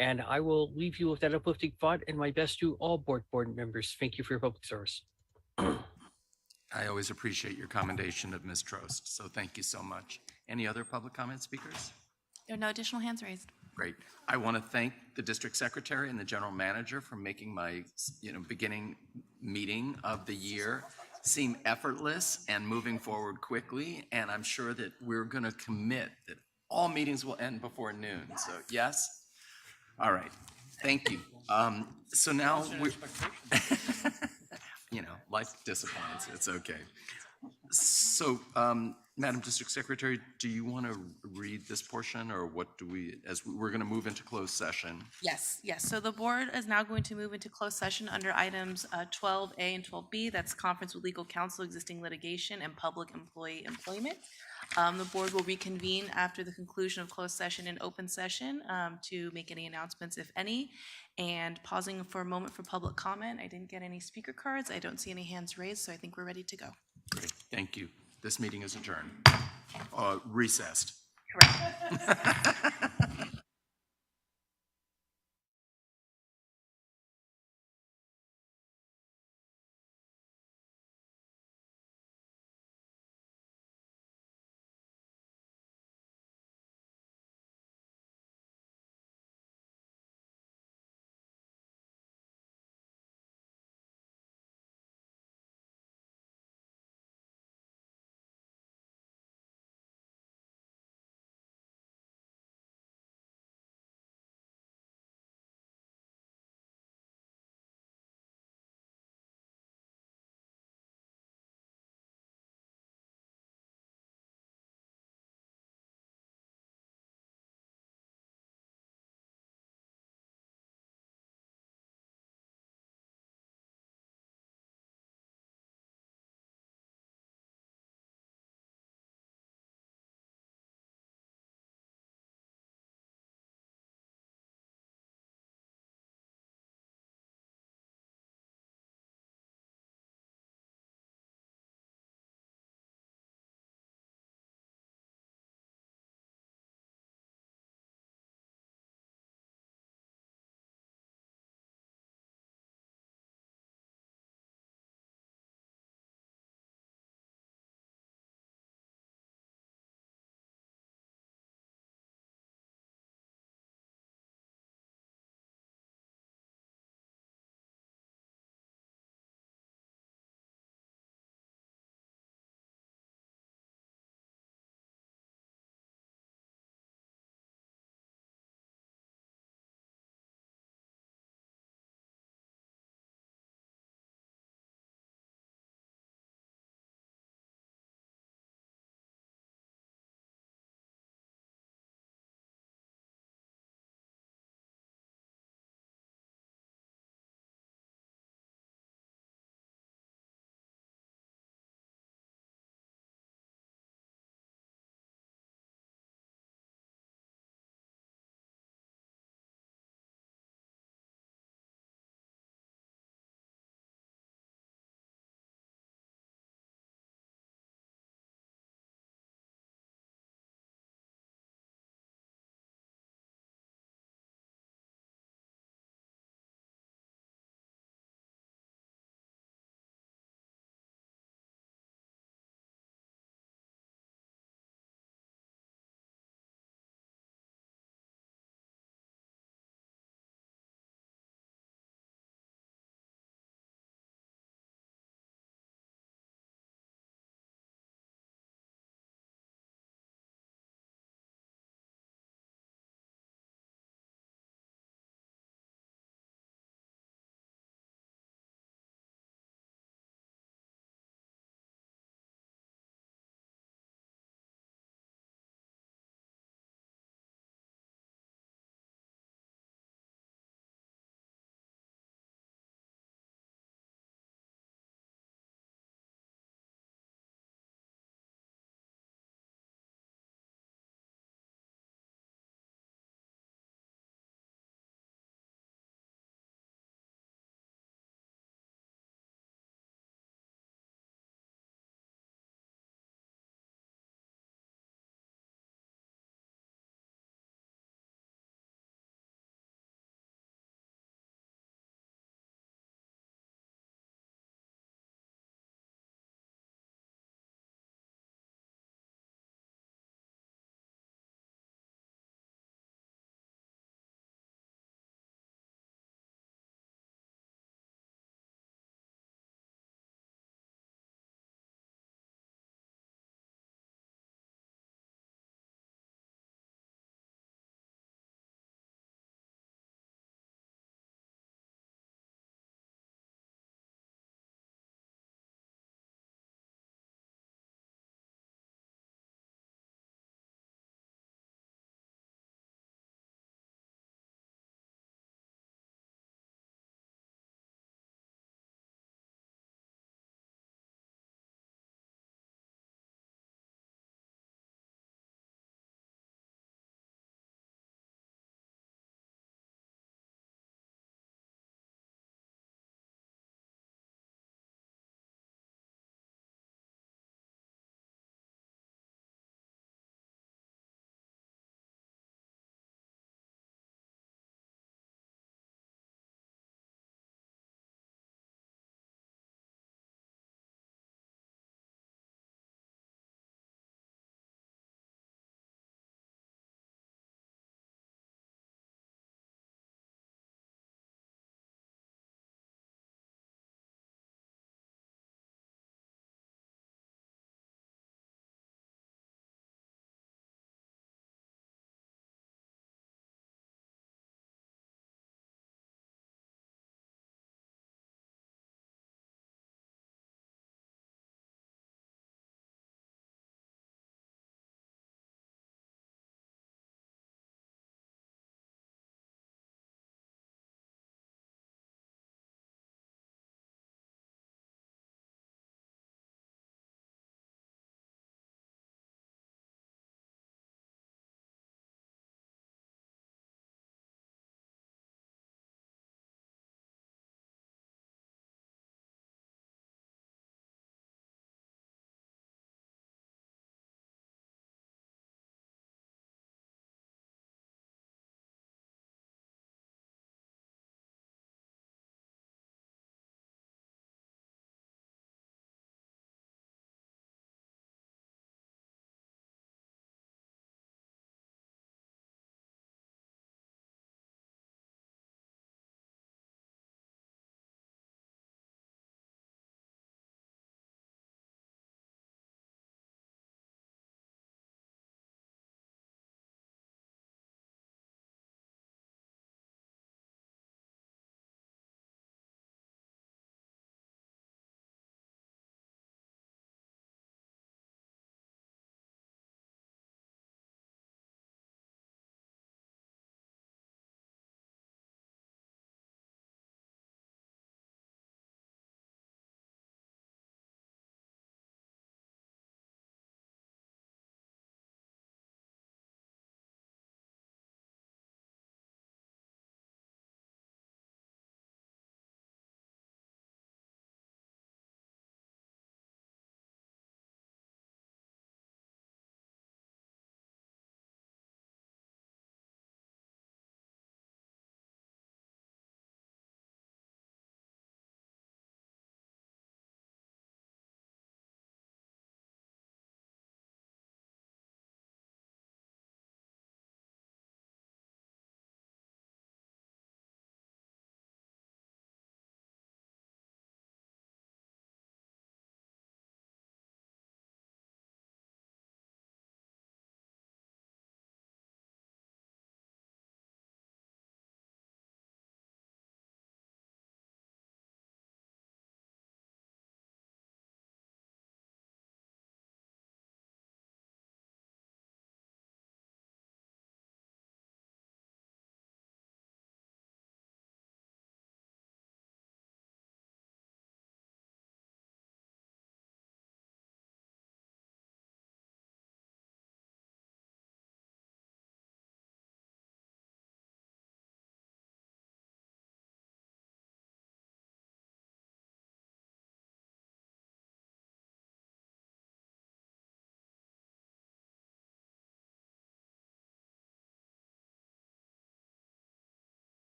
And I will leave you with that uplifting thought and my best to all board members. Thank you for your public service. I always appreciate your commendation of Ms. Trost, so thank you so much. Any other public comment speakers? There are no additional hands raised. Great. I want to thank the district secretary and the general manager for making my, beginning meeting of the year seem effortless and moving forward quickly. And I'm sure that we're going to commit that all meetings will end before noon. So yes. All right. Thank you. So now we, life disappoints. It's okay. So, Madam District Secretary, do you want to read this portion, or what do we, as we're going to move into closed session? Yes. So the board is now going to move into closed session under items 12A and 12B. That's conference with legal counsel, existing litigation, and public employee employment. The board will reconvene after the conclusion of closed session and open session to make any announcements, if any. And pausing for a moment for public comment. I didn't get any speaker cards. I don't see any hands raised, so I think we're ready to go. Great. Thank you. This meeting is adjourned. Recessed. Correct.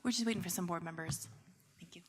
We're just waiting for some board members. Thank you.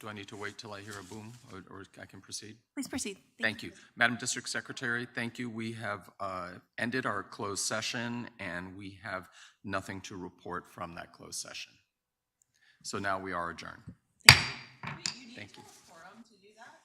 Do I need to wait till I hear a boom, or I can proceed? Please proceed. Thank you. Madam District Secretary, thank you. We have ended our closed session, and we have nothing to report from that closed session. So now we are adjourned. Thank you. For 'em to do that?